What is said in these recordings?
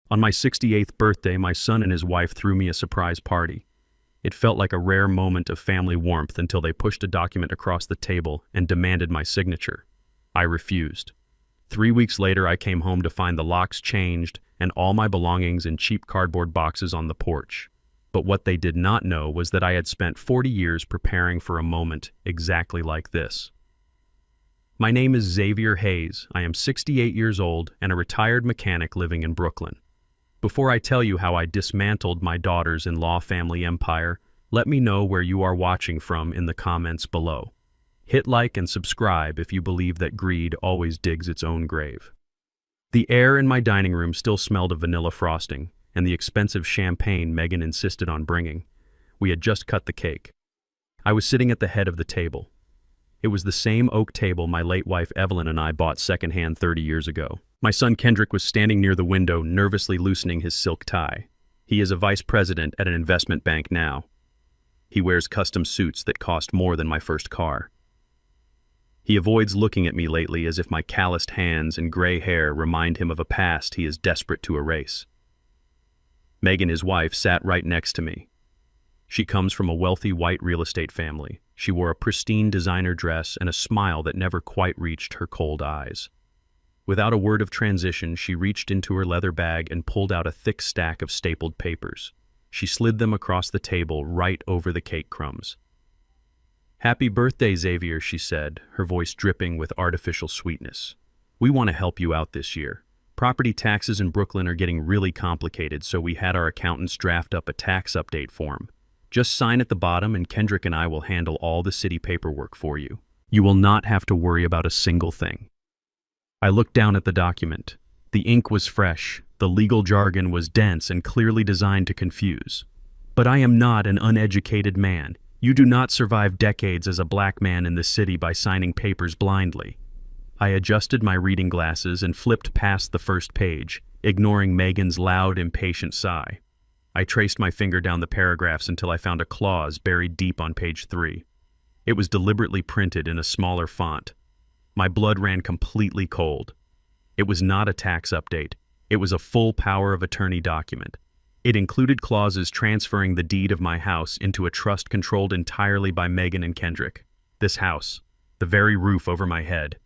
On my 68th birthday, my son and his wife threw me a surprise party. It felt like a rare moment of family warmth until they pushed a document across the table and demanded my signature. I refused. 3 weeks later, I came home to find the locks changed and all my belongings in cheap cardboard boxes on the porch. But what they did not know was that I had spent 40 years preparing for a moment exactly like this. My name is Xavier Hayes. I am 68 years old and a retired mechanic living in Brooklyn. Before I tell you how I dismantled my daughters-in-law family empire, let me know where you are watching from in the comments below. Hit like and subscribe if you believe that greed always digs its own grave. The air in my dining room still smelled of vanilla frosting and the expensive champagne Megan insisted on bringing. We had just cut the cake. I was sitting at the head of the table. It was the same oak table my late wife Evelyn and I bought secondhand 30 years ago. My son Kendrick was standing near the window, nervously loosening his silk tie. He is a vice president at an investment bank now. He wears custom suits that cost more than my first car. He avoids looking at me lately as if my calloused hands and gray hair remind him of a past he is desperate to erase. Megan, his wife, sat right next to me. She comes from a wealthy white real estate family. She wore a pristine designer dress and a smile that never quite reached her cold eyes. Without a word of transition, she reached into her leather bag and pulled out a thick stack of stapled papers. She slid them across the table right over the cake crumbs. "Happy birthday, Xavier," she said, her voice dripping with artificial sweetness. "We want to help you out this year. Property taxes in Brooklyn are getting really complicated, so we had our accountants draft up a tax update form. Just sign at the bottom and Kendrick and I will handle all the city paperwork for you. You will not have to worry about a single thing." I looked down at the document. The ink was fresh, the legal jargon was dense and clearly designed to confuse. But I am not an uneducated man. You do not survive decades as a black man in the city by signing papers blindly. I adjusted my reading glasses and flipped past the first page, ignoring Megan's loud, impatient sigh. I traced my finger down the paragraphs until I found a clause buried deep on page 3. It was deliberately printed in a smaller font. My blood ran completely cold. It was not a tax update. It was a full power of attorney document. It included clauses transferring the deed of my house into a trust controlled entirely by Megan and Kendrick. This house, the very roof over my head.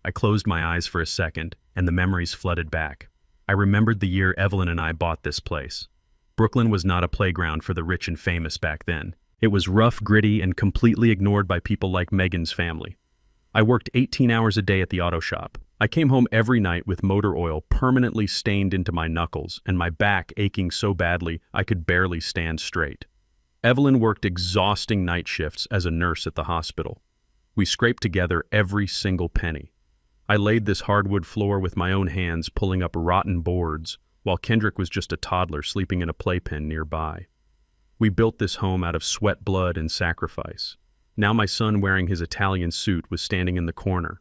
I closed my eyes for a second, and the memories flooded back. I remembered the year Evelyn and I bought this place. Brooklyn was not a playground for the rich and famous back then. It was rough, gritty, and completely ignored by people like Megan's family. I worked 18 hours a day at the auto shop. I came home every night with motor oil permanently stained into my knuckles and my back aching so badly I could barely stand straight. Evelyn worked exhausting night shifts as a nurse at the hospital. We scraped together every single penny. I laid this hardwood floor with my own hands, pulling up rotten boards, while Kendrick was just a toddler sleeping in a playpen nearby. We built this home out of sweat, blood, and sacrifice. Now my son, wearing his Italian suit, was standing in the corner.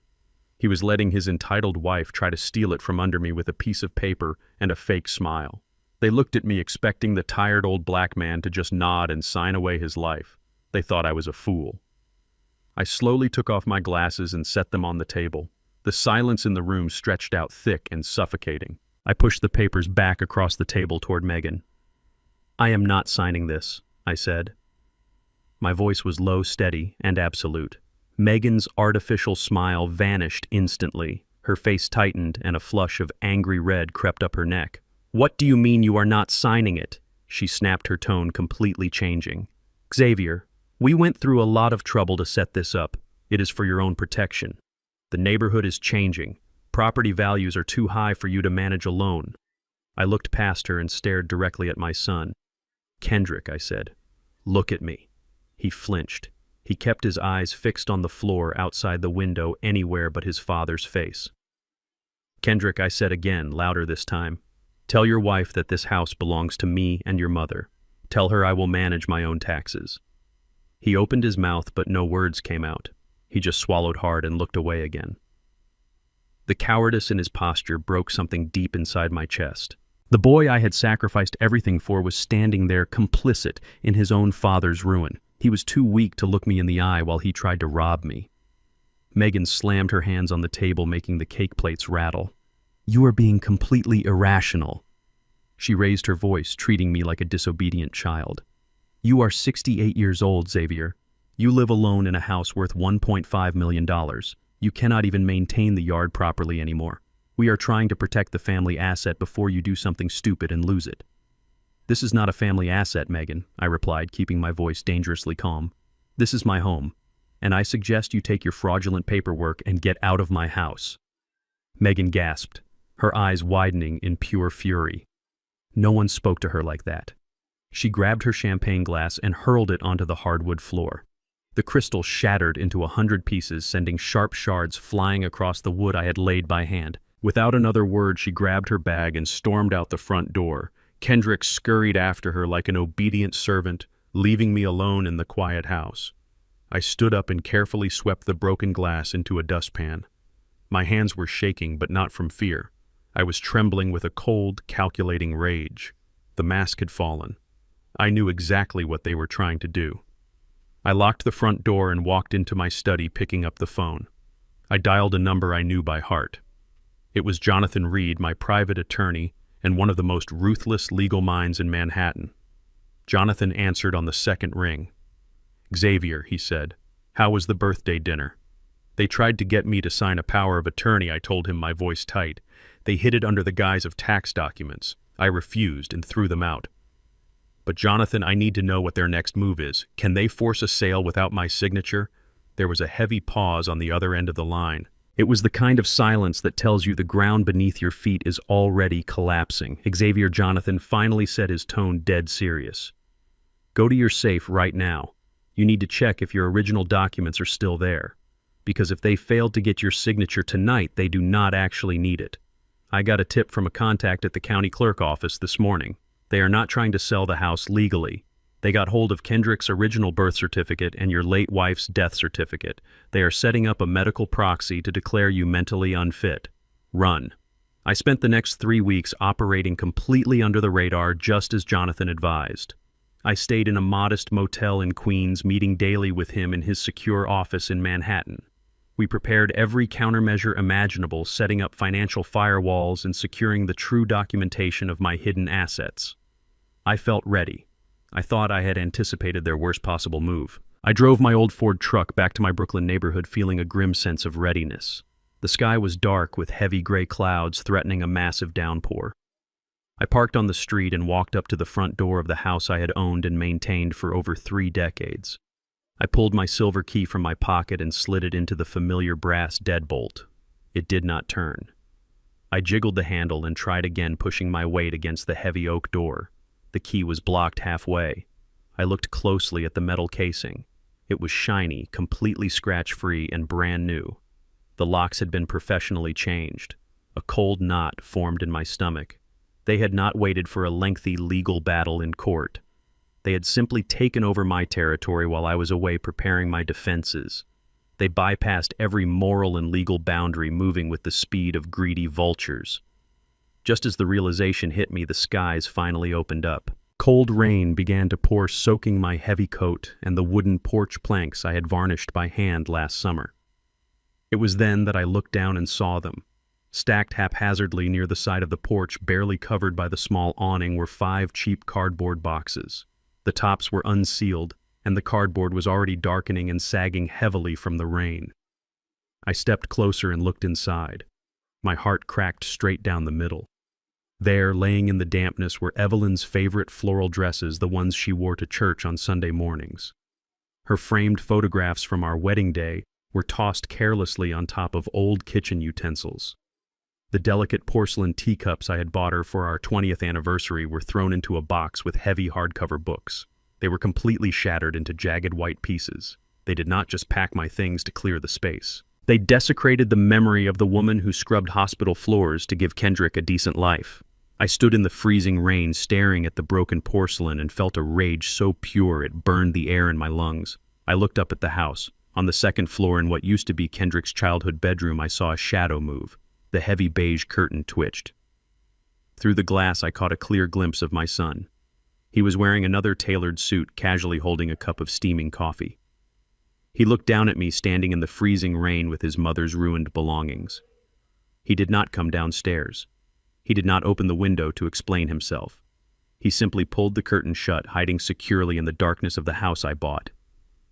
He was letting his entitled wife try to steal it from under me with a piece of paper and a fake smile. They looked at me expecting the tired old black man to just nod and sign away his life. They thought I was a fool. I slowly took off my glasses and set them on the table. The silence in the room stretched out thick and suffocating. I pushed the papers back across the table toward Megan. "I am not signing this," I said. My voice was low, steady, and absolute. Megan's artificial smile vanished instantly. Her face tightened, and a flush of angry red crept up her neck. "What do you mean you are not signing it?" She snapped, her tone completely changing. "Xavier, we went through a lot of trouble to set this up. It is for your own protection. The neighborhood is changing. Property values are too high for you to manage alone." I looked past her and stared directly at my son. "Kendrick," I said, "look at me." He flinched. He kept his eyes fixed on the floor outside the window, anywhere but his father's face. "Kendrick," I said again, louder this time, "tell your wife that this house belongs to me and your mother. Tell her I will manage my own taxes." He opened his mouth, but no words came out. He just swallowed hard and looked away again. The cowardice in his posture broke something deep inside my chest. The boy I had sacrificed everything for was standing there complicit in his own father's ruin. He was too weak to look me in the eye while he tried to rob me. Megan slammed her hands on the table, making the cake plates rattle. "You are being completely irrational." She raised her voice, treating me like a disobedient child. "You are 68 years old, Xavier. You live alone in a house worth $1.5 million. You cannot even maintain the yard properly anymore. We are trying to protect the family asset before you do something stupid and lose it." "This is not a family asset, Megan," I replied, keeping my voice dangerously calm. "This is my home, and I suggest you take your fraudulent paperwork and get out of my house." Megan gasped, her eyes widening in pure fury. No one spoke to her like that. She grabbed her champagne glass and hurled it onto the hardwood floor. The crystal shattered into 100 pieces, sending sharp shards flying across the wood I had laid by hand. Without another word, she grabbed her bag and stormed out the front door. Kendrick scurried after her like an obedient servant, leaving me alone in the quiet house. I stood up and carefully swept the broken glass into a dustpan. My hands were shaking, but not from fear. I was trembling with a cold, calculating rage. The mask had fallen. I knew exactly what they were trying to do. I locked the front door and walked into my study, picking up the phone. I dialed a number I knew by heart. It was Jonathan Reed, my private attorney, and one of the most ruthless legal minds in Manhattan. Jonathan answered on the second ring. "Xavier," he said, "how was the birthday dinner?" "They tried to get me to sign a power of attorney," I told him, my voice tight. "They hid it under the guise of tax documents. I refused and threw them out." "But Jonathan, I need to know what their next move is. Can they force a sale without my signature?" There was a heavy pause on the other end of the line. It was the kind of silence that tells you the ground beneath your feet is already collapsing. Xavier Jonathan finally said, his tone dead serious. "Go to your safe right now. You need to check if your original documents are still there. Because if they failed to get your signature tonight, they do not actually need it. I got a tip from a contact at the county clerk office this morning. They are not trying to sell the house legally. They got hold of Kendrick's original birth certificate and your late wife's death certificate. They are setting up a medical proxy to declare you mentally unfit. Run." I spent the next 3 weeks operating completely under the radar, just as Jonathan advised. I stayed in a modest motel in Queens, meeting daily with him in his secure office in Manhattan. We prepared every countermeasure imaginable, setting up financial firewalls and securing the true documentation of my hidden assets. I felt ready. I thought I had anticipated their worst possible move. I drove my old Ford truck back to my Brooklyn neighborhood, feeling a grim sense of readiness. The sky was dark, with heavy gray clouds threatening a massive downpour. I parked on the street and walked up to the front door of the house I had owned and maintained for over 3 decades. I pulled my silver key from my pocket and slid it into the familiar brass deadbolt. It did not turn. I jiggled the handle and tried again, pushing my weight against the heavy oak door. The key was blocked halfway. I looked closely at the metal casing. It was shiny, completely scratch-free, and brand new. The locks had been professionally changed. A cold knot formed in my stomach. They had not waited for a lengthy legal battle in court. They had simply taken over my territory while I was away preparing my defenses. They bypassed every moral and legal boundary, moving with the speed of greedy vultures. Just as the realization hit me, the skies finally opened up. Cold rain began to pour, soaking my heavy coat and the wooden porch planks I had varnished by hand last summer. It was then that I looked down and saw them. Stacked haphazardly near the side of the porch, barely covered by the small awning, were 5 cheap cardboard boxes. The tops were unsealed, and the cardboard was already darkening and sagging heavily from the rain. I stepped closer and looked inside. My heart cracked straight down the middle. There, laying in the dampness, were Evelyn's favorite floral dresses, the ones she wore to church on Sunday mornings. Her framed photographs from our wedding day were tossed carelessly on top of old kitchen utensils. The delicate porcelain teacups I had bought her for our 20th anniversary were thrown into a box with heavy hardcover books. They were completely shattered into jagged white pieces. They did not just pack my things to clear the space. They desecrated the memory of the woman who scrubbed hospital floors to give Kendrick a decent life. I stood in the freezing rain, staring at the broken porcelain, and felt a rage so pure it burned the air in my lungs. I looked up at the house. On the second floor, in what used to be Kendrick's childhood bedroom, I saw a shadow move. The heavy beige curtain twitched. Through the glass, I caught a clear glimpse of my son. He was wearing another tailored suit, casually holding a cup of steaming coffee. He looked down at me, standing in the freezing rain with his mother's ruined belongings. He did not come downstairs. He did not open the window to explain himself. He simply pulled the curtain shut, hiding securely in the darkness of the house I bought.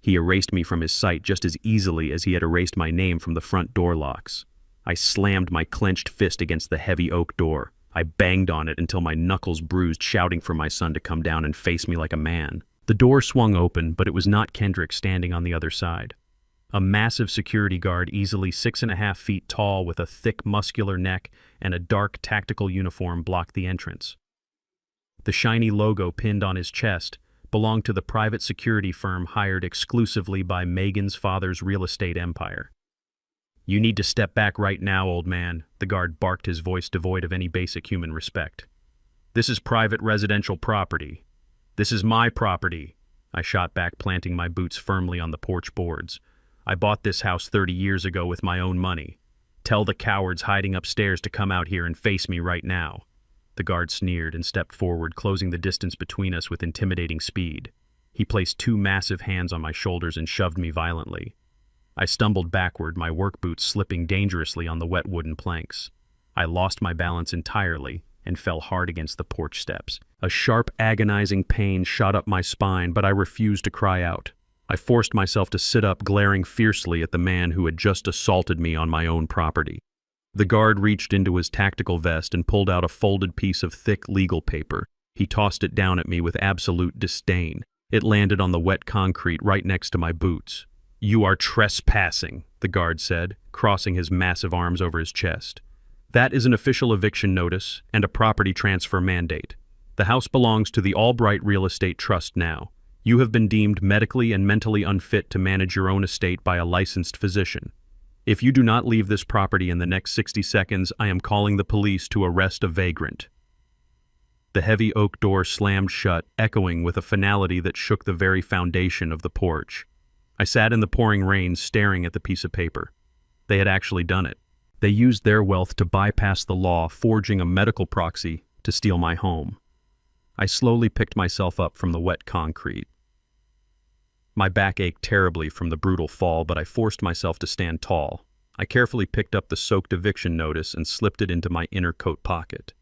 He erased me from his sight just as easily as he had erased my name from the front door locks. I slammed my clenched fist against the heavy oak door. I banged on it until my knuckles bruised, shouting for my son to come down and face me like a man. The door swung open, but it was not Kendrick standing on the other side. A massive security guard, easily 6.5 feet tall with a thick, muscular neck and a dark tactical uniform, blocked the entrance. The shiny logo pinned on his chest belonged to the private security firm hired exclusively by Megan's father's real estate empire. "You need to step back right now, old man," the guard barked, his voice devoid of any basic human respect. "This is private residential property. This is my property," I shot back, planting my boots firmly on the porch boards. "I bought this house 30 years ago with my own money. Tell the cowards hiding upstairs to come out here and face me right now." The guard sneered and stepped forward, closing the distance between us with intimidating speed. He placed 2 massive hands on my shoulders and shoved me violently. I stumbled backward, my work boots slipping dangerously on the wet wooden planks. I lost my balance entirely and fell hard against the porch steps. A sharp, agonizing pain shot up my spine, but I refused to cry out. I forced myself to sit up, glaring fiercely at the man who had just assaulted me on my own property. The guard reached into his tactical vest and pulled out a folded piece of thick legal paper. He tossed it down at me with absolute disdain. It landed on the wet concrete right next to my boots. "You are trespassing," the guard said, crossing his massive arms over his chest. "That is an official eviction notice and a property transfer mandate. The house belongs to the Albright Real Estate Trust now. You have been deemed medically and mentally unfit to manage your own estate by a licensed physician. If you do not leave this property in the next 60 seconds, I am calling the police to arrest a vagrant." The heavy oak door slammed shut, echoing with a finality that shook the very foundation of the porch. I sat in the pouring rain, staring at the piece of paper. They had actually done it. They used their wealth to bypass the law, forging a medical proxy to steal my home. I slowly picked myself up from the wet concrete. My back ached terribly from the brutal fall, but I forced myself to stand tall. I carefully picked up the soaked eviction notice and slipped it into my inner coat pocket.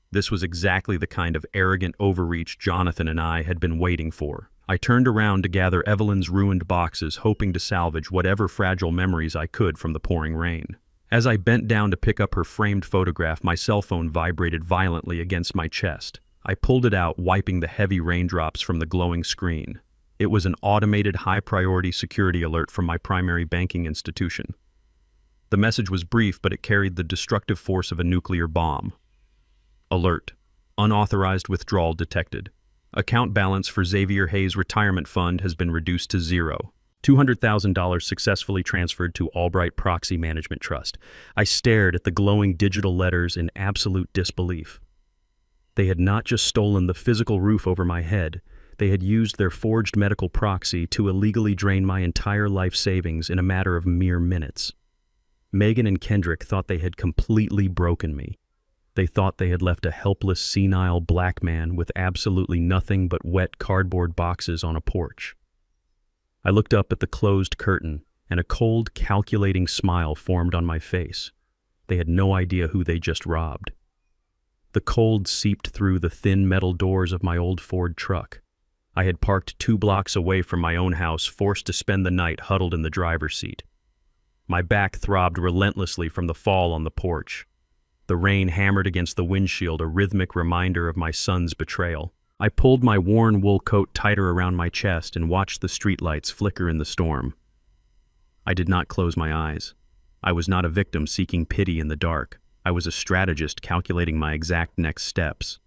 This was exactly the kind of arrogant overreach Jonathan and I had been waiting for. I turned around to gather Evelyn's ruined boxes, hoping to salvage whatever fragile memories I could from the pouring rain. As I bent down to pick up her framed photograph, my cell phone vibrated violently against my chest. I pulled it out, wiping the heavy raindrops from the glowing screen. It was an automated high-priority security alert from my primary banking institution. The message was brief, but it carried the destructive force of a nuclear bomb. Alert. Unauthorized withdrawal detected. Account balance for Xavier Hayes' retirement fund has been reduced to zero. $200,000 successfully transferred to Albright Proxy Management Trust. I stared at the glowing digital letters in absolute disbelief. They had not just stolen the physical roof over my head, they had used their forged medical proxy to illegally drain my entire life savings in a matter of mere minutes. Megan and Kendrick thought they had completely broken me. They thought they had left a helpless, senile black man with absolutely nothing but wet cardboard boxes on a porch. I looked up at the closed curtain, and a cold, calculating smile formed on my face. They had no idea who they just robbed. The cold seeped through the thin metal doors of my old Ford truck. I had parked 2 blocks away from my own house, forced to spend the night huddled in the driver's seat. My back throbbed relentlessly from the fall on the porch. The rain hammered against the windshield, a rhythmic reminder of my son's betrayal. I pulled my worn wool coat tighter around my chest and watched the streetlights flicker in the storm. I did not close my eyes. I was not a victim seeking pity in the dark. I was a strategist calculating my exact next steps.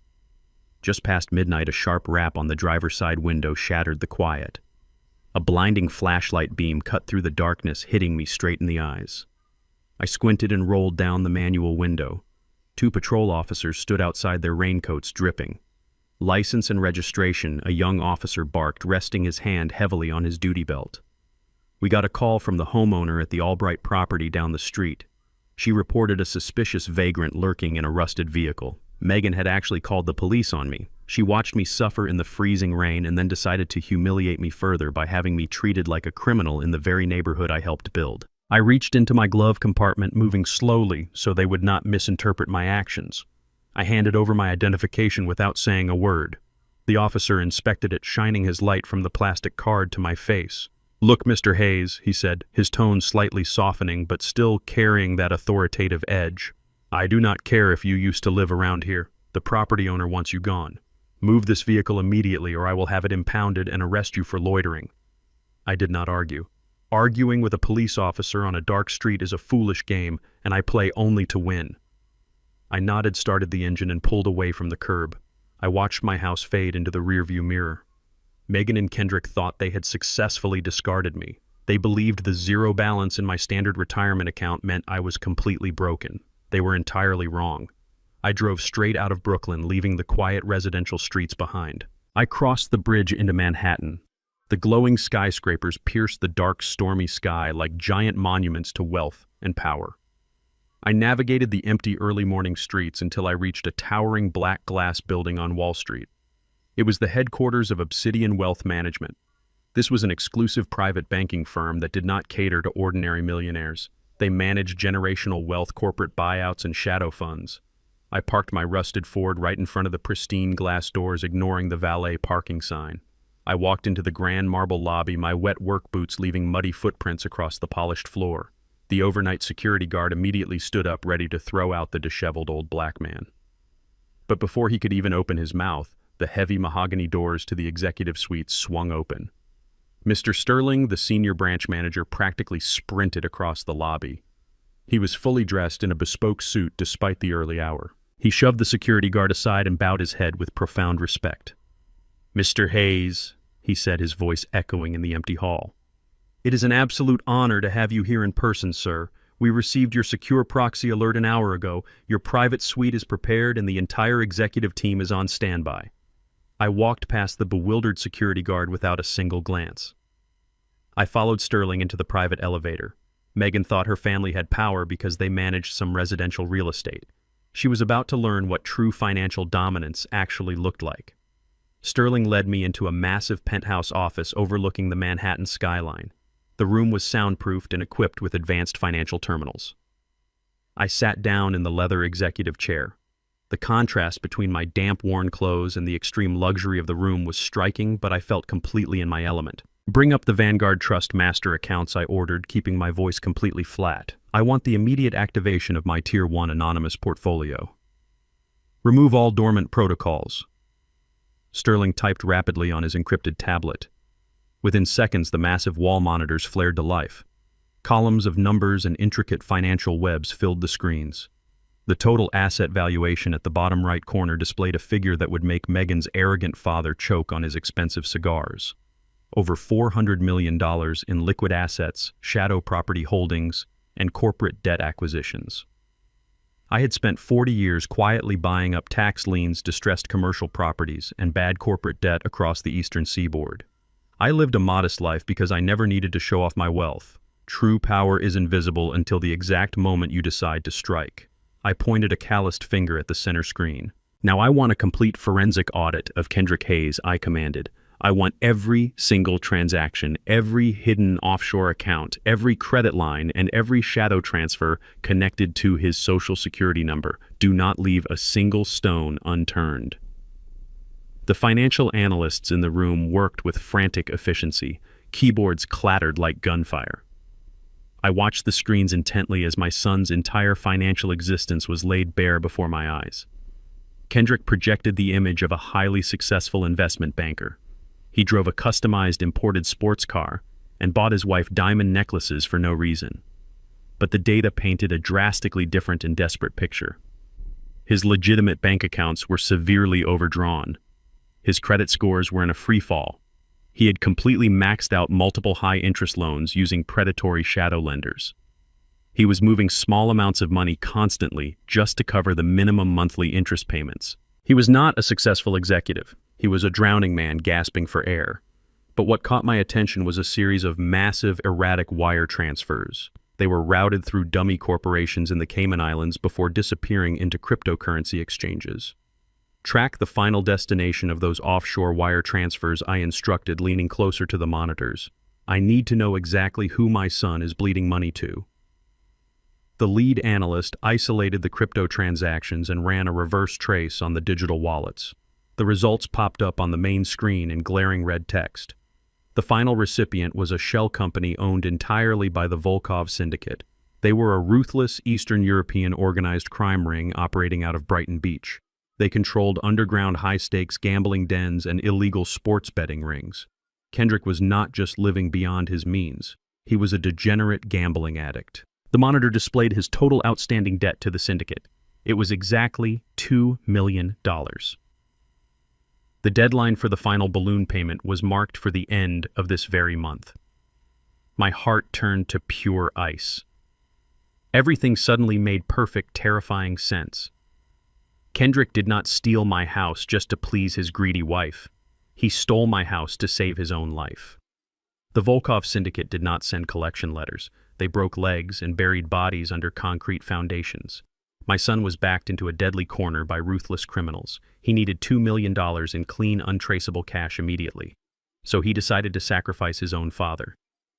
Just past midnight, a sharp rap on the driver's side window shattered the quiet. A blinding flashlight beam cut through the darkness, hitting me straight in the eyes. I squinted and rolled down the manual window. 2 patrol officers stood outside, their raincoats dripping. "License and registration," a young officer barked, resting his hand heavily on his duty belt. We got a call from the homeowner at the Albright property down the street. She reported a suspicious vagrant lurking in a rusted vehicle. Megan had actually called the police on me. She watched me suffer in the freezing rain and then decided to humiliate me further by having me treated like a criminal in the very neighborhood I helped build. I reached into my glove compartment, moving slowly so they would not misinterpret my actions. I handed over my identification without saying a word. The officer inspected it, shining his light from the plastic card to my face. "Look, Mr. Hayes," he said, his tone slightly softening but still carrying that authoritative edge. "I do not care if you used to live around here. The property owner wants you gone. Move this vehicle immediately or I will have it impounded and arrest you for loitering." I did not argue. Arguing with a police officer on a dark street is a foolish game, and I play only to win. I nodded, started the engine, and pulled away from the curb. I watched my house fade into the rearview mirror. Megan and Kendrick thought they had successfully discarded me. They believed the zero balance in my standard retirement account meant I was completely broken. They were entirely wrong. I drove straight out of Brooklyn, leaving the quiet residential streets behind. I crossed the bridge into Manhattan. The glowing skyscrapers pierced the dark, stormy sky like giant monuments to wealth and power. I navigated the empty early morning streets until I reached a towering black glass building on Wall Street. It was the headquarters of Obsidian Wealth Management. This was an exclusive private banking firm that did not cater to ordinary millionaires. They managed generational wealth, corporate buyouts, and shadow funds. I parked my rusted Ford right in front of the pristine glass doors, ignoring the valet parking sign. I walked into the grand marble lobby, my wet work boots leaving muddy footprints across the polished floor. The overnight security guard immediately stood up, ready to throw out the disheveled old black man. But before he could even open his mouth, the heavy mahogany doors to the executive suite swung open. Mr. Sterling, the senior branch manager, practically sprinted across the lobby. He was fully dressed in a bespoke suit despite the early hour. He shoved the security guard aside and bowed his head with profound respect. "Mr. Hayes," he said, his voice echoing in the empty hall. "It is an absolute honor to have you here in person, sir. We received your secure proxy alert an hour ago. Your private suite is prepared and the entire executive team is on standby." I walked past the bewildered security guard without a single glance. I followed Sterling into the private elevator. Megan thought her family had power because they managed some residential real estate. She was about to learn what true financial dominance actually looked like. Sterling led me into a massive penthouse office overlooking the Manhattan skyline. The room was soundproofed and equipped with advanced financial terminals. I sat down in the leather executive chair. The contrast between my damp, worn clothes and the extreme luxury of the room was striking, but I felt completely in my element. "Bring up the Vanguard Trust Master accounts," I ordered, keeping my voice completely flat. "I want the immediate activation of my Tier 1 anonymous portfolio. Remove all dormant protocols." Sterling typed rapidly on his encrypted tablet. Within seconds, the massive wall monitors flared to life. Columns of numbers and intricate financial webs filled the screens. The total asset valuation at the bottom right corner displayed a figure that would make Megan's arrogant father choke on his expensive cigars. Over $400 million in liquid assets, shadow property holdings, and corporate debt acquisitions. I had spent 40 years quietly buying up tax liens, distressed commercial properties, and bad corporate debt across the eastern seaboard. I lived a modest life because I never needed to show off my wealth. True power is invisible until the exact moment you decide to strike. I pointed a calloused finger at the center screen. "Now I want a complete forensic audit of Kendrick Hayes," I commanded. "I want every single transaction, every hidden offshore account, every credit line, and every shadow transfer connected to his social security number. Do not leave a single stone unturned." The financial analysts in the room worked with frantic efficiency. Keyboards clattered like gunfire. I watched the screens intently as my son's entire financial existence was laid bare before my eyes. Kendrick projected the image of a highly successful investment banker. He drove a customized imported sports car and bought his wife diamond necklaces for no reason. But the data painted a drastically different and desperate picture. His legitimate bank accounts were severely overdrawn. His credit scores were in a free fall. He had completely maxed out multiple high-interest loans using predatory shadow lenders. He was moving small amounts of money constantly just to cover the minimum monthly interest payments. He was not a successful executive. He was a drowning man gasping for air. But what caught my attention was a series of massive, erratic wire transfers. They were routed through dummy corporations in the Cayman Islands before disappearing into cryptocurrency exchanges. "Track the final destination of those offshore wire transfers," I instructed, leaning closer to the monitors. "I need to know exactly who my son is bleeding money to." The lead analyst isolated the crypto transactions and ran a reverse trace on the digital wallets. The results popped up on the main screen in glaring red text. The final recipient was a shell company owned entirely by the Volkov Syndicate. They were a ruthless Eastern European organized crime ring operating out of Brighton Beach. They controlled underground high-stakes gambling dens and illegal sports betting rings. Kendrick was not just living beyond his means. He was a degenerate gambling addict. The monitor displayed his total outstanding debt to the syndicate. It was exactly $2 million. The deadline for the final balloon payment was marked for the end of this very month. My heart turned to pure ice. Everything suddenly made perfect, terrifying sense. Kendrick did not steal my house just to please his greedy wife. He stole my house to save his own life. The Volkov Syndicate did not send collection letters. They broke legs and buried bodies under concrete foundations. My son was backed into a deadly corner by ruthless criminals. He needed $2 million in clean, untraceable cash immediately. So he decided to sacrifice his own father.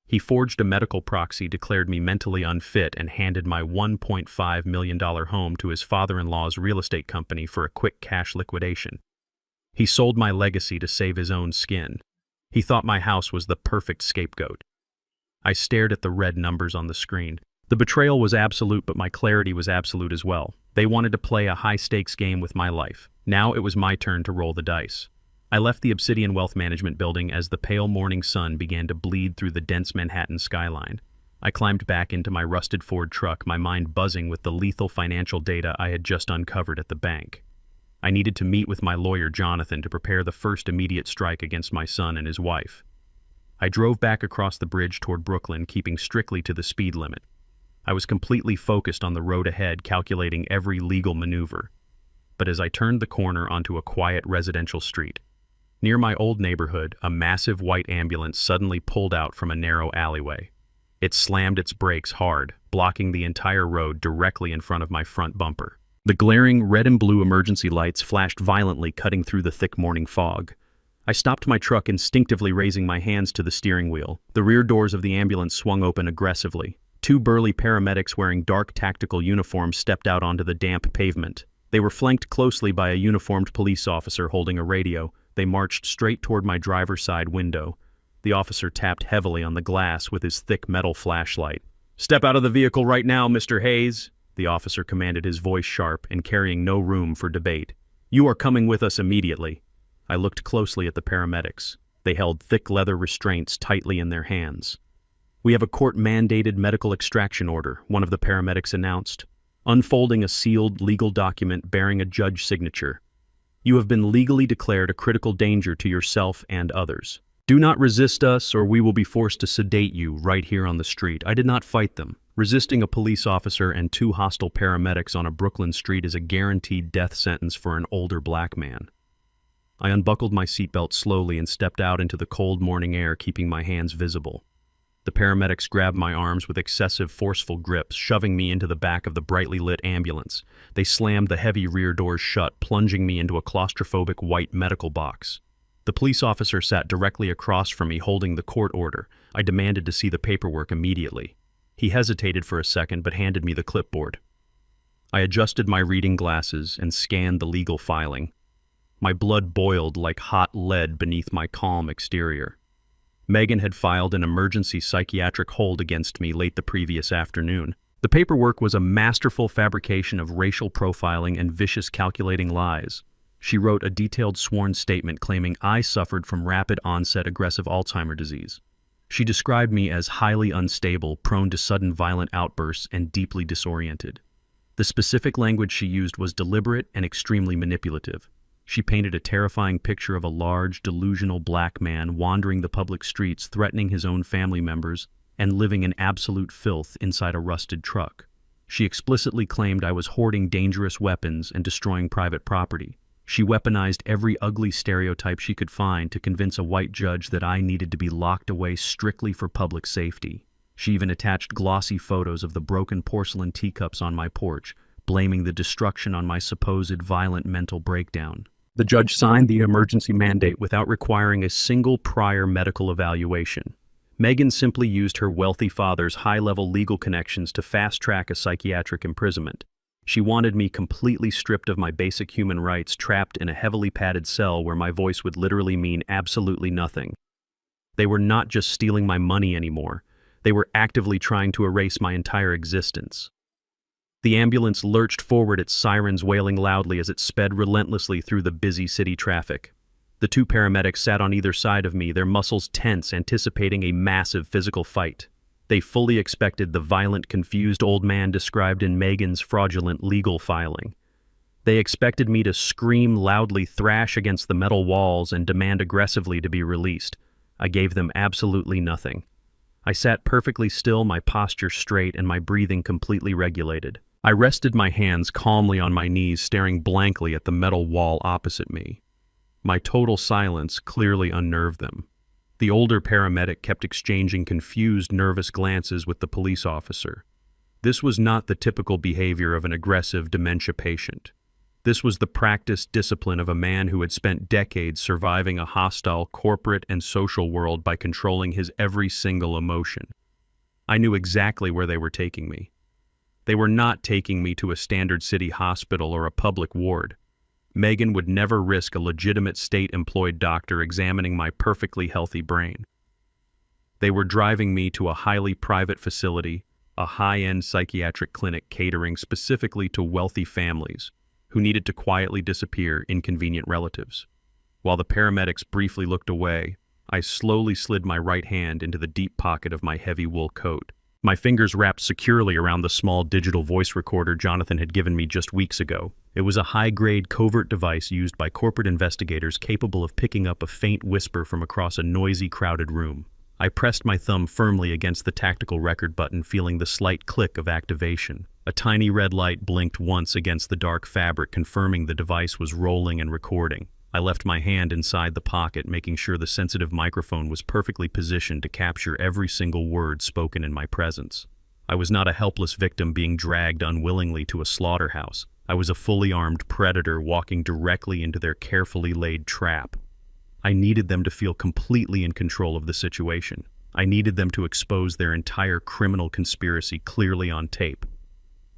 He forged a medical proxy, declared me mentally unfit, and handed my $1.5 million home to his father-in-law's real estate company for a quick cash liquidation. He sold my legacy to save his own skin. He thought my house was the perfect scapegoat. I stared at the red numbers on the screen. The betrayal was absolute, but my clarity was absolute as well. They wanted to play a high-stakes game with my life. Now it was my turn to roll the dice. I left the Obsidian Wealth Management building as the pale morning sun began to bleed through the dense Manhattan skyline. I climbed back into my rusted Ford truck, my mind buzzing with the lethal financial data I had just uncovered at the bank. I needed to meet with my lawyer, Jonathan, to prepare the first immediate strike against my son and his wife. I drove back across the bridge toward Brooklyn, keeping strictly to the speed limit. I was completely focused on the road ahead, calculating every legal maneuver. But as I turned the corner onto a quiet residential street, near my old neighborhood, a massive white ambulance suddenly pulled out from a narrow alleyway. It slammed its brakes hard, blocking the entire road directly in front of my front bumper. The glaring red and blue emergency lights flashed violently, cutting through the thick morning fog. I stopped my truck, instinctively raising my hands to the steering wheel. The rear doors of the ambulance swung open aggressively. Two burly paramedics wearing dark tactical uniforms stepped out onto the damp pavement. They were flanked closely by a uniformed police officer holding a radio. They marched straight toward my driver's side window. The officer tapped heavily on the glass with his thick metal flashlight. "Step out of the vehicle right now, Mr. Hayes," the officer commanded, his voice sharp and carrying no room for debate. "You are coming with us immediately." I looked closely at the paramedics. They held thick leather restraints tightly in their hands. "We have a court-mandated medical extraction order," one of the paramedics announced, unfolding a sealed legal document bearing a judge's signature. "You have been legally declared a critical danger to yourself and others. Do not resist us, or we will be forced to sedate you right here on the street." I did not fight them. Resisting a police officer and two hostile paramedics on a Brooklyn street is a guaranteed death sentence for an older black man. I unbuckled my seatbelt slowly and stepped out into the cold morning air, keeping my hands visible. The paramedics grabbed my arms with excessive, forceful grips, shoving me into the back of the brightly lit ambulance. They slammed the heavy rear doors shut, plunging me into a claustrophobic white medical box. The police officer sat directly across from me, holding the court order. I demanded to see the paperwork immediately. He hesitated for a second, but handed me the clipboard. I adjusted my reading glasses and scanned the legal filing. My blood boiled like hot lead beneath my calm exterior. Megan had filed an emergency psychiatric hold against me late the previous afternoon. The paperwork was a masterful fabrication of racial profiling and vicious calculating lies. She wrote a detailed sworn statement claiming I suffered from rapid-onset aggressive Alzheimer's disease. She described me as highly unstable, prone to sudden violent outbursts, and deeply disoriented. The specific language she used was deliberate and extremely manipulative. She painted a terrifying picture of a large, delusional black man wandering the public streets, threatening his own family members, and living in absolute filth inside a rusted truck. She explicitly claimed I was hoarding dangerous weapons and destroying private property. She weaponized every ugly stereotype she could find to convince a white judge that I needed to be locked away strictly for public safety. She even attached glossy photos of the broken porcelain teacups on my porch, blaming the destruction on my supposed violent mental breakdown. The judge signed the emergency mandate without requiring a single prior medical evaluation. Megan simply used her wealthy father's high-level legal connections to fast-track a psychiatric imprisonment. She wanted me completely stripped of my basic human rights, trapped in a heavily padded cell where my voice would literally mean absolutely nothing. They were not just stealing my money anymore. They were actively trying to erase my entire existence. The ambulance lurched forward, its sirens wailing loudly as it sped relentlessly through the busy city traffic. The two paramedics sat on either side of me, their muscles tense, anticipating a massive physical fight. They fully expected the violent, confused old man described in Megan's fraudulent legal filing. They expected me to scream loudly, thrash against the metal walls, and demand aggressively to be released. I gave them absolutely nothing. I sat perfectly still, my posture straight and my breathing completely regulated. I rested my hands calmly on my knees, staring blankly at the metal wall opposite me. My total silence clearly unnerved them. The older paramedic kept exchanging confused, nervous glances with the police officer. This was not the typical behavior of an aggressive dementia patient. This was the practiced discipline of a man who had spent decades surviving a hostile corporate and social world by controlling his every single emotion. I knew exactly where they were taking me. They were not taking me to a standard city hospital or a public ward. Megan would never risk a legitimate state-employed doctor examining my perfectly healthy brain. They were driving me to a highly private facility, a high-end psychiatric clinic catering specifically to wealthy families who needed to quietly disappear inconvenient relatives. While the paramedics briefly looked away, I slowly slid my right hand into the deep pocket of my heavy wool coat. My fingers wrapped securely around the small digital voice recorder Jonathan had given me just weeks ago. It was a high-grade covert device used by corporate investigators capable of picking up a faint whisper from across a noisy, crowded room. I pressed my thumb firmly against the tactical record button, feeling the slight click of activation. A tiny red light blinked once against the dark fabric, confirming the device was rolling and recording. I left my hand inside the pocket, making sure the sensitive microphone was perfectly positioned to capture every single word spoken in my presence. I was not a helpless victim being dragged unwillingly to a slaughterhouse. I was a fully armed predator walking directly into their carefully laid trap. I needed them to feel completely in control of the situation. I needed them to expose their entire criminal conspiracy clearly on tape.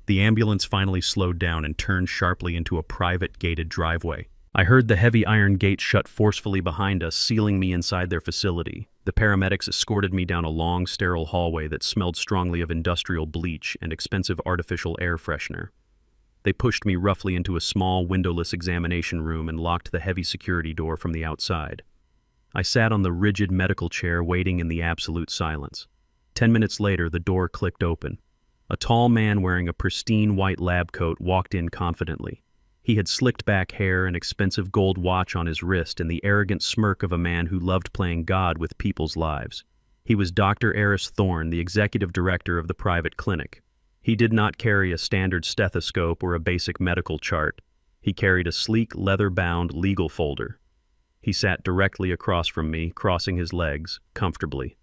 The ambulance finally slowed down and turned sharply into a private gated driveway. I heard the heavy iron gate shut forcefully behind us, sealing me inside their facility. The paramedics escorted me down a long, sterile hallway that smelled strongly of industrial bleach and expensive artificial air freshener. They pushed me roughly into a small, windowless examination room and locked the heavy security door from the outside. I sat on the rigid medical chair, waiting in the absolute silence. 10 minutes later, the door clicked open. A tall man wearing a pristine white lab coat walked in confidently. He had slicked back hair, an expensive gold watch on his wrist, and the arrogant smirk of a man who loved playing God with people's lives. He was Dr. Eris Thorne, the executive director of the private clinic. He did not carry a standard stethoscope or a basic medical chart. He carried a sleek, leather-bound legal folder. He sat directly across from me, crossing his legs, comfortably.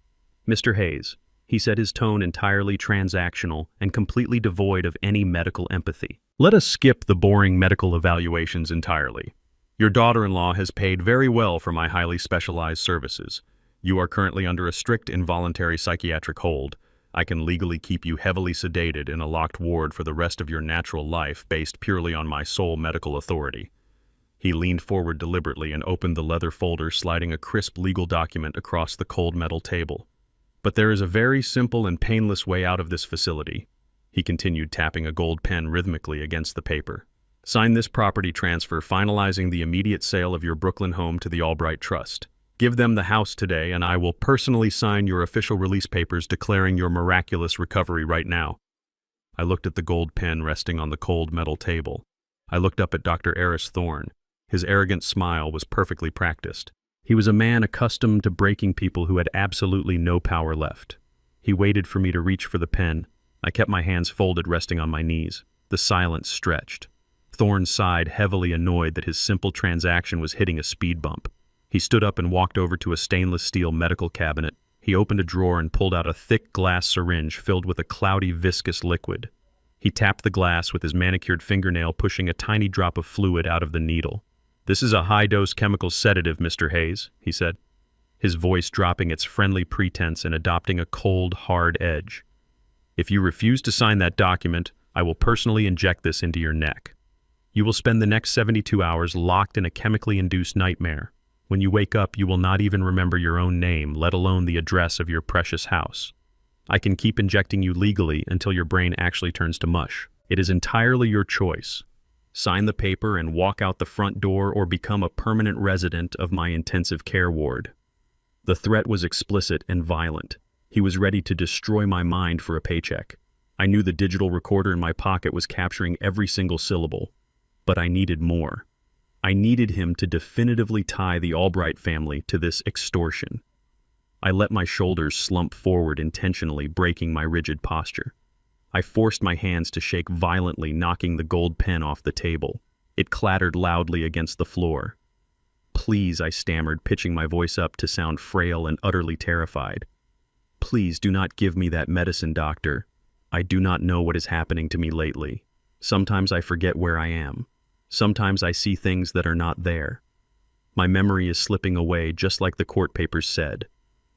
"Mr. Hayes," he said, his tone entirely transactional and completely devoid of any medical empathy. "Let us skip the boring medical evaluations entirely. Your daughter-in-law has paid very well for my highly specialized services. You are currently under a strict involuntary psychiatric hold. I can legally keep you heavily sedated in a locked ward for the rest of your natural life based purely on my sole medical authority." He leaned forward deliberately and opened the leather folder, sliding a crisp legal document across the cold metal table. "But there is a very simple and painless way out of this facility," he continued, tapping a gold pen rhythmically against the paper. "Sign this property transfer finalizing the immediate sale of your Brooklyn home to the Albright Trust. Give them the house today, and I will personally sign your official release papers declaring your miraculous recovery right now." I looked at the gold pen resting on the cold metal table. I looked up at Dr. Eris Thorne. His arrogant smile was perfectly practiced. He was a man accustomed to breaking people who had absolutely no power left. He waited for me to reach for the pen. I kept my hands folded, resting on my knees. The silence stretched. Thorne sighed, heavily annoyed that his simple transaction was hitting a speed bump. He stood up and walked over to a stainless steel medical cabinet. He opened a drawer and pulled out a thick glass syringe filled with a cloudy, viscous liquid. He tapped the glass with his manicured fingernail, pushing a tiny drop of fluid out of the needle. "This is a high-dose chemical sedative, Mr. Hayes," he said. his voice dropping its friendly pretense and adopting a cold, hard edge. "If you refuse to sign that document, I will personally inject this into your neck. You will spend the next 72 hours locked in a chemically induced nightmare. When you wake up, you will not even remember your own name, let alone the address of your precious house. I can keep injecting you legally until your brain actually turns to mush. It is entirely your choice. Sign the paper and walk out the front door or become a permanent resident of my intensive care ward." The threat was explicit and violent. He was ready to destroy my mind for a paycheck. I knew the digital recorder in my pocket was capturing every single syllable, but I needed more. I needed him to definitively tie the Albright family to this extortion. I let my shoulders slump forward intentionally, breaking my rigid posture. I forced my hands to shake violently, knocking the gold pen off the table. It clattered loudly against the floor. "Please," I stammered, pitching my voice up to sound frail and utterly terrified. "Please do not give me that medicine, doctor. I do not know what is happening to me lately. Sometimes I forget where I am. Sometimes I see things that are not there. My memory is slipping away, just like the court papers said."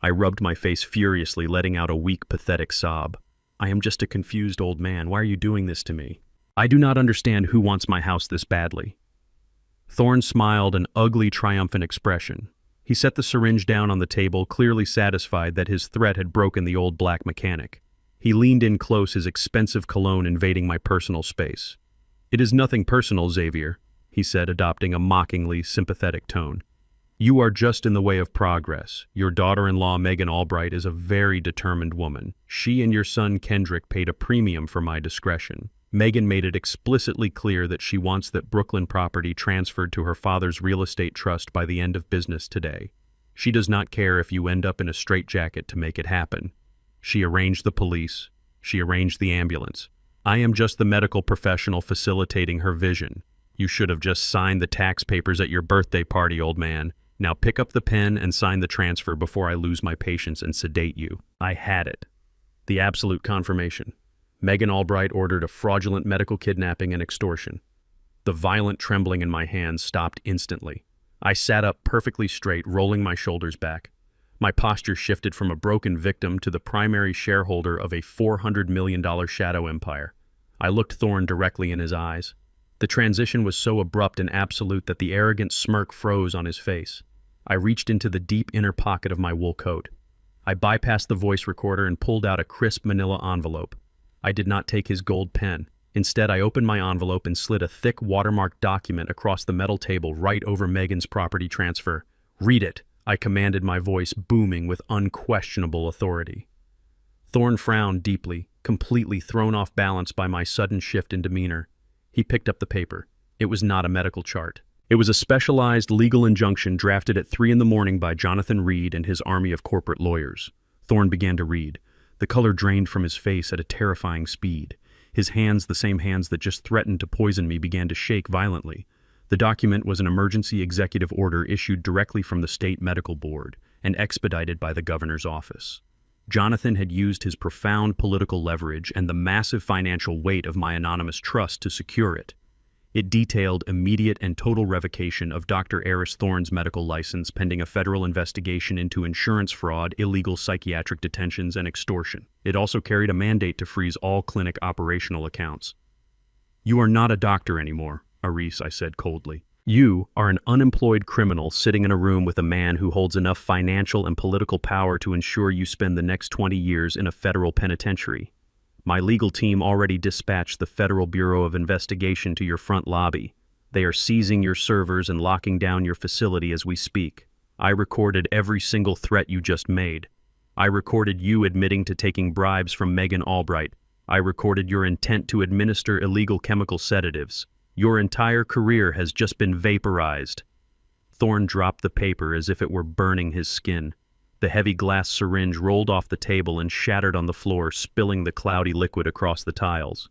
I rubbed my face furiously, letting out a weak, pathetic sob. "I am just a confused old man. Why are you doing this to me? I do not understand who wants my house this badly." Thorne smiled an ugly, triumphant expression. He set the syringe down on the table, clearly satisfied that his threat had broken the old black mechanic. He leaned in close, his expensive cologne invading my personal space. "It is nothing personal, Xavier," he said, adopting a mockingly sympathetic tone. "You are just in the way of progress. Your daughter-in-law, Megan Albright, is a very determined woman. She and your son, Kendrick, paid a premium for my discretion. Megan made it explicitly clear that she wants that Brooklyn property transferred to her father's real estate trust by the end of business today. She does not care if you end up in a straitjacket to make it happen. She arranged the police. She arranged the ambulance. I am just the medical professional facilitating her vision. You should have just signed the tax papers at your birthday party, old man. Now pick up the pen and sign the transfer before I lose my patience and sedate you." I had it. The absolute confirmation. Megan Albright ordered a fraudulent medical kidnapping and extortion. The violent trembling in my hands stopped instantly. I sat up perfectly straight, rolling my shoulders back. My posture shifted from a broken victim to the primary shareholder of a $400 million shadow empire. I looked Thorne directly in his eyes. The transition was so abrupt and absolute that the arrogant smirk froze on his face. I reached into the deep inner pocket of my wool coat. I bypassed the voice recorder and pulled out a crisp manila envelope. I did not take his gold pen. Instead, I opened my envelope and slid a thick watermarked document across the metal table right over Megan's property transfer. "Read it," I commanded, my voice booming with unquestionable authority. Thorne frowned deeply, completely thrown off balance by my sudden shift in demeanor. He picked up the paper. It was not a medical chart. It was a specialized legal injunction drafted at 3 a.m. by Jonathan Reed and his army of corporate lawyers. Thorne began to read. The color drained from his face at a terrifying speed. His hands, the same hands that just threatened to poison me, began to shake violently. The document was an emergency executive order issued directly from the state medical board and expedited by the governor's office. Jonathan had used his profound political leverage and the massive financial weight of my anonymous trust to secure it. It detailed immediate and total revocation of Dr. Eris Thorne's medical license pending a federal investigation into insurance fraud, illegal psychiatric detentions, and extortion. It also carried a mandate to freeze all clinic operational accounts. "You are not a doctor anymore, Aris," I said coldly. "You are an unemployed criminal sitting in a room with a man who holds enough financial and political power to ensure you spend the next 20 years in a federal penitentiary. My legal team already dispatched the Federal Bureau of Investigation to your front lobby. They are seizing your servers and locking down your facility as we speak. I recorded every single threat you just made. I recorded you admitting to taking bribes from Megan Albright. I recorded your intent to administer illegal chemical sedatives. Your entire career has just been vaporized." Thorne dropped the paper as if it were burning his skin. The heavy glass syringe rolled off the table and shattered on the floor, spilling the cloudy liquid across the tiles.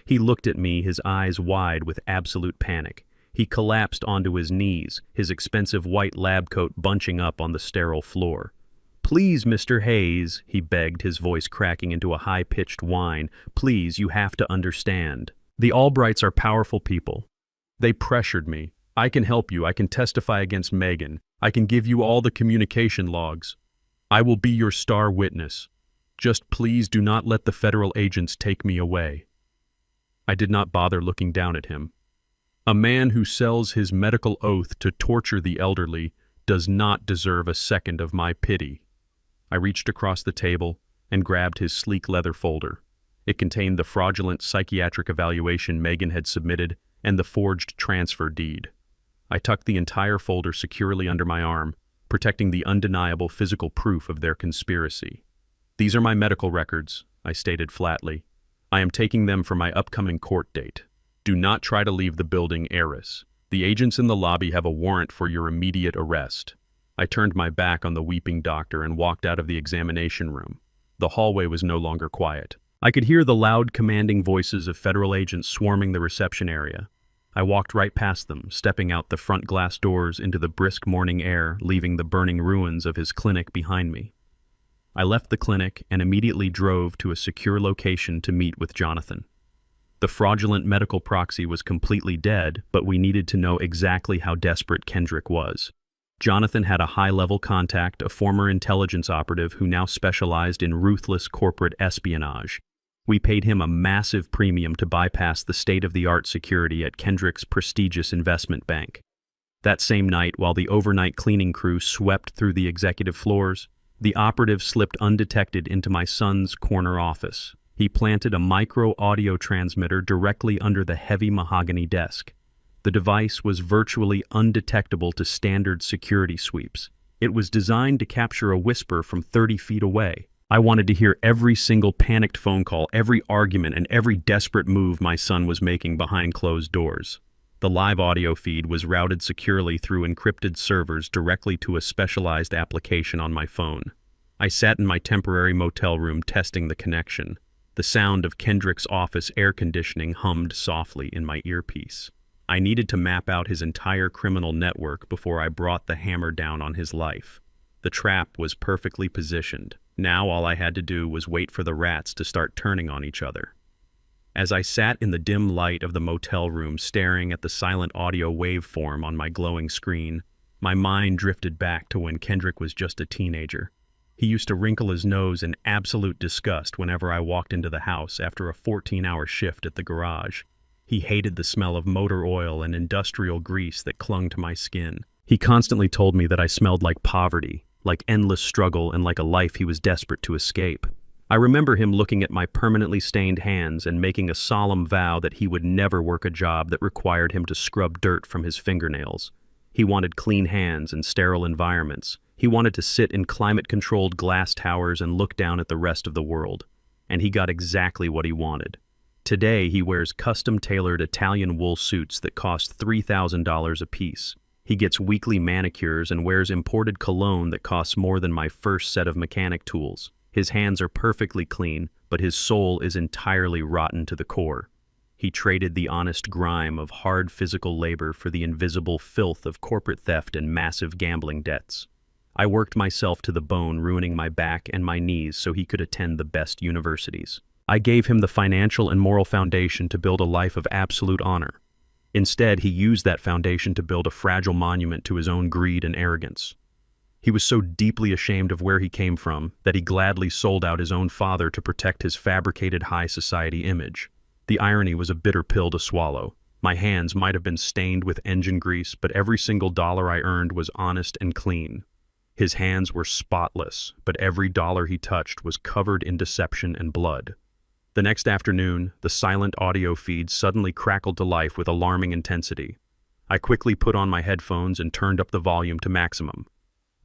He looked at me, his eyes wide with absolute panic. He collapsed onto his knees, his expensive white lab coat bunching up on the sterile floor. "Please, Mr. Hayes," he begged, his voice cracking into a high-pitched whine. "Please, you have to understand. The Albrights are powerful people. They pressured me. I can help you. I can testify against Megan. I can give you all the communication logs. I will be your star witness. Just please do not let the federal agents take me away." I did not bother looking down at him. A man who sells his medical oath to torture the elderly does not deserve a second of my pity. I reached across the table and grabbed his sleek leather folder. It contained the fraudulent psychiatric evaluation Megan had submitted and the forged transfer deed. I tucked the entire folder securely under my arm, protecting the undeniable physical proof of their conspiracy. "These are my medical records," I stated flatly. "I am taking them for my upcoming court date. Do not try to leave the building, heiress. The agents in the lobby have a warrant for your immediate arrest." I turned my back on the weeping doctor and walked out of the examination room. The hallway was no longer quiet. I could hear the loud, commanding voices of federal agents swarming the reception area. I walked right past them, stepping out the front glass doors into the brisk morning air, leaving the burning ruins of his clinic behind me. I left the clinic and immediately drove to a secure location to meet with Jonathan. The fraudulent medical proxy was completely dead, but we needed to know exactly how desperate Kendrick was. Jonathan had a high-level contact, a former intelligence operative who now specialized in ruthless corporate espionage. We paid him a massive premium to bypass the state-of-the-art security at Kendrick's prestigious investment bank. That same night, while the overnight cleaning crew swept through the executive floors, the operative slipped undetected into my son's corner office. He planted a micro-audio transmitter directly under the heavy mahogany desk. The device was virtually undetectable to standard security sweeps. It was designed to capture a whisper from 30 feet away. I wanted to hear every single panicked phone call, every argument, and every desperate move my son was making behind closed doors. The live audio feed was routed securely through encrypted servers directly to a specialized application on my phone. I sat in my temporary motel room testing the connection. The sound of Kendrick's office air conditioning hummed softly in my earpiece. I needed to map out his entire criminal network before I brought the hammer down on his life. The trap was perfectly positioned. Now all I had to do was wait for the rats to start turning on each other. As I sat in the dim light of the motel room staring at the silent audio waveform on my glowing screen, my mind drifted back to when Kendrick was just a teenager. He used to wrinkle his nose in absolute disgust whenever I walked into the house after a 14-hour shift at the garage. He hated the smell of motor oil and industrial grease that clung to my skin. He constantly told me that I smelled like poverty, like endless struggle, and like a life he was desperate to escape. I remember him looking at my permanently stained hands and making a solemn vow that he would never work a job that required him to scrub dirt from his fingernails. He wanted clean hands and sterile environments. He wanted to sit in climate-controlled glass towers and look down at the rest of the world. And he got exactly what he wanted. Today, he wears custom-tailored Italian wool suits that cost $3,000 apiece. He gets weekly manicures and wears imported cologne that costs more than my first set of mechanic tools. His hands are perfectly clean, but his soul is entirely rotten to the core. He traded the honest grime of hard physical labor for the invisible filth of corporate theft and massive gambling debts. I worked myself to the bone, ruining my back and my knees so he could attend the best universities. I gave him the financial and moral foundation to build a life of absolute honor. Instead, he used that foundation to build a fragile monument to his own greed and arrogance. He was so deeply ashamed of where he came from that he gladly sold out his own father to protect his fabricated high society image. The irony was a bitter pill to swallow. My hands might have been stained with engine grease, but every single dollar I earned was honest and clean. His hands were spotless, but every dollar he touched was covered in deception and blood. The next afternoon, the silent audio feed suddenly crackled to life with alarming intensity. I quickly put on my headphones and turned up the volume to maximum.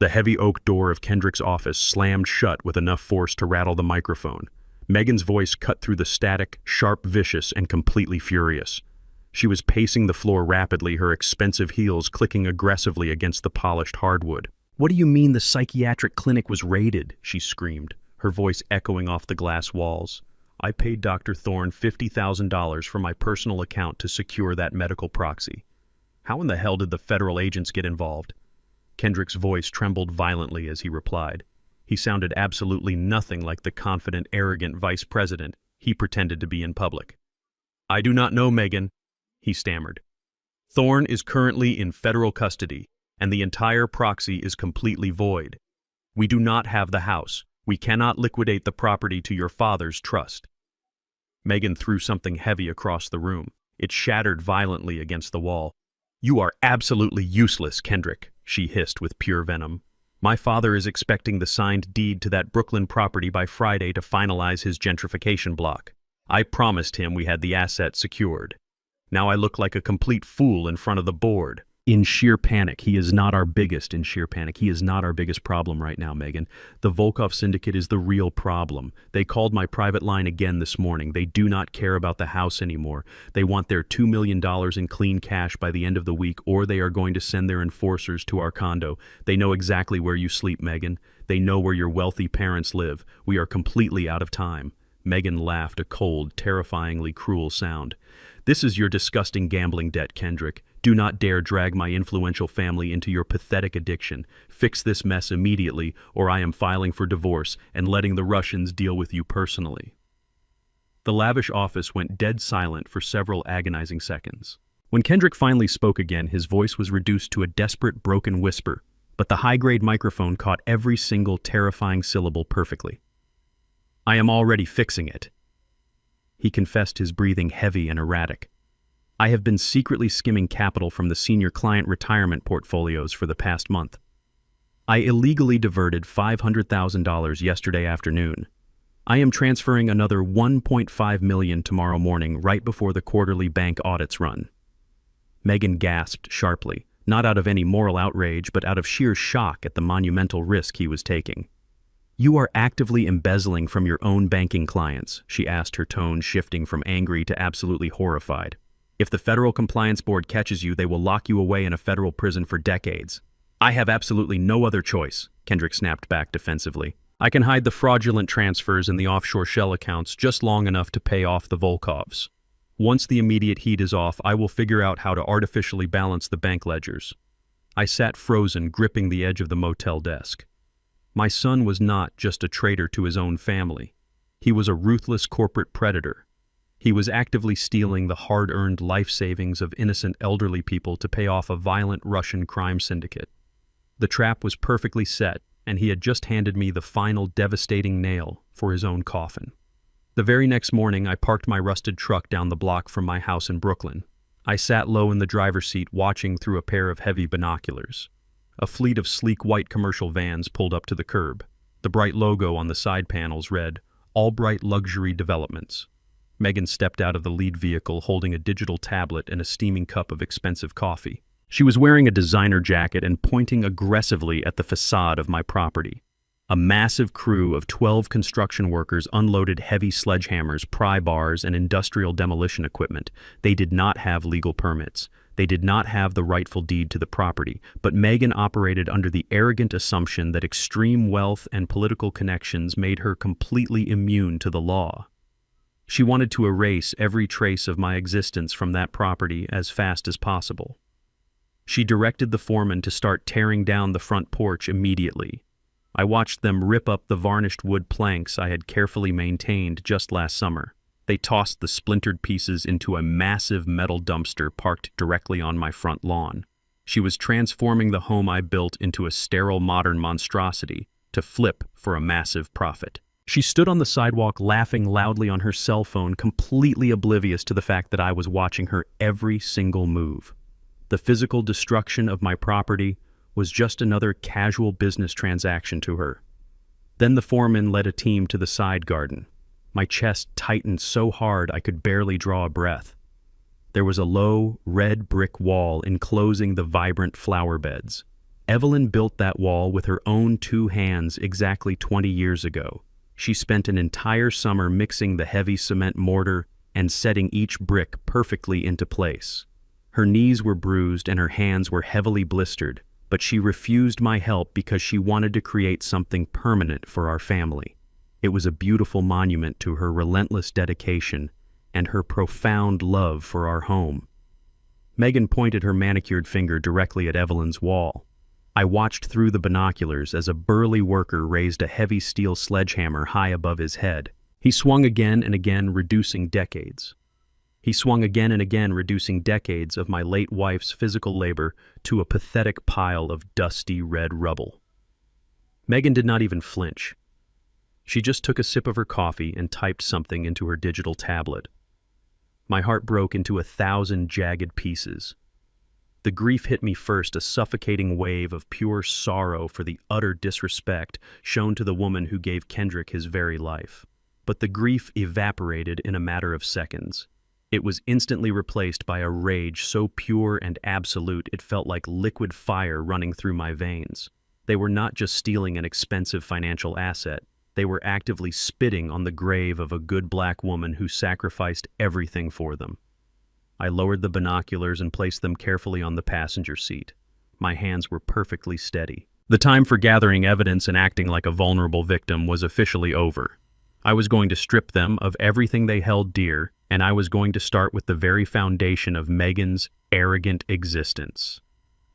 The heavy oak door of Kendrick's office slammed shut with enough force to rattle the microphone. Megan's voice cut through the static, sharp, vicious, and completely furious. She was pacing the floor rapidly, her expensive heels clicking aggressively against the polished hardwood. "What do you mean the psychiatric clinic was raided?" she screamed, her voice echoing off the glass walls. "I paid Dr. Thorne $50,000 from my personal account to secure that medical proxy. How in the hell did the federal agents get involved?" Kendrick's voice trembled violently as he replied. He sounded absolutely nothing like the confident, arrogant vice president he pretended to be in public. "I do not know, Megan," he stammered. Thorne is currently in federal custody, and the entire proxy is completely void. We do not have the house. We cannot liquidate the property to your father's trust. Megan threw something heavy across the room. It shattered violently against the wall. You are absolutely useless, Kendrick, she hissed with pure venom. My father is expecting the signed deed to that Brooklyn property by Friday to finalize his gentrification block. I promised him we had the asset secured. Now I look like a complete fool in front of the board. In sheer panic. He is not our biggest problem right now, Megan. The Volkov syndicate is the real problem. They called my private line again this morning. They do not care about the house anymore. They want their $2 million in clean cash by the end of the week, or they are going to send their enforcers to our condo. They know exactly where you sleep, Megan. They know where your wealthy parents live. We are completely out of time. Megan laughed, a cold, terrifyingly cruel sound. This is your disgusting gambling debt, Kendrick. Do not dare drag my influential family into your pathetic addiction. Fix this mess immediately, or I am filing for divorce and letting the Russians deal with you personally. The lavish office went dead silent for several agonizing seconds. When Kendrick finally spoke again, his voice was reduced to a desperate, broken whisper, but the high-grade microphone caught every single terrifying syllable perfectly. I am already fixing it. He confessed, his breathing heavy and erratic. I have been secretly skimming capital from the senior client retirement portfolios for the past month. I illegally diverted $500,000 yesterday afternoon. I am transferring another $1.5 million tomorrow morning right before the quarterly bank audits run. Megan gasped sharply, not out of any moral outrage, but out of sheer shock at the monumental risk he was taking. You are actively embezzling from your own banking clients, she asked, her tone shifting from angry to absolutely horrified. If the Federal Compliance Board catches you, they will lock you away in a federal prison for decades. I have absolutely no other choice, Kendrick snapped back defensively. I can hide the fraudulent transfers in the offshore shell accounts just long enough to pay off the Volkovs. Once the immediate heat is off, I will figure out how to artificially balance the bank ledgers. I sat frozen, gripping the edge of the motel desk. My son was not just a traitor to his own family. He was a ruthless corporate predator. He was actively stealing the hard-earned life savings of innocent elderly people to pay off a violent Russian crime syndicate. The trap was perfectly set, and he had just handed me the final devastating nail for his own coffin. The very next morning, I parked my rusted truck down the block from my house in Brooklyn. I sat low in the driver's seat, watching through a pair of heavy binoculars. A fleet of sleek white commercial vans pulled up to the curb. The bright logo on the side panels read, Albright Luxury Developments. Megan stepped out of the lead vehicle holding a digital tablet and a steaming cup of expensive coffee. She was wearing a designer jacket and pointing aggressively at the facade of my property. A massive crew of 12 construction workers unloaded heavy sledgehammers, pry bars, and industrial demolition equipment. They did not have legal permits. They did not have the rightful deed to the property, but Megan operated under the arrogant assumption that extreme wealth and political connections made her completely immune to the law. She wanted to erase every trace of my existence from that property as fast as possible. She directed the foreman to start tearing down the front porch immediately. I watched them rip up the varnished wood planks I had carefully maintained just last summer. They tossed the splintered pieces into a massive metal dumpster parked directly on my front lawn. She was transforming the home I built into a sterile modern monstrosity to flip for a massive profit. She stood on the sidewalk laughing loudly on her cell phone, completely oblivious to the fact that I was watching her every single move. The physical destruction of my property was just another casual business transaction to her. Then the foreman led a team to the side garden. My chest tightened so hard I could barely draw a breath. There was a low, red brick wall enclosing the vibrant flower beds. Evelyn built that wall with her own 2 hands exactly 20 years ago. She spent an entire summer mixing the heavy cement mortar and setting each brick perfectly into place. Her knees were bruised and her hands were heavily blistered, but she refused my help because she wanted to create something permanent for our family. It was a beautiful monument to her relentless dedication and her profound love for our home. Megan pointed her manicured finger directly at Evelyn's wall. I watched through the binoculars as a burly worker raised a heavy steel sledgehammer high above his head. He swung again and again, reducing decades. He swung again and again, reducing decades of my late wife's physical labor to a pathetic pile of dusty red rubble. Megan did not even flinch. She just took a sip of her coffee and typed something into her digital tablet. My heart broke into 1,000 jagged pieces. The grief hit me first, a suffocating wave of pure sorrow for the utter disrespect shown to the woman who gave Kendrick his very life. But the grief evaporated in a matter of seconds. It was instantly replaced by a rage so pure and absolute it felt like liquid fire running through my veins. They were not just stealing an expensive financial asset. They were actively spitting on the grave of a good black woman who sacrificed everything for them. I lowered the binoculars and placed them carefully on the passenger seat. My hands were perfectly steady. The time for gathering evidence and acting like a vulnerable victim was officially over. I was going to strip them of everything they held dear, and I was going to start with the very foundation of Megan's arrogant existence.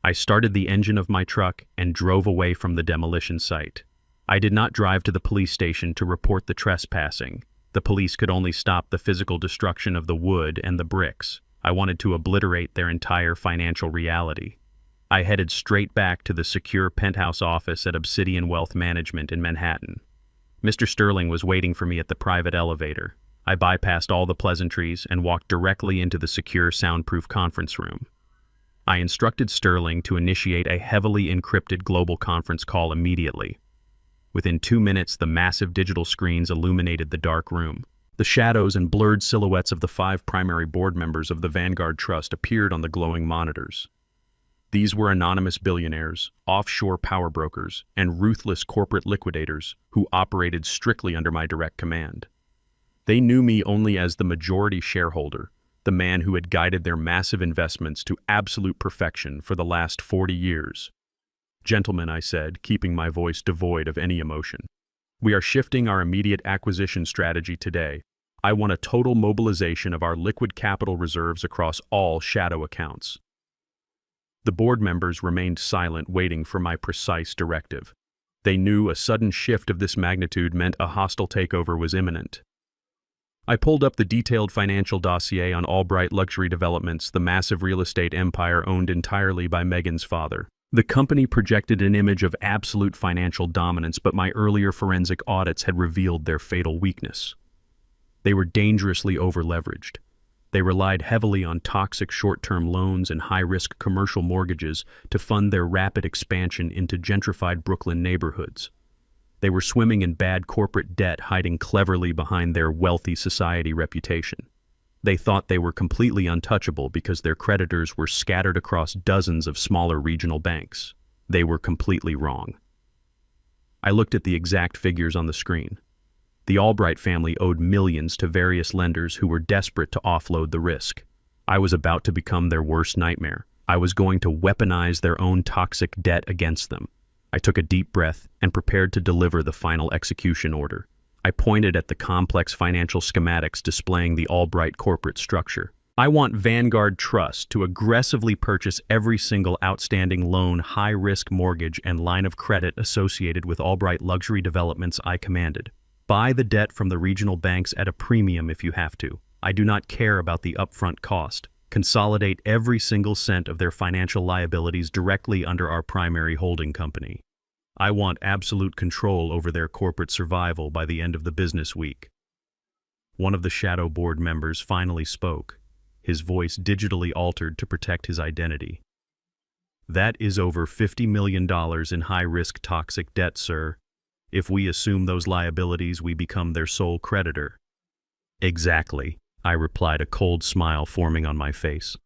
I started the engine of my truck and drove away from the demolition site. I did not drive to the police station to report the trespassing. The police could only stop the physical destruction of the wood and the bricks. I wanted to obliterate their entire financial reality. I headed straight back to the secure penthouse office at Obsidian Wealth Management in Manhattan. Mr. Sterling was waiting for me at the private elevator. I bypassed all the pleasantries and walked directly into the secure, soundproof conference room. I instructed Sterling to initiate a heavily encrypted global conference call immediately. Within 2 minutes, the massive digital screens illuminated the dark room. The shadows and blurred silhouettes of the 5 primary board members of the Vanguard Trust appeared on the glowing monitors. These were anonymous billionaires, offshore power brokers, and ruthless corporate liquidators who operated strictly under my direct command. They knew me only as the majority shareholder, the man who had guided their massive investments to absolute perfection for the last 40 years. "Gentlemen," I said, keeping my voice devoid of any emotion, "we are shifting our immediate acquisition strategy today. I want a total mobilization of our liquid capital reserves across all shadow accounts." The board members remained silent, waiting for my precise directive. They knew a sudden shift of this magnitude meant a hostile takeover was imminent. I pulled up the detailed financial dossier on Albright Luxury Developments, the massive real estate empire owned entirely by Megan's father. The company projected an image of absolute financial dominance, but my earlier forensic audits had revealed their fatal weakness. They were dangerously over-leveraged. They relied heavily on toxic short-term loans and high-risk commercial mortgages to fund their rapid expansion into gentrified Brooklyn neighborhoods. They were swimming in bad corporate debt, hiding cleverly behind their wealthy society reputation. They thought they were completely untouchable because their creditors were scattered across dozens of smaller regional banks. They were completely wrong. I looked at the exact figures on the screen. The Albright family owed millions to various lenders who were desperate to offload the risk. I was about to become their worst nightmare. I was going to weaponize their own toxic debt against them. I took a deep breath and prepared to deliver the final execution order. I pointed at the complex financial schematics displaying the Albright corporate structure. "I want Vanguard Trust to aggressively purchase every single outstanding loan, high-risk mortgage, and line of credit associated with Albright Luxury Developments I commanded. Buy the debt from the regional banks at a premium if you have to. I do not care about the upfront cost. Consolidate every single cent of their financial liabilities directly under our primary holding company. I want absolute control over their corporate survival by the end of the business week." One of the shadow board members finally spoke, his voice digitally altered to protect his identity. "That is over $50 million in high-risk toxic debt, sir. If we assume those liabilities, we become their sole creditor." "Exactly," I replied, a cold smile forming on my face.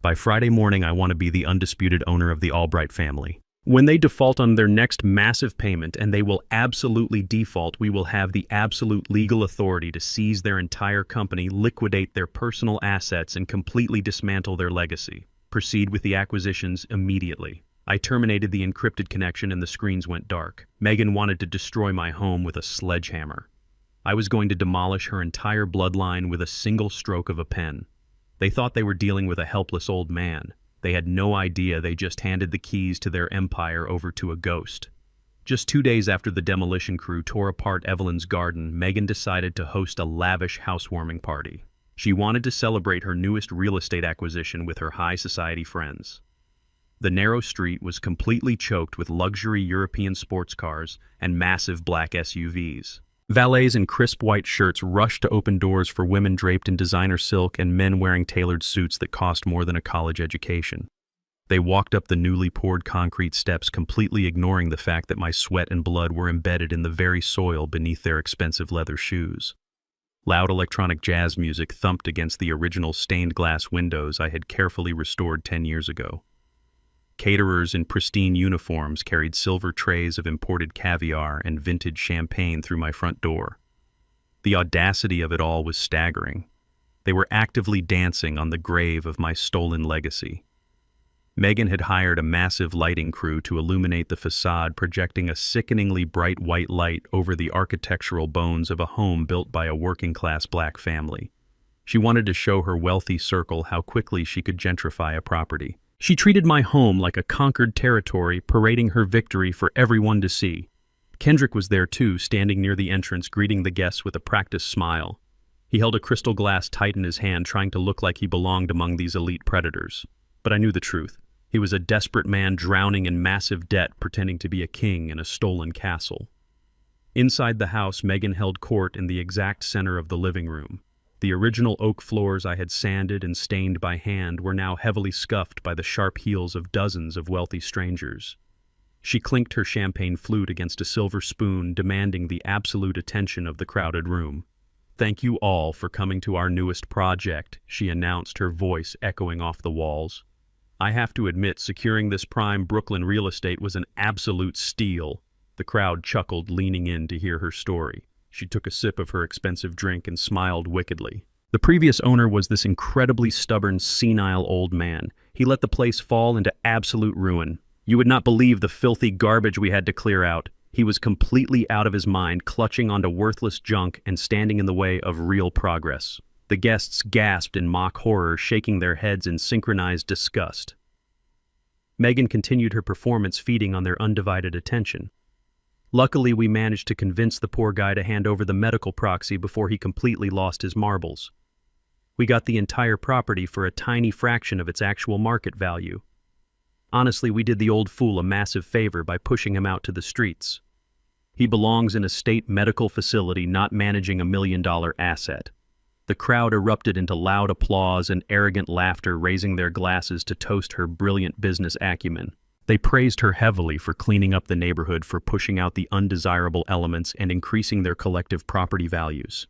"By Friday morning, I want to be the undisputed owner of the Albright family. When they default on their next massive payment, and they will absolutely default, we will have the absolute legal authority to seize their entire company, liquidate their personal assets, and completely dismantle their legacy. Proceed with the acquisitions immediately." I terminated the encrypted connection and the screens went dark. Megan wanted to destroy my home with a sledgehammer. I was going to demolish her entire bloodline with a single stroke of a pen. They thought they were dealing with a helpless old man. They had no idea they just handed the keys to their empire over to a ghost. Just 2 days after the demolition crew tore apart Evelyn's garden, Megan decided to host a lavish housewarming party. She wanted to celebrate her newest real estate acquisition with her high society friends. The narrow street was completely choked with luxury European sports cars and massive black SUVs. Valets in crisp white shirts rushed to open doors for women draped in designer silk and men wearing tailored suits that cost more than a college education. They walked up the newly poured concrete steps, completely ignoring the fact that my sweat and blood were embedded in the very soil beneath their expensive leather shoes. Loud electronic jazz music thumped against the original stained glass windows I had carefully restored 10 years ago. Caterers in pristine uniforms carried silver trays of imported caviar and vintage champagne through my front door. The audacity of it all was staggering. They were actively dancing on the grave of my stolen legacy. Megan had hired a massive lighting crew to illuminate the facade, projecting a sickeningly bright white light over the architectural bones of a home built by a working-class black family. She wanted to show her wealthy circle how quickly she could gentrify a property. She treated my home like a conquered territory, parading her victory for everyone to see. Kendrick was there too, standing near the entrance, greeting the guests with a practiced smile. He held a crystal glass tight in his hand, trying to look like he belonged among these elite predators. But I knew the truth. He was a desperate man drowning in massive debt, pretending to be a king in a stolen castle. Inside the house, Megan held court in the exact center of the living room. The original oak floors I had sanded and stained by hand were now heavily scuffed by the sharp heels of dozens of wealthy strangers. She clinked her champagne flute against a silver spoon, demanding the absolute attention of the crowded room. "Thank you all for coming to our newest project," she announced, her voice echoing off the walls. "I have to admit, securing this prime Brooklyn real estate was an absolute steal." The crowd chuckled, leaning in to hear her story. She took a sip of her expensive drink and smiled wickedly. The previous owner was this incredibly stubborn, senile old man. He let the place fall into absolute ruin. You would not believe the filthy garbage we had to clear out. He was completely out of his mind, clutching onto worthless junk and standing in the way of real progress. The guests gasped in mock horror, shaking their heads in synchronized disgust. Megan continued her performance, feeding on their undivided attention. Luckily, we managed to convince the poor guy to hand over the medical proxy before he completely lost his marbles. We got the entire property for a tiny fraction of its actual market value. Honestly, we did the old fool a massive favor by pushing him out to the streets. He belongs in a state medical facility, not managing $1 million asset. The crowd erupted into loud applause and arrogant laughter, raising their glasses to toast her brilliant business acumen. They praised her heavily for cleaning up the neighborhood, for pushing out the undesirable elements and increasing their collective property values.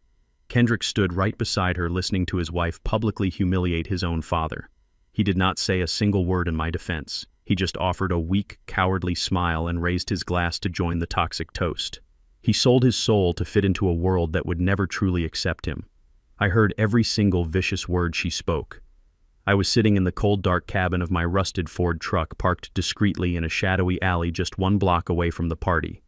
Kendrick stood right beside her, listening to his wife publicly humiliate his own father. He did not say a single word in my defense. He just offered a weak, cowardly smile and raised his glass to join the toxic toast. He sold his soul to fit into a world that would never truly accept him. I heard every single vicious word she spoke. I was sitting in the cold, dark cabin of my rusted Ford truck, parked discreetly in a shadowy alley just 1 block away from the party.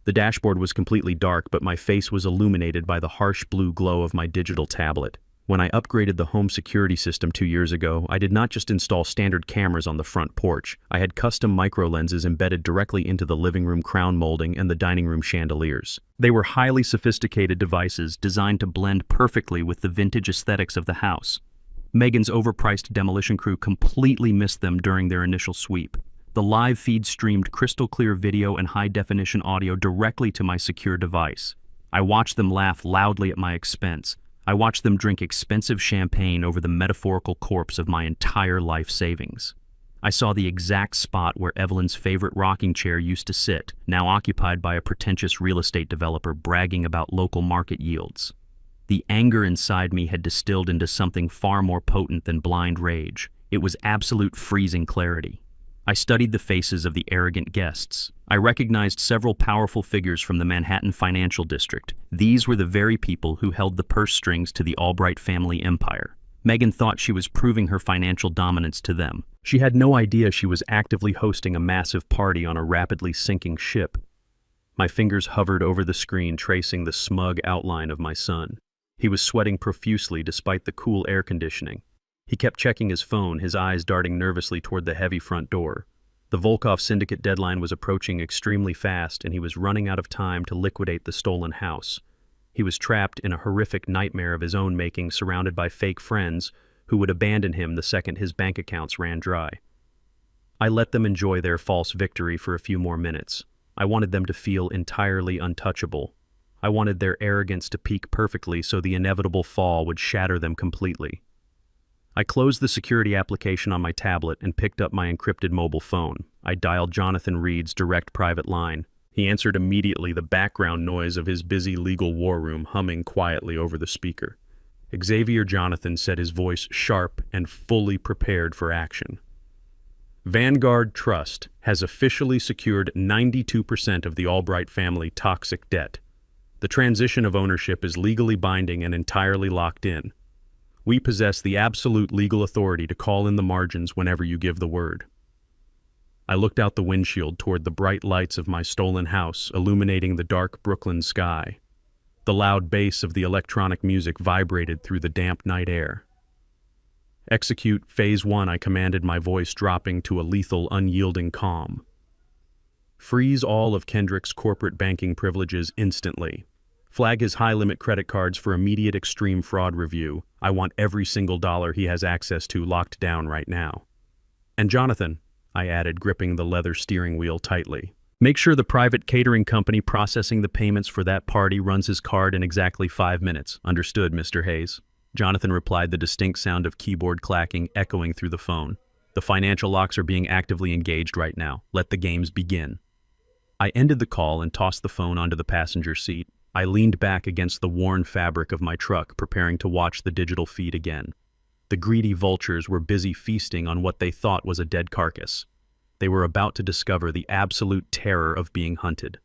The dashboard was completely dark, but my face was illuminated by the harsh blue glow of my digital tablet. When I upgraded the home security system 2 years ago, I did not just install standard cameras on the front porch. I had custom micro lenses embedded directly into the living room crown molding and the dining room chandeliers. They were highly sophisticated devices designed to blend perfectly with the vintage aesthetics of the house. Megan's overpriced demolition crew completely missed them during their initial sweep. The live feed streamed crystal clear video and high-definition audio directly to my secure device. I watched them laugh loudly at my expense. I watched them drink expensive champagne over the metaphorical corpse of my entire life savings. I saw the exact spot where Evelyn's favorite rocking chair used to sit, now occupied by a pretentious real estate developer bragging about local market yields. The anger inside me had distilled into something far more potent than blind rage. It was absolute freezing clarity. I studied the faces of the arrogant guests. I recognized several powerful figures from the Manhattan financial district. These were the very people who held the purse strings to the Albright family empire. Megan thought she was proving her financial dominance to them. She had no idea she was actively hosting a massive party on a rapidly sinking ship. My fingers hovered over the screen, tracing the smug outline of my son. He was sweating profusely despite the cool air conditioning. He kept checking his phone, his eyes darting nervously toward the heavy front door. The Volkov syndicate deadline was approaching extremely fast, and he was running out of time to liquidate the stolen house. He was trapped in a horrific nightmare of his own making, surrounded by fake friends who would abandon him the second his bank accounts ran dry. I let them enjoy their false victory for a few more minutes. I wanted them to feel entirely untouchable. I wanted their arrogance to peak perfectly so the inevitable fall would shatter them completely. I closed the security application on my tablet and picked up my encrypted mobile phone. I dialed Jonathan Reed's direct private line. He answered immediately, the background noise of his busy legal war room humming quietly over the speaker. Xavier Jonathan said, his voice sharp and fully prepared for action. Vanguard Trust has officially secured 92% of the Albright family toxic debt. The transition of ownership is legally binding and entirely locked in. We possess the absolute legal authority to call in the margins whenever you give the word. I looked out the windshield toward the bright lights of my stolen house, illuminating the dark Brooklyn sky. The loud bass of the electronic music vibrated through the damp night air. Execute Phase 1, I commanded, my voice dropping to a lethal, unyielding calm. Freeze all of Kendrick's corporate banking privileges instantly. Flag his high-limit credit cards for immediate extreme fraud review. I want every single dollar he has access to locked down right now. And Jonathan, I added, gripping the leather steering wheel tightly, make sure the private catering company processing the payments for that party runs his card in exactly 5 minutes. Understood, Mr. Hayes. Jonathan replied, the distinct sound of keyboard clacking echoing through the phone. The financial locks are being actively engaged right now. Let the games begin. I ended the call and tossed the phone onto the passenger seat. I leaned back against the worn fabric of my truck, preparing to watch the digital feed again. The greedy vultures were busy feasting on what they thought was a dead carcass. They were about to discover the absolute terror of being hunted.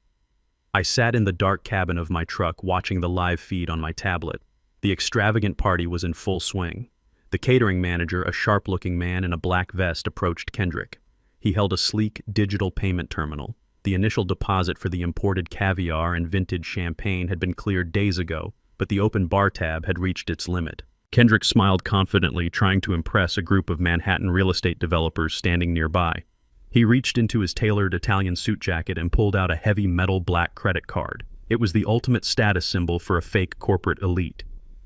I sat in the dark cabin of my truck, watching the live feed on my tablet. The extravagant party was in full swing. The catering manager, a sharp-looking man in a black vest, approached Kendrick. He held a sleek digital payment terminal. The initial deposit for the imported caviar and vintage champagne had been cleared days ago, but the open bar tab had reached its limit. Kendrick smiled confidently, trying to impress a group of Manhattan real estate developers standing nearby. He reached into his tailored Italian suit jacket and pulled out a heavy metal black credit card. It was the ultimate status symbol for a fake corporate elite.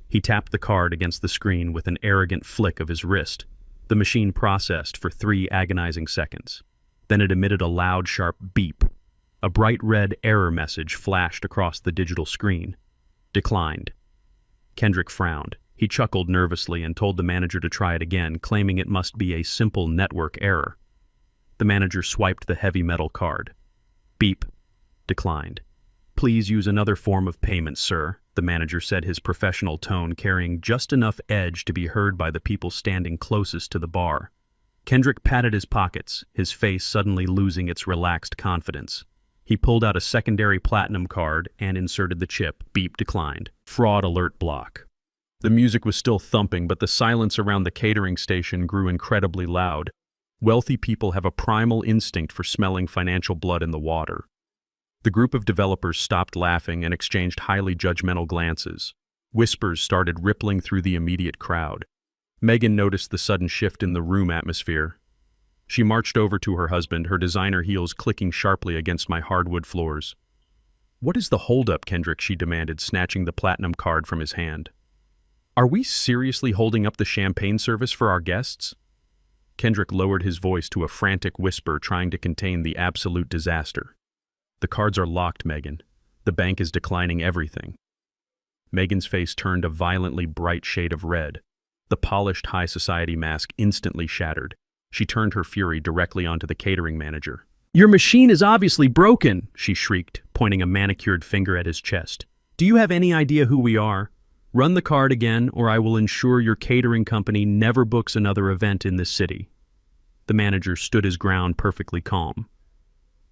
He tapped the card against the screen with an arrogant flick of his wrist. The machine processed for 3 agonizing seconds. Then it emitted a loud, sharp beep. A bright red error message flashed across the digital screen. Declined. Kendrick frowned. He chuckled nervously and told the manager to try it again, claiming it must be a simple network error. The manager swiped the heavy metal card. Beep. Declined. Please use another form of payment, sir, the manager said, his professional tone carrying just enough edge to be heard by the people standing closest to the bar. Kendrick patted his pockets, his face suddenly losing its relaxed confidence. He pulled out a secondary platinum card and inserted the chip. Beep. Declined. Fraud alert block. The music was still thumping, but the silence around the catering station grew incredibly loud. Wealthy people have a primal instinct for smelling financial blood in the water. The group of developers stopped laughing and exchanged highly judgmental glances. Whispers started rippling through the immediate crowd. Megan noticed the sudden shift in the room atmosphere. She marched over to her husband, her designer heels clicking sharply against my hardwood floors. "What is the holdup, Kendrick?" she demanded, snatching the platinum card from his hand. "Are we seriously holding up the champagne service for our guests?" Kendrick lowered his voice to a frantic whisper, trying to contain the absolute disaster. "The cards are locked, Megan. The bank is declining everything." Megan's face turned a violently bright shade of red. The polished high society mask instantly shattered. She turned her fury directly onto the catering manager. "Your machine is obviously broken," she shrieked, pointing a manicured finger at his chest. "Do you have any idea who we are? Run the card again, or I will ensure your catering company never books another event in this city." The manager stood his ground, perfectly calm.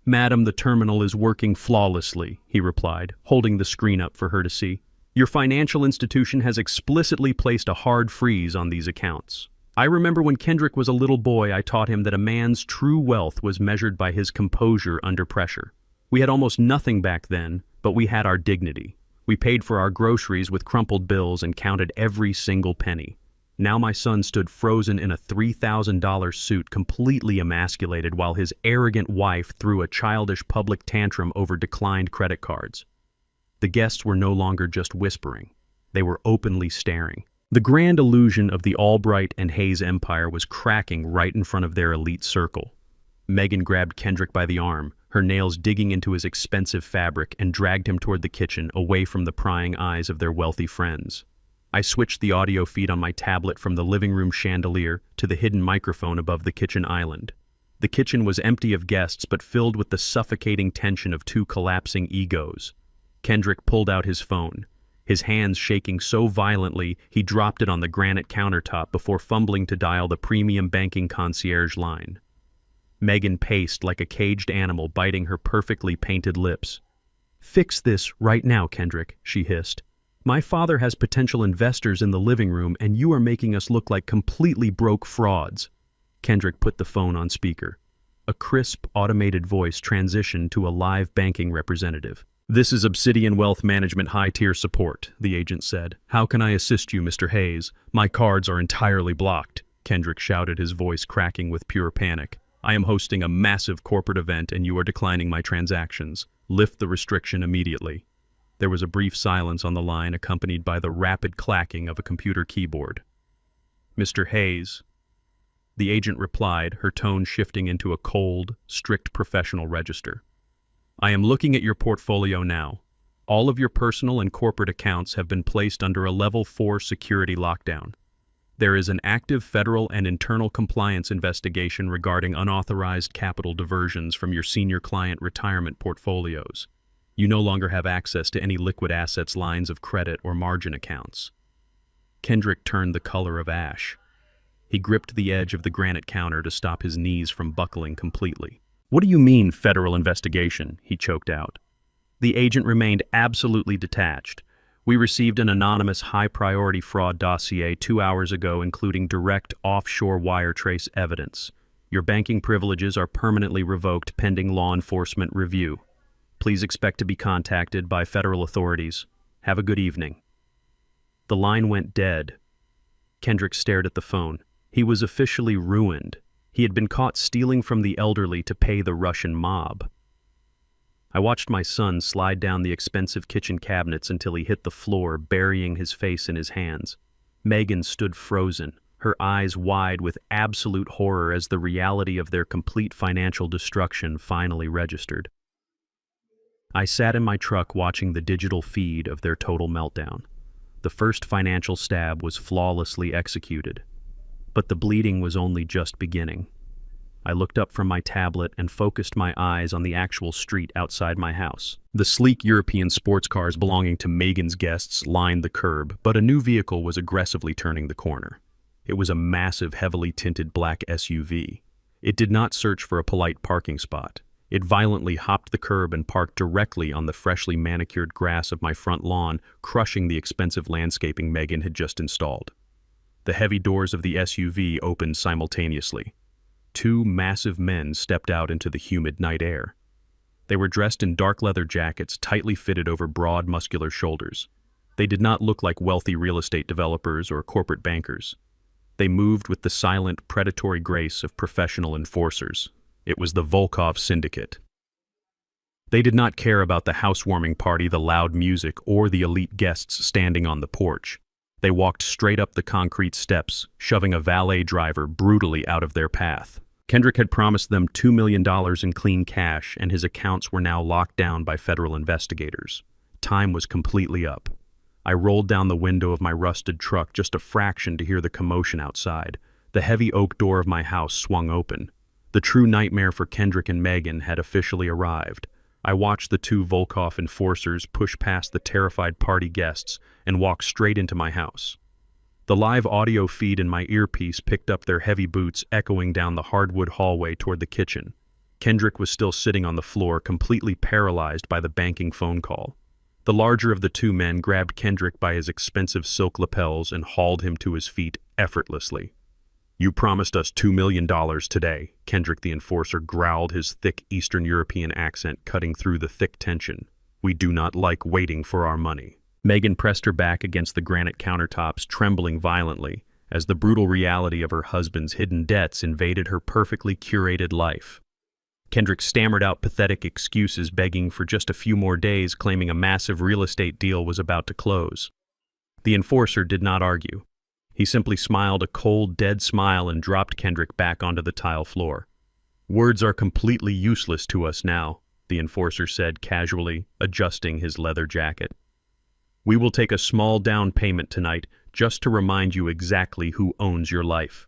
"Madam, the terminal is working flawlessly," he replied, holding the screen up for her to see. "Your financial institution has explicitly placed a hard freeze on these accounts. I remember when Kendrick was a little boy, I taught him that a man's true wealth was measured by his composure under pressure. We had almost nothing back then, but we had our dignity. We paid for our groceries with crumpled bills and counted every single penny. Now my son stood frozen in a $3,000 suit, completely emasculated, while his arrogant wife threw a childish public tantrum over declined credit cards. The guests were no longer just whispering. They were openly staring. The grand illusion of the Albright and Hayes empire was cracking right in front of their elite circle. Megan grabbed Kendrick by the arm, her nails digging into his expensive fabric, and dragged him toward the kitchen, away from the prying eyes of their wealthy friends. I switched the audio feed on my tablet from the living room chandelier to the hidden microphone above the kitchen island. The kitchen was empty of guests, but filled with the suffocating tension of two collapsing egos. Kendrick pulled out his phone, his hands shaking so violently he dropped it on the granite countertop before fumbling to dial the premium banking concierge line. Megan paced like a caged animal, biting her perfectly painted lips. "Fix this right now, Kendrick," she hissed. "My father has potential investors in the living room, and you are making us look like completely broke frauds." Kendrick put the phone on speaker. A crisp, automated voice transitioned to a live banking representative. "This is Obsidian Wealth Management high-tier support," the agent said. "How can I assist you, Mr. Hayes? My cards are entirely blocked," Kendrick shouted, his voice cracking with pure panic. "I am hosting a massive corporate event and you are declining my transactions. Lift the restriction immediately." There was a brief silence on the line, accompanied by the rapid clacking of a computer keyboard. "Mr. Hayes," the agent replied, her tone shifting into a cold, strict professional register. "I am looking at your portfolio now. All of your personal and corporate accounts have been placed under a Level 4 security lockdown. There is an active federal and internal compliance investigation regarding unauthorized capital diversions from your senior client retirement portfolios. You no longer have access to any liquid assets, lines of credit, or margin accounts." Kendrick turned the color of ash. He gripped the edge of the granite counter to stop his knees from buckling completely. "What do you mean, federal investigation?" he choked out. The agent remained absolutely detached. "We received an anonymous high-priority fraud dossier 2 hours ago, including direct offshore wire trace evidence. Your banking privileges are permanently revoked pending law enforcement review. Please expect to be contacted by federal authorities. Have a good evening." The line went dead. Kendrick stared at the phone. He was officially ruined. He had been caught stealing from the elderly to pay the Russian mob. I watched my son slide down the expensive kitchen cabinets until he hit the floor, burying his face in his hands. Megan stood frozen, her eyes wide with absolute horror as the reality of their complete financial destruction finally registered. I sat in my truck watching the digital feed of their total meltdown. The first financial stab was flawlessly executed, but the bleeding was only just beginning. I looked up from my tablet and focused my eyes on the actual street outside my house. The sleek European sports cars belonging to Megan's guests lined the curb, but a new vehicle was aggressively turning the corner. It was a massive, heavily tinted black SUV. It did not search for a polite parking spot. It violently hopped the curb and parked directly on the freshly manicured grass of my front lawn, crushing the expensive landscaping Megan had just installed. The heavy doors of the SUV opened simultaneously. 2 massive men stepped out into the humid night air. They were dressed in dark leather jackets tightly fitted over broad, muscular shoulders. They did not look like wealthy real estate developers or corporate bankers. They moved with the silent, predatory grace of professional enforcers. It was the Volkov Syndicate. They did not care about the housewarming party, the loud music, or the elite guests standing on the porch. They walked straight up the concrete steps, shoving a valet driver brutally out of their path. Kendrick had promised them $2 million in clean cash, and his accounts were now locked down by federal investigators. Time was completely up. I rolled down the window of my rusted truck just a fraction to hear the commotion outside. The heavy oak door of my house swung open. The true nightmare for Kendrick and Megan had officially arrived. I watched the 2 Volkov enforcers push past the terrified party guests and walk straight into my house. The live audio feed in my earpiece picked up their heavy boots echoing down the hardwood hallway toward the kitchen. Kendrick was still sitting on the floor, completely paralyzed by the banking phone call. The larger of the 2 men grabbed Kendrick by his expensive silk lapels and hauled him to his feet effortlessly. "You promised us $2 million today," Kendrick the enforcer growled, his thick Eastern European accent cutting through the thick tension. "We do not like waiting for our money." Megan pressed her back against the granite countertops, trembling violently, as the brutal reality of her husband's hidden debts invaded her perfectly curated life. Kendrick stammered out pathetic excuses, begging for just a few more days, claiming a massive real estate deal was about to close. The enforcer did not argue. He simply smiled a cold, dead smile and dropped Kendrick back onto the tile floor. "Words are completely useless to us now," the enforcer said casually, adjusting his leather jacket. "We will take a small down payment tonight just to remind you exactly who owns your life."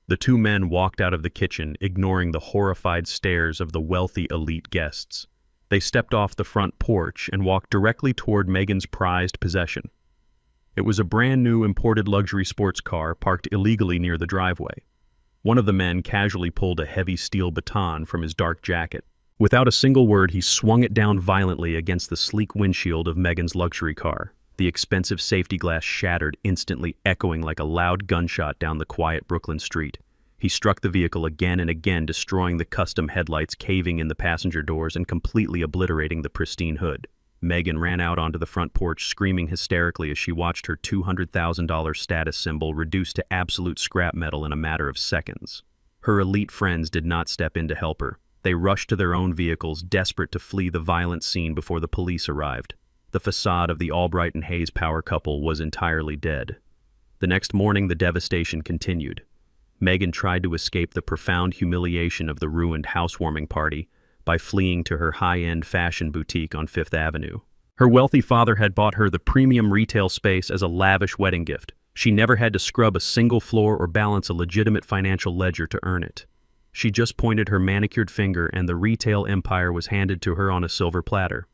The two men walked out of the kitchen, ignoring the horrified stares of the wealthy elite guests. They stepped off the front porch and walked directly toward Megan's prized possession. It was a brand new imported luxury sports car parked illegally near the driveway. One of the men casually pulled a heavy steel baton from his dark jacket. Without a single word, he swung it down violently against the sleek windshield of Megan's luxury car. The expensive safety glass shattered instantly, echoing like a loud gunshot down the quiet Brooklyn street. He struck the vehicle again and again, destroying the custom headlights, caving in the passenger doors, and completely obliterating the pristine hood. Megan ran out onto the front porch, screaming hysterically as she watched her $200,000 status symbol reduced to absolute scrap metal in a matter of seconds. Her elite friends did not step in to help her. They rushed to their own vehicles, desperate to flee the violent scene before the police arrived. The facade of the Albright and Hayes power couple was entirely dead. The next morning, the devastation continued. Megan tried to escape the profound humiliation of the ruined housewarming party by fleeing to her high-end fashion boutique on Fifth Avenue. Her wealthy father had bought her the premium retail space as a lavish wedding gift. She never had to scrub a single floor or balance a legitimate financial ledger to earn it. She just pointed her manicured finger and the retail empire was handed to her on a silver platter.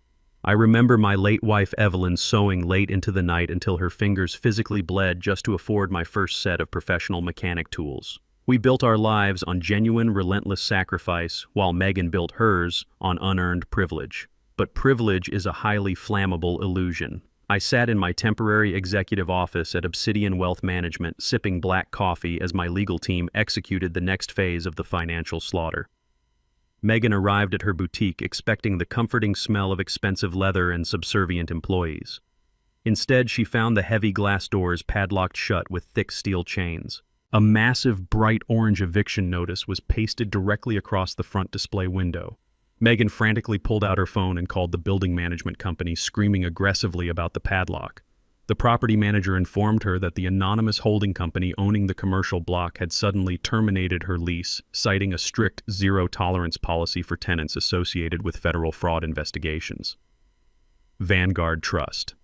I remember my late wife Evelyn sewing late into the night until her fingers physically bled just to afford my first set of professional mechanic tools. We built our lives on genuine, relentless sacrifice, while Megan built hers on unearned privilege. But privilege is a highly flammable illusion. I sat in my temporary executive office at Obsidian Wealth Management, sipping black coffee as my legal team executed the next phase of the financial slaughter. Megan arrived at her boutique expecting the comforting smell of expensive leather and subservient employees. Instead, she found the heavy glass doors padlocked shut with thick steel chains. A massive, bright orange eviction notice was pasted directly across the front display window. Megan frantically pulled out her phone and called the building management company, screaming aggressively about the padlock. The property manager informed her that the anonymous holding company owning the commercial block had suddenly terminated her lease, citing a strict zero-tolerance policy for tenants associated with federal fraud investigations. Vanguard Trust.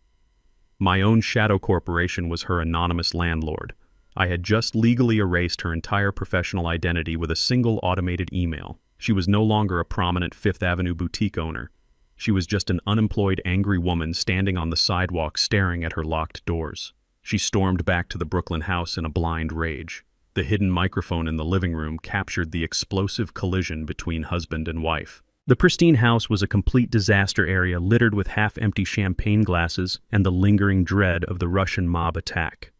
My own shadow corporation was her anonymous landlord. I had just legally erased her entire professional identity with a single automated email. She was no longer a prominent Fifth Avenue boutique owner. She was just an unemployed, angry woman standing on the sidewalk staring at her locked doors. She stormed back to the Brooklyn house in a blind rage. The hidden microphone in the living room captured the explosive collision between husband and wife. The pristine house was a complete disaster area littered with half-empty champagne glasses and the lingering dread of the Russian mob attack.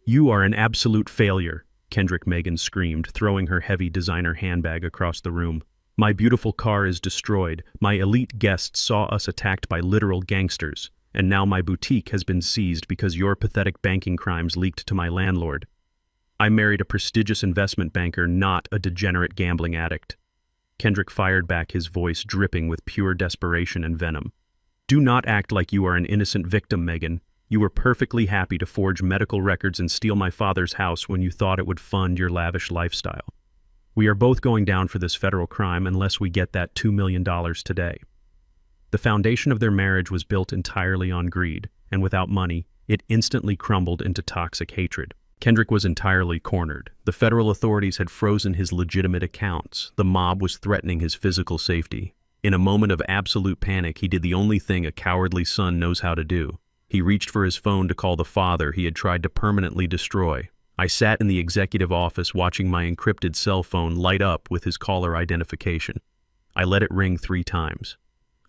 "You are an absolute failure," Kendrick Megan screamed, throwing her heavy designer handbag across the room. "My beautiful car is destroyed, my elite guests saw us attacked by literal gangsters, and now my boutique has been seized because your pathetic banking crimes leaked to my landlord. I married a prestigious investment banker, not a degenerate gambling addict." Kendrick fired back, his voice dripping with pure desperation and venom. "Do not act like you are an innocent victim, Megan. You were perfectly happy to forge medical records and steal my father's house when you thought it would fund your lavish lifestyle. We are both going down for this federal crime unless we get that $2 million today." The foundation of their marriage was built entirely on greed, and without money, it instantly crumbled into toxic hatred. Kendrick was entirely cornered. The federal authorities had frozen his legitimate accounts. The mob was threatening his physical safety. In a moment of absolute panic, he did the only thing a cowardly son knows how to do. He reached for his phone to call the father he had tried to permanently destroy. I sat in the executive office watching my encrypted cell phone light up with his caller identification. I let it ring 3 times.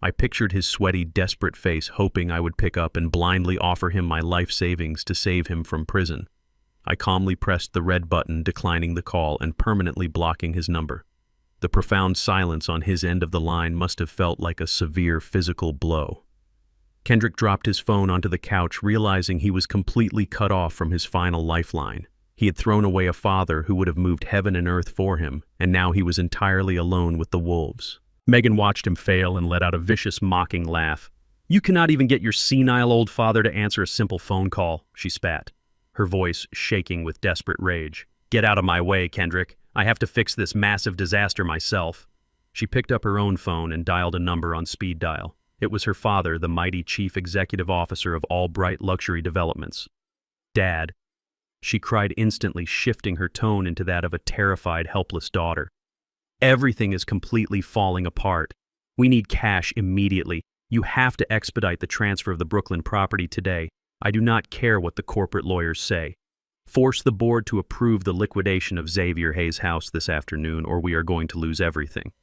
I pictured his sweaty, desperate face, hoping I would pick up and blindly offer him my life savings to save him from prison. I calmly pressed the red button, declining the call and permanently blocking his number. The profound silence on his end of the line must have felt like a severe physical blow. Kendrick dropped his phone onto the couch, realizing he was completely cut off from his final lifeline. He had thrown away a father who would have moved heaven and earth for him, and now he was entirely alone with the wolves. Megan watched him fail and let out a vicious, mocking laugh. "You cannot even get your senile old father to answer a simple phone call," she spat, her voice shaking with desperate rage. "Get out of my way, Kendrick. I have to fix this massive disaster myself." She picked up her own phone and dialed a number on speed dial. It was her father, the mighty chief executive officer of Albright Luxury Developments. "Dad," she cried instantly, shifting her tone into that of a terrified, helpless daughter. "Everything is completely falling apart. We need cash immediately. You have to expedite the transfer of the Brooklyn property today. I do not care what the corporate lawyers say. Force the board to approve the liquidation of Xavier Hayes' house this afternoon, or we are going to lose everything."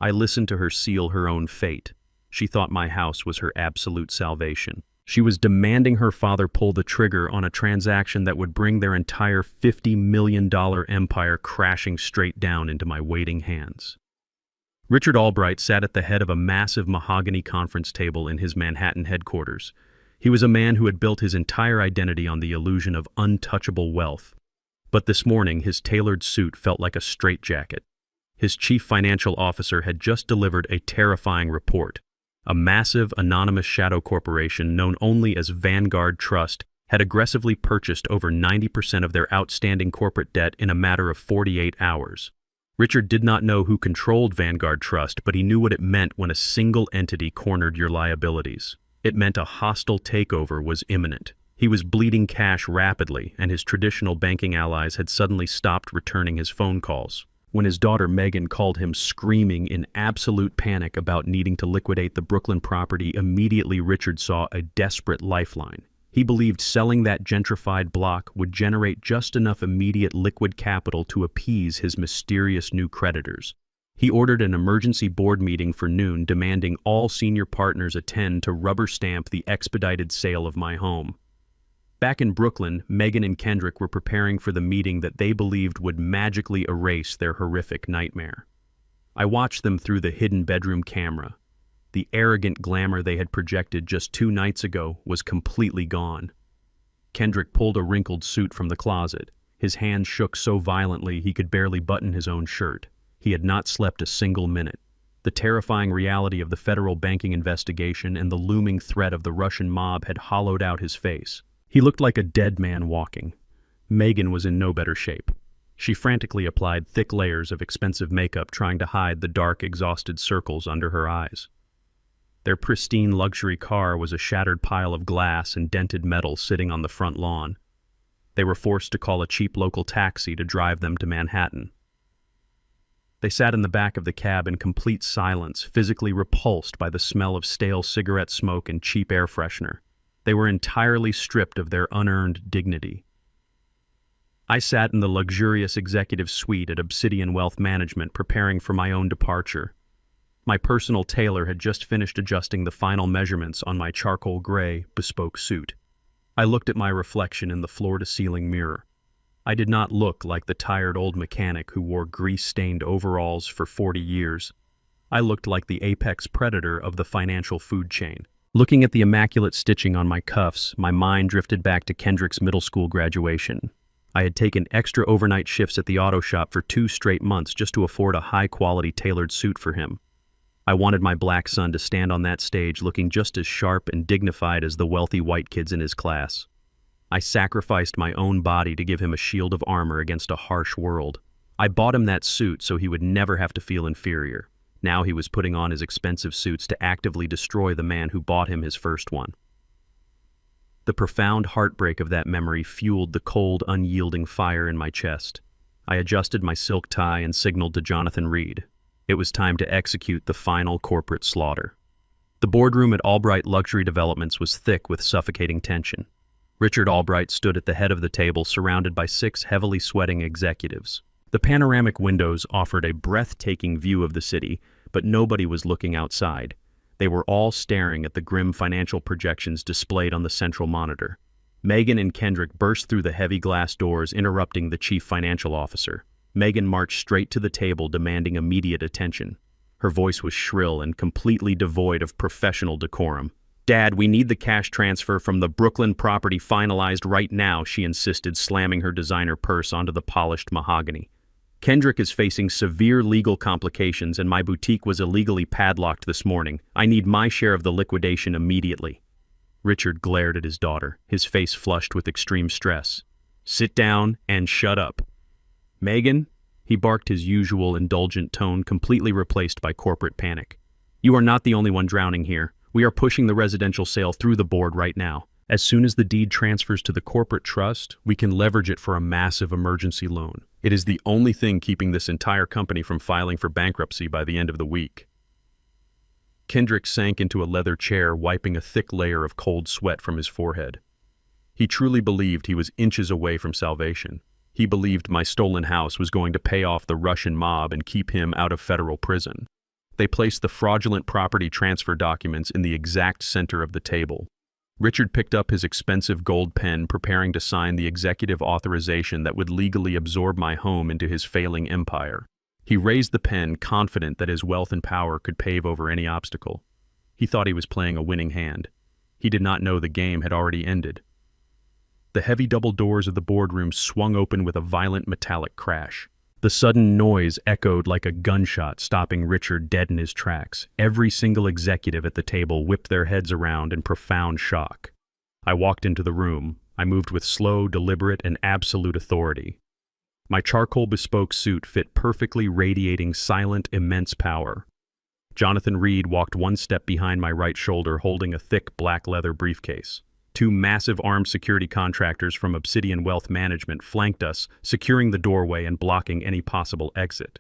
I listened to her seal her own fate. She thought my house was her absolute salvation. She was demanding her father pull the trigger on a transaction that would bring their entire $50 million empire crashing straight down into my waiting hands. Richard Albright sat at the head of a massive mahogany conference table in his Manhattan headquarters. He was a man who had built his entire identity on the illusion of untouchable wealth. But this morning, his tailored suit felt like a straitjacket. His chief financial officer had just delivered a terrifying report. A massive, anonymous shadow corporation known only as Vanguard Trust had aggressively purchased over 90% of their outstanding corporate debt in a matter of 48 hours. Richard did not know who controlled Vanguard Trust, but he knew what it meant when a single entity cornered your liabilities. It meant a hostile takeover was imminent. He was bleeding cash rapidly, and his traditional banking allies had suddenly stopped returning his phone calls. When his daughter Megan called him screaming in absolute panic about needing to liquidate the Brooklyn property, immediately Richard saw a desperate lifeline. He believed selling that gentrified block would generate just enough immediate liquid capital to appease his mysterious new creditors. He ordered an emergency board meeting for noon, demanding all senior partners attend to rubber stamp the expedited sale of my home. Back in Brooklyn, Megan and Kendrick were preparing for the meeting that they believed would magically erase their horrific nightmare. I watched them through the hidden bedroom camera. The arrogant glamour they had projected just 2 nights ago was completely gone. Kendrick pulled a wrinkled suit from the closet. His hand shook so violently he could barely button his own shirt. He had not slept a single minute. The terrifying reality of the federal banking investigation and the looming threat of the Russian mob had hollowed out his face. He looked like a dead man walking. Megan was in no better shape. She frantically applied thick layers of expensive makeup, trying to hide the dark, exhausted circles under her eyes. Their pristine luxury car was a shattered pile of glass and dented metal sitting on the front lawn. They were forced to call a cheap local taxi to drive them to Manhattan. They sat in the back of the cab in complete silence, physically repulsed by the smell of stale cigarette smoke and cheap air freshener. They were entirely stripped of their unearned dignity. I sat in the luxurious executive suite at Obsidian Wealth Management, preparing for my own departure. My personal tailor had just finished adjusting the final measurements on my charcoal gray, bespoke suit. I looked at my reflection in the floor-to-ceiling mirror. I did not look like the tired old mechanic who wore grease-stained overalls for 40 years. I looked like the apex predator of the financial food chain. Looking at the immaculate stitching on my cuffs, my mind drifted back to Kendrick's middle school graduation. I had taken extra overnight shifts at the auto shop for 2 straight months just to afford a high-quality tailored suit for him. I wanted my black son to stand on that stage looking just as sharp and dignified as the wealthy white kids in his class. I sacrificed my own body to give him a shield of armor against a harsh world. I bought him that suit so he would never have to feel inferior. Now he was putting on his expensive suits to actively destroy the man who bought him his first one. The profound heartbreak of that memory fueled the cold, unyielding fire in my chest. I adjusted my silk tie and signaled to Jonathan Reed. It was time to execute the final corporate slaughter. The boardroom at Albright Luxury Developments was thick with suffocating tension. Richard Albright stood at the head of the table, surrounded by 6 heavily sweating executives. The panoramic windows offered a breathtaking view of the city, but nobody was looking outside. They were all staring at the grim financial projections displayed on the central monitor. Megan and Kendrick burst through the heavy glass doors, interrupting the chief financial officer. Megan marched straight to the table, demanding immediate attention. Her voice was shrill and completely devoid of professional decorum. "Dad, we need the cash transfer from the Brooklyn property finalized right now," she insisted, slamming her designer purse onto the polished mahogany. Kendrick is facing severe legal complications and my boutique was illegally padlocked this morning. I need my share of the liquidation immediately. Richard glared at his daughter, his face flushed with extreme stress. Sit down and shut up. Megan, he barked, his usual indulgent tone completely replaced by corporate panic. You are not the only one drowning here. We are pushing the residential sale through the board right now. As soon as the deed transfers to the corporate trust, we can leverage it for a massive emergency loan. It is the only thing keeping this entire company from filing for bankruptcy by the end of the week. Kendrick sank into a leather chair, wiping a thick layer of cold sweat from his forehead. He truly believed he was inches away from salvation. He believed my stolen house was going to pay off the Russian mob and keep him out of federal prison. They placed the fraudulent property transfer documents in the exact center of the table. Richard picked up his expensive gold pen, preparing to sign the executive authorization that would legally absorb my home into his failing empire. He raised the pen, confident that his wealth and power could pave over any obstacle. He thought he was playing a winning hand. He did not know the game had already ended. The heavy double doors of the boardroom swung open with a violent metallic crash. The sudden noise echoed like a gunshot, stopping Richard dead in his tracks. Every single executive at the table whipped their heads around in profound shock. I walked into the room. I moved with slow, deliberate, and absolute authority. My charcoal bespoke suit fit perfectly, radiating silent, immense power. Jonathan Reed walked one step behind my right shoulder, holding a thick black leather briefcase. Two massive armed security contractors from Obsidian Wealth Management flanked us, securing the doorway and blocking any possible exit.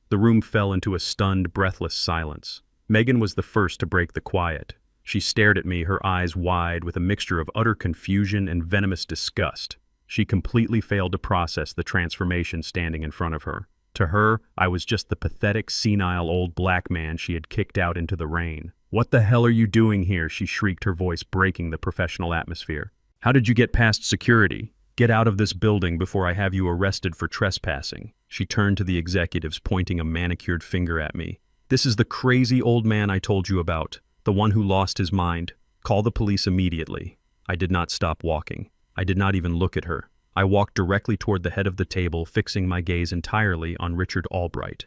The room fell into a stunned, breathless silence. Megan was the first to break the quiet. She stared at me, her eyes wide with a mixture of utter confusion and venomous disgust. She completely failed to process the transformation standing in front of her. To her, I was just the pathetic, senile old black man she had kicked out into the rain. What the hell are you doing here? She shrieked, her voice breaking the professional atmosphere. How did you get past security? Get out of this building before I have you arrested for trespassing. She turned to the executives, pointing a manicured finger at me. This is the crazy old man I told you about, the one who lost his mind. Call the police immediately. I did not stop walking. I did not even look at her. I walked directly toward the head of the table, fixing my gaze entirely on Richard Albright.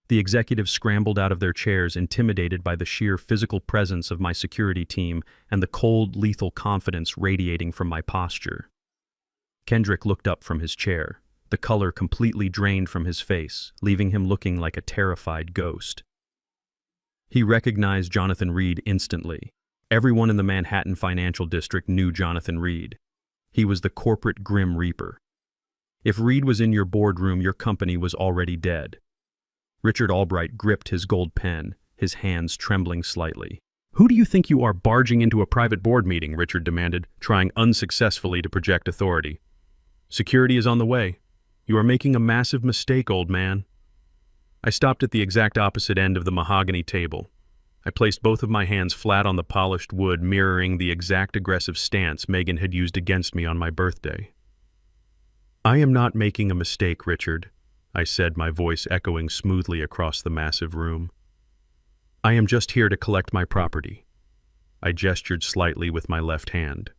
The executives scrambled out of their chairs, intimidated by the sheer physical presence of my security team and the cold, lethal confidence radiating from my posture. Kendrick looked up from his chair, the color completely drained from his face, leaving him looking like a terrified ghost. He recognized Jonathan Reed instantly. Everyone in the Manhattan Financial District knew Jonathan Reed. He was the corporate Grim Reaper. If Reed was in your boardroom, your company was already dead. Richard Albright gripped his gold pen, his hands trembling slightly. Who do you think you are, barging into a private board meeting? Richard demanded, trying unsuccessfully to project authority. Security is on the way. You are making a massive mistake, old man. I stopped at the exact opposite end of the mahogany table. I placed both of my hands flat on the polished wood, mirroring the exact aggressive stance Megan had used against me on my birthday. I am not making a mistake, Richard, I said, my voice echoing smoothly across the massive room. I am just here to collect my property. I gestured slightly with my left hand.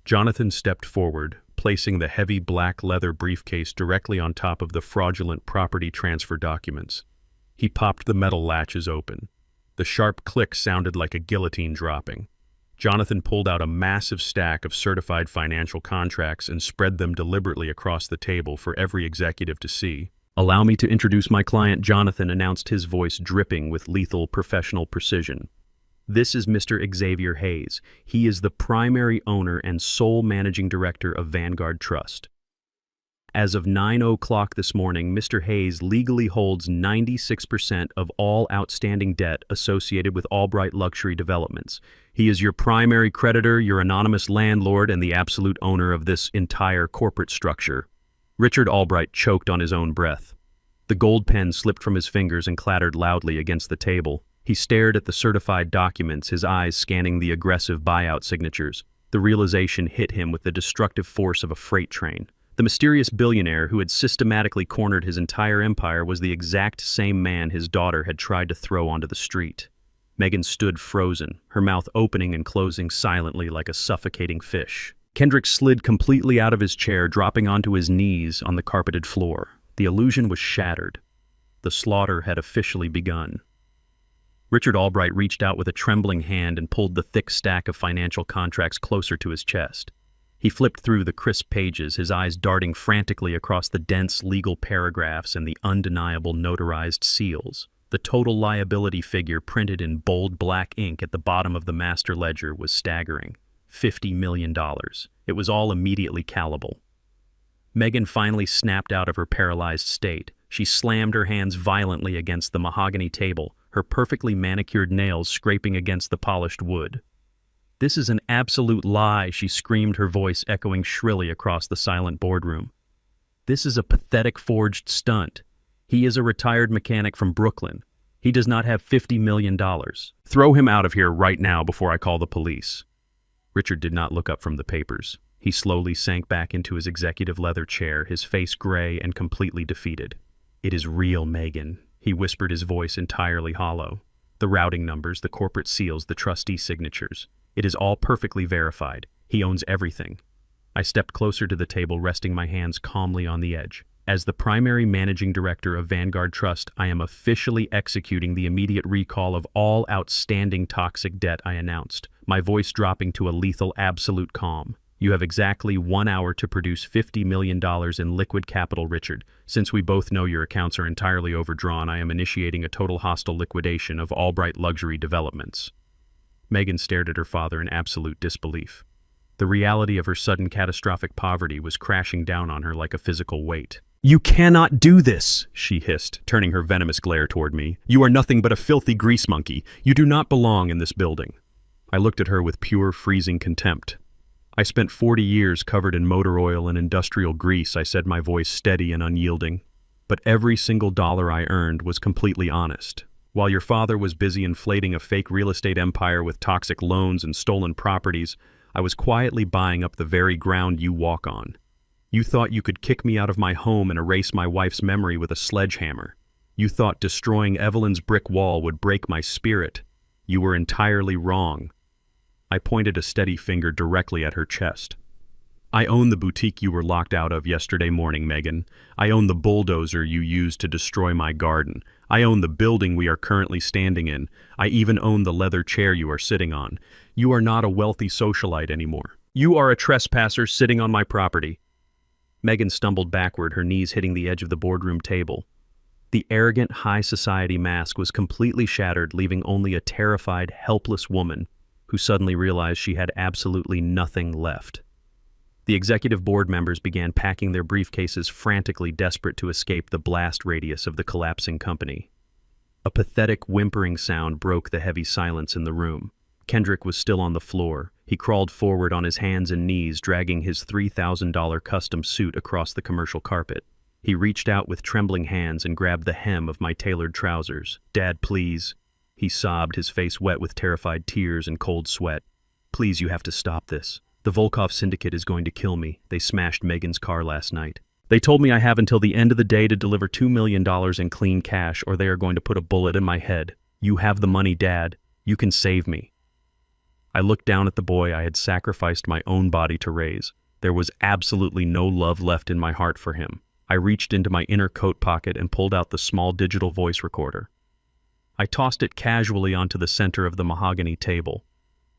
Jonathan stepped forward, placing the heavy black leather briefcase directly on top of the fraudulent property transfer documents. He popped the metal latches open. The sharp click sounded like a guillotine dropping. Jonathan pulled out a massive stack of certified financial contracts and spread them deliberately across the table for every executive to see. Allow me to introduce my client, Jonathan, announced, his voice dripping with lethal professional precision. This is Mr. Xavier Hayes. He is the primary owner and sole managing director of Vanguard Trust. As of 9 o'clock this morning, Mr. Hayes legally holds 96% of all outstanding debt associated with Albright Luxury Developments. He is your primary creditor, your anonymous landlord, and the absolute owner of this entire corporate structure. Richard Albright choked on his own breath. The gold pen slipped from his fingers and clattered loudly against the table. He stared at the certified documents, his eyes scanning the aggressive buyout signatures. The realization hit him with the destructive force of a freight train. The mysterious billionaire who had systematically cornered his entire empire was the exact same man his daughter had tried to throw onto the street. Megan stood frozen, her mouth opening and closing silently like a suffocating fish. Kendrick slid completely out of his chair, dropping onto his knees on the carpeted floor. The illusion was shattered. The slaughter had officially begun. Richard Albright reached out with a trembling hand and pulled the thick stack of financial contracts closer to his chest. He flipped through the crisp pages, his eyes darting frantically across the dense legal paragraphs and the undeniable notarized seals. The total liability figure printed in bold black ink at the bottom of the master ledger was staggering. $50 million. It was all immediately callable. Megan finally snapped out of her paralyzed state. She slammed her hands violently against the mahogany table, her perfectly manicured nails scraping against the polished wood. "This is an absolute lie," she screamed, her voice echoing shrilly across the silent boardroom. "This is a pathetic forged stunt. He is a retired mechanic from Brooklyn. He does not have $50 million. Throw him out of here right now before I call the police." Richard did not look up from the papers. He slowly sank back into his executive leather chair, his face gray and completely defeated. "It is real, Megan," he whispered, his voice entirely hollow. "The routing numbers, the corporate seals, the trustee signatures. It is all perfectly verified. He owns everything." I stepped closer to the table, resting my hands calmly on the edge. "As the primary managing director of Vanguard Trust, I am officially executing the immediate recall of all outstanding toxic debt," I announced, my voice dropping to a lethal absolute calm. "You have exactly 1 hour to produce $50 million in liquid capital, Richard. Since we both know your accounts are entirely overdrawn, I am initiating a total hostile liquidation of Albright Luxury Developments." Megan stared at her father in absolute disbelief. The reality of her sudden catastrophic poverty was crashing down on her like a physical weight. "You cannot do this," she hissed, turning her venomous glare toward me. "You are nothing but a filthy grease monkey. You do not belong in this building." I looked at her with pure, freezing contempt. "I spent 40 years covered in motor oil and industrial grease," I said, my voice steady and unyielding. "But every single dollar I earned was completely honest. While your father was busy inflating a fake real estate empire with toxic loans and stolen properties, I was quietly buying up the very ground you walk on. You thought you could kick me out of my home and erase my wife's memory with a sledgehammer. You thought destroying Evelyn's brick wall would break my spirit. You were entirely wrong." I pointed a steady finger directly at her chest. "I own the boutique you were locked out of yesterday morning, Megan. I own the bulldozer you used to destroy my garden. I own the building we are currently standing in. I even own the leather chair you are sitting on. You are not a wealthy socialite anymore. You are a trespasser sitting on my property." Megan stumbled backward, her knees hitting the edge of the boardroom table. The arrogant high society mask was completely shattered, leaving only a terrified, helpless woman who suddenly realized she had absolutely nothing left. The executive board members began packing their briefcases, frantically desperate to escape the blast radius of the collapsing company. A pathetic whimpering sound broke the heavy silence in the room. Kendrick was still on the floor. He crawled forward on his hands and knees, dragging his $3,000 custom suit across the commercial carpet. He reached out with trembling hands and grabbed the hem of my tailored trousers. "Dad, please." He sobbed, his face wet with terrified tears and cold sweat. "Please, you have to stop this. The Volkov Syndicate is going to kill me. They smashed Megan's car last night. They told me I have until the end of the day to deliver $2 million in clean cash, or they are going to put a bullet in my head. You have the money, Dad. You can save me." I looked down at the boy I had sacrificed my own body to raise. There was absolutely no love left in my heart for him. I reached into my inner coat pocket and pulled out the small digital voice recorder. I tossed it casually onto the center of the mahogany table.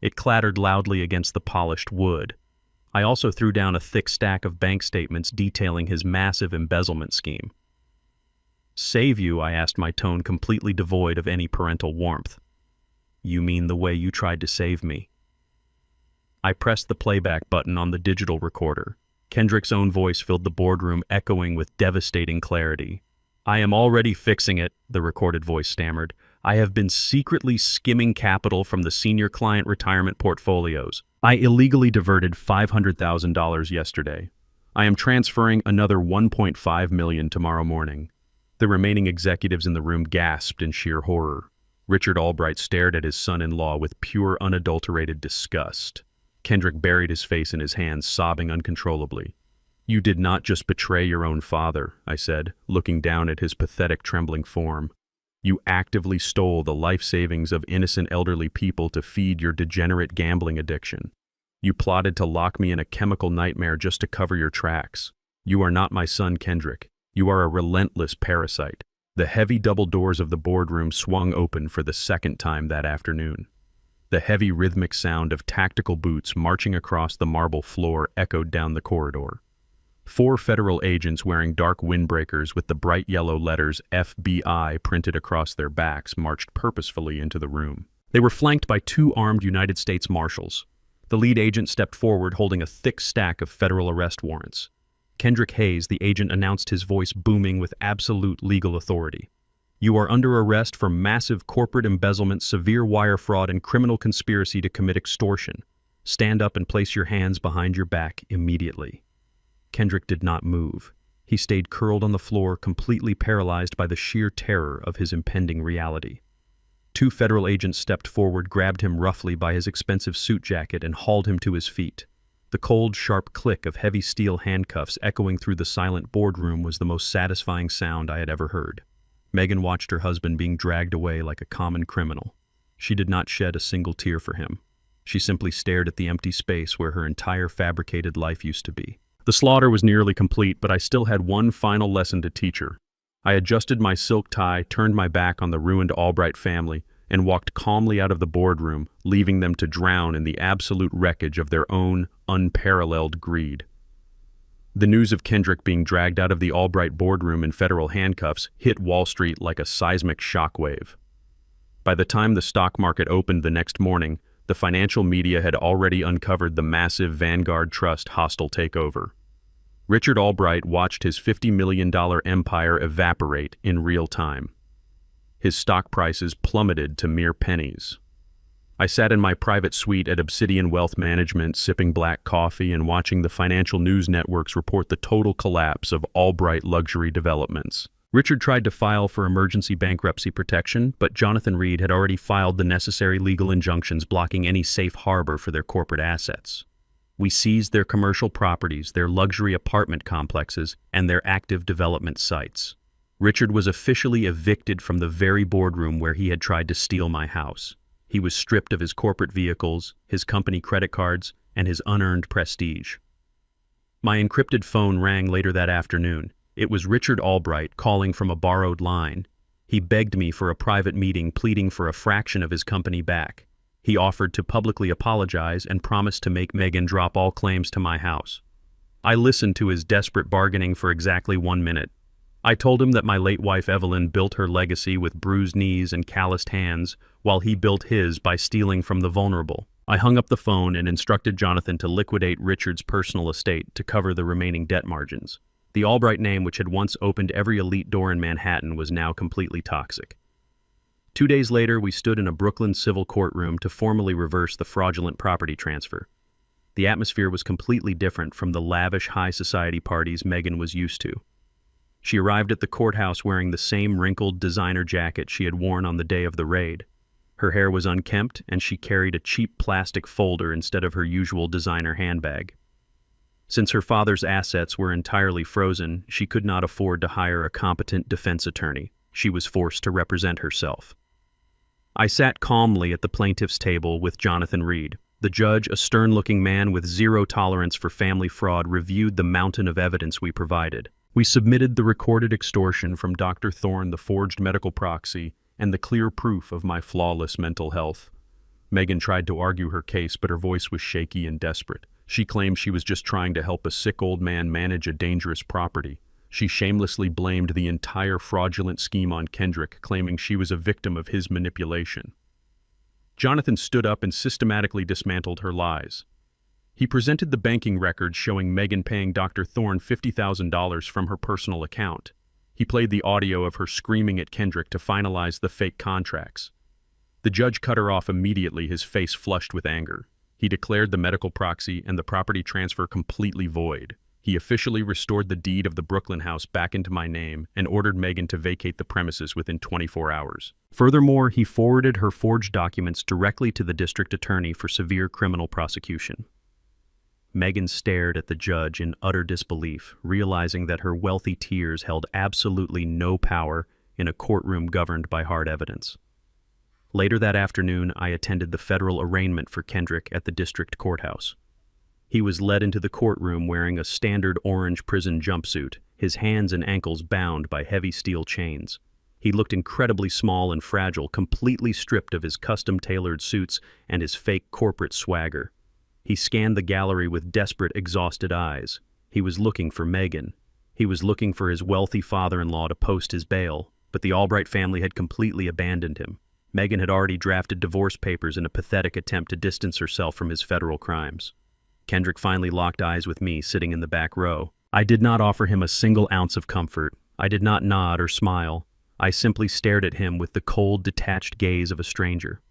It clattered loudly against the polished wood. I also threw down a thick stack of bank statements detailing his massive embezzlement scheme. "Save you?" I asked, my tone completely devoid of any parental warmth. "You mean the way you tried to save me?" I pressed the playback button on the digital recorder. Kendrick's own voice filled the boardroom, echoing with devastating clarity. "I am already fixing it," the recorded voice stammered. "I have been secretly skimming capital from the senior client retirement portfolios. I illegally diverted $500,000 yesterday. I am transferring another $1.5 million tomorrow morning." The remaining executives in the room gasped in sheer horror. Richard Albright stared at his son-in-law with pure, unadulterated disgust. Kendrick buried his face in his hands, sobbing uncontrollably. "You did not just betray your own father," I said, looking down at his pathetic, trembling form. "You actively stole the life savings of innocent elderly people to feed your degenerate gambling addiction. You plotted to lock me in a chemical nightmare just to cover your tracks. You are not my son, Kendrick. You are a relentless parasite. The heavy double doors of the boardroom swung open for the second time that afternoon. The heavy rhythmic sound of tactical boots marching across the marble floor echoed down the corridor. 4 federal agents wearing dark windbreakers with the bright yellow letters FBI printed across their backs marched purposefully into the room. They were flanked by 2 armed United States Marshals. The lead agent stepped forward holding a thick stack of federal arrest warrants. Kendrick Hayes, the agent, announced, his voice booming with absolute legal authority. You are under arrest for massive corporate embezzlement, severe wire fraud, and criminal conspiracy to commit extortion. Stand up and place your hands behind your back immediately. Kendrick did not move. He stayed curled on the floor, completely paralyzed by the sheer terror of his impending reality. 2 federal agents stepped forward, grabbed him roughly by his expensive suit jacket, and hauled him to his feet. The cold, sharp click of heavy steel handcuffs echoing through the silent boardroom was the most satisfying sound I had ever heard. Megan watched her husband being dragged away like a common criminal. She did not shed a single tear for him. She simply stared at the empty space where her entire fabricated life used to be. The slaughter was nearly complete, but I still had one final lesson to teach her. I adjusted my silk tie, turned my back on the ruined Albright family, and walked calmly out of the boardroom, leaving them to drown in the absolute wreckage of their own unparalleled greed. The news of Kendrick being dragged out of the Albright boardroom in federal handcuffs hit Wall Street like a seismic shockwave. By the time the stock market opened the next morning, the financial media had already uncovered the massive Vanguard Trust hostile takeover. Richard Albright watched his $50 million empire evaporate in real time. His stock prices plummeted to mere pennies. I sat in my private suite at Obsidian Wealth Management, sipping black coffee and watching the financial news networks report the total collapse of Albright luxury developments. Richard tried to file for emergency bankruptcy protection, but Jonathan Reed had already filed the necessary legal injunctions blocking any safe harbor for their corporate assets. We seized their commercial properties, their luxury apartment complexes, and their active development sites. Richard was officially evicted from the very boardroom where he had tried to steal my house. He was stripped of his corporate vehicles, his company credit cards, and his unearned prestige. My encrypted phone rang later that afternoon. It was Richard Albright calling from a borrowed line. He begged me for a private meeting, pleading for a fraction of his company back. He offered to publicly apologize and promised to make Megan drop all claims to my house. I listened to his desperate bargaining for exactly 1 minute. I told him that my late wife Evelyn built her legacy with bruised knees and calloused hands, while he built his by stealing from the vulnerable. I hung up the phone and instructed Jonathan to liquidate Richard's personal estate to cover the remaining debt margins. The Albright name, which had once opened every elite door in Manhattan, was now completely toxic. 2 days later, we stood in a Brooklyn civil courtroom to formally reverse the fraudulent property transfer. The atmosphere was completely different from the lavish high society parties Megan was used to. She arrived at the courthouse wearing the same wrinkled designer jacket she had worn on the day of the raid. Her hair was unkempt, and she carried a cheap plastic folder instead of her usual designer handbag. Since her father's assets were entirely frozen, she could not afford to hire a competent defense attorney. She was forced to represent herself. I sat calmly at the plaintiff's table with Jonathan Reed. The judge, a stern-looking man with zero tolerance for family fraud, reviewed the mountain of evidence we provided. We submitted the recorded extortion from Dr. Thorne, the forged medical proxy, and the clear proof of my flawless mental health. Megan tried to argue her case, but her voice was shaky and desperate. She claimed she was just trying to help a sick old man manage a dangerous property. She shamelessly blamed the entire fraudulent scheme on Kendrick, claiming she was a victim of his manipulation. Jonathan stood up and systematically dismantled her lies. He presented the banking records showing Megan paying Dr. Thorne $50,000 from her personal account. He played the audio of her screaming at Kendrick to finalize the fake contracts. The judge cut her off immediately, his face flushed with anger. He declared the medical proxy and the property transfer completely void. He officially restored the deed of the Brooklyn house back into my name and ordered Megan to vacate the premises within 24 hours. Furthermore, he forwarded her forged documents directly to the district attorney for severe criminal prosecution. Megan stared at the judge in utter disbelief, realizing that her wealthy tears held absolutely no power in a courtroom governed by hard evidence. Later that afternoon, I attended the federal arraignment for Kendrick at the district courthouse. He was led into the courtroom wearing a standard orange prison jumpsuit, his hands and ankles bound by heavy steel chains. He looked incredibly small and fragile, completely stripped of his custom-tailored suits and his fake corporate swagger. He scanned the gallery with desperate, exhausted eyes. He was looking for Megan. He was looking for his wealthy father-in-law to post his bail, but the Albright family had completely abandoned him. Megan had already drafted divorce papers in a pathetic attempt to distance herself from his federal crimes. Kendrick finally locked eyes with me, sitting in the back row. I did not offer him a single ounce of comfort. I did not nod or smile. I simply stared at him with the cold, detached gaze of a stranger.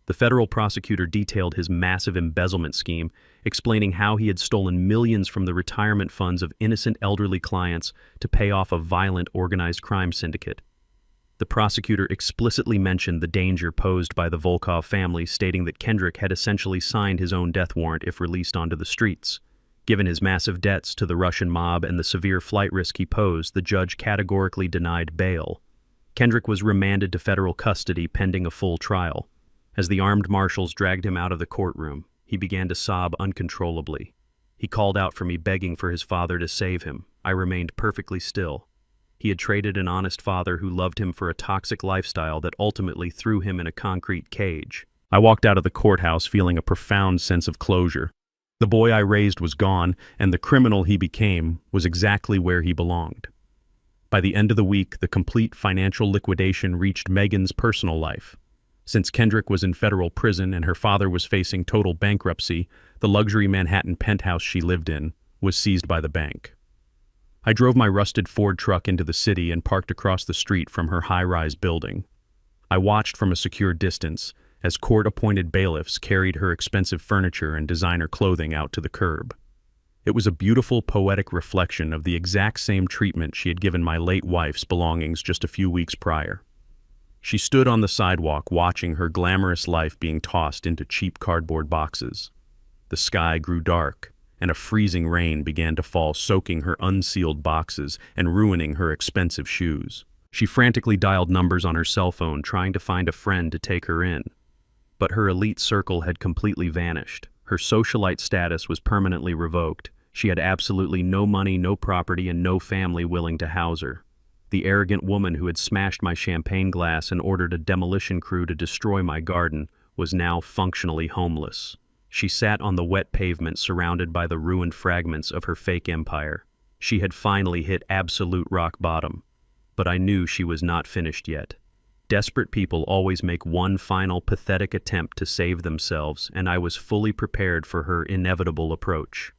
The federal prosecutor detailed his massive embezzlement scheme, explaining how he had stolen millions from the retirement funds of innocent elderly clients to pay off a violent organized crime syndicate. The prosecutor explicitly mentioned the danger posed by the Volkov family, stating that Kendrick had essentially signed his own death warrant if released onto the streets. Given his massive debts to the Russian mob and the severe flight risk he posed, the judge categorically denied bail. Kendrick was remanded to federal custody pending a full trial. As the armed marshals dragged him out of the courtroom, he began to sob uncontrollably. He called out for me, begging for his father to save him. I remained perfectly still. He had traded an honest father who loved him for a toxic lifestyle that ultimately threw him in a concrete cage. I walked out of the courthouse feeling a profound sense of closure. The boy I raised was gone, and the criminal he became was exactly where he belonged. By the end of the week, the complete financial liquidation reached Megan's personal life. Since Kendrick was in federal prison and her father was facing total bankruptcy, the luxury Manhattan penthouse she lived in was seized by the bank. I drove my rusted Ford truck into the city and parked across the street from her high-rise building. I watched from a secure distance as court-appointed bailiffs carried her expensive furniture and designer clothing out to the curb. It was a beautiful, poetic reflection of the exact same treatment she had given my late wife's belongings just a few weeks prior. She stood on the sidewalk watching her glamorous life being tossed into cheap cardboard boxes. The sky grew dark, and a freezing rain began to fall, soaking her unsealed boxes and ruining her expensive shoes. She frantically dialed numbers on her cell phone, trying to find a friend to take her in. But her elite circle had completely vanished. Her socialite status was permanently revoked. She had absolutely no money, no property, and no family willing to house her. The arrogant woman who had smashed my champagne glass and ordered a demolition crew to destroy my garden was now functionally homeless. She sat on the wet pavement surrounded by the ruined fragments of her fake empire. She had finally hit absolute rock bottom. But I knew she was not finished yet. Desperate people always make one final pathetic attempt to save themselves, and I was fully prepared for her inevitable approach.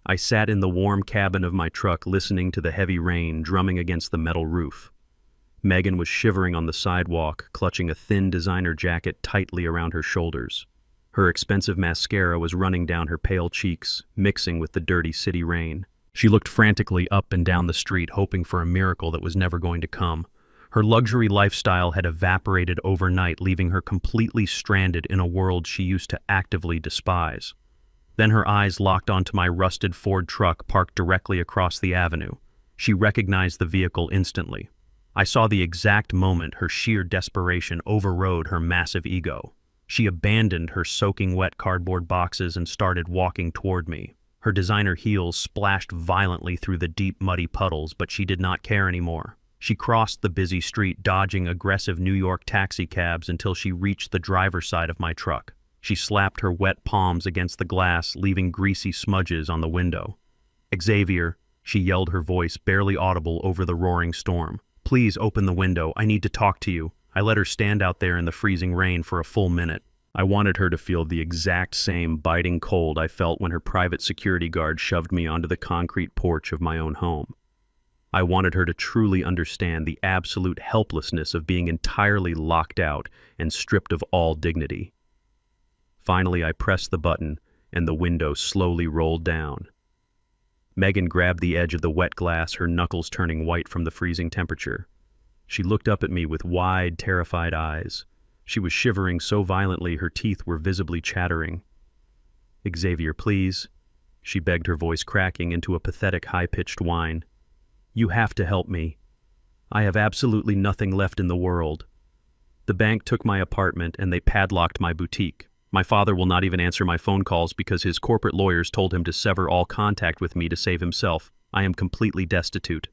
I sat in the warm cabin of my truck listening to the heavy rain drumming against the metal roof. Megan was shivering on the sidewalk, clutching a thin designer jacket tightly around her shoulders. Her expensive mascara was running down her pale cheeks, mixing with the dirty city rain. She looked frantically up and down the street, hoping for a miracle that was never going to come. Her luxury lifestyle had evaporated overnight, leaving her completely stranded in a world she used to actively despise. Then her eyes locked onto my rusted Ford truck parked directly across the avenue. She recognized the vehicle instantly. I saw the exact moment her sheer desperation overrode her massive ego. She abandoned her soaking wet cardboard boxes and started walking toward me. Her designer heels splashed violently through the deep, muddy puddles, but she did not care anymore. She crossed the busy street, dodging aggressive New York taxi cabs until she reached the driver's side of my truck. She slapped her wet palms against the glass, leaving greasy smudges on the window. "Xavier," she yelled, her voice barely audible over the roaring storm. "Please open the window. I need to talk to you." I let her stand out there in the freezing rain for a full minute. I wanted her to feel the exact same biting cold I felt when her private security guard shoved me onto the concrete porch of my own home. I wanted her to truly understand the absolute helplessness of being entirely locked out and stripped of all dignity. Finally, I pressed the button, and the window slowly rolled down. Megan grabbed the edge of the wet glass, her knuckles turning white from the freezing temperature. She looked up at me with wide, terrified eyes. She was shivering so violently her teeth were visibly chattering. "Xavier, please," she begged, her voice cracking into a pathetic, high-pitched whine. "You have to help me. I have absolutely nothing left in the world. The bank took my apartment and they padlocked my boutique. My father will not even answer my phone calls because his corporate lawyers told him to sever all contact with me to save himself. I am completely destitute."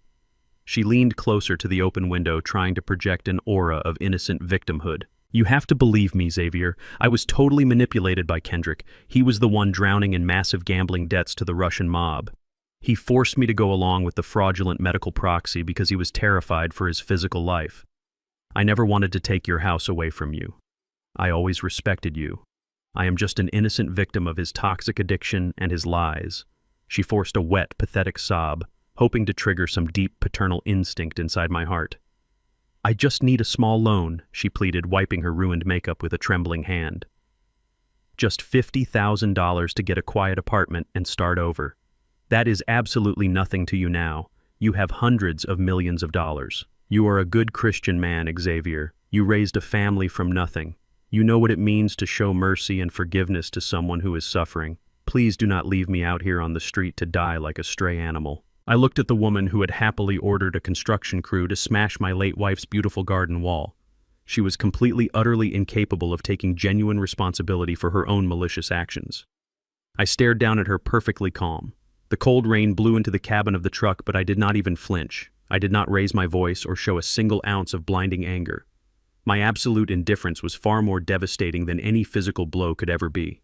She leaned closer to the open window, trying to project an aura of innocent victimhood. "You have to believe me, Xavier. I was totally manipulated by Kendrick. He was the one drowning in massive gambling debts to the Russian mob. He forced me to go along with the fraudulent medical proxy because he was terrified for his physical life. I never wanted to take your house away from you. I always respected you. I am just an innocent victim of his toxic addiction and his lies." She forced a wet, pathetic sob, hoping to trigger some deep paternal instinct inside my heart. "I just need a small loan," she pleaded, wiping her ruined makeup with a trembling hand. "Just $50,000 to get a quiet apartment and start over. That is absolutely nothing to you now. You have hundreds of millions of dollars. You are a good Christian man, Xavier. You raised a family from nothing. You know what it means to show mercy and forgiveness to someone who is suffering. Please do not leave me out here on the street to die like a stray animal." I looked at the woman who had happily ordered a construction crew to smash my late wife's beautiful garden wall. She was completely, utterly incapable of taking genuine responsibility for her own malicious actions. I stared down at her, perfectly calm. The cold rain blew into the cabin of the truck, but I did not even flinch. I did not raise my voice or show a single ounce of blinding anger. My absolute indifference was far more devastating than any physical blow could ever be.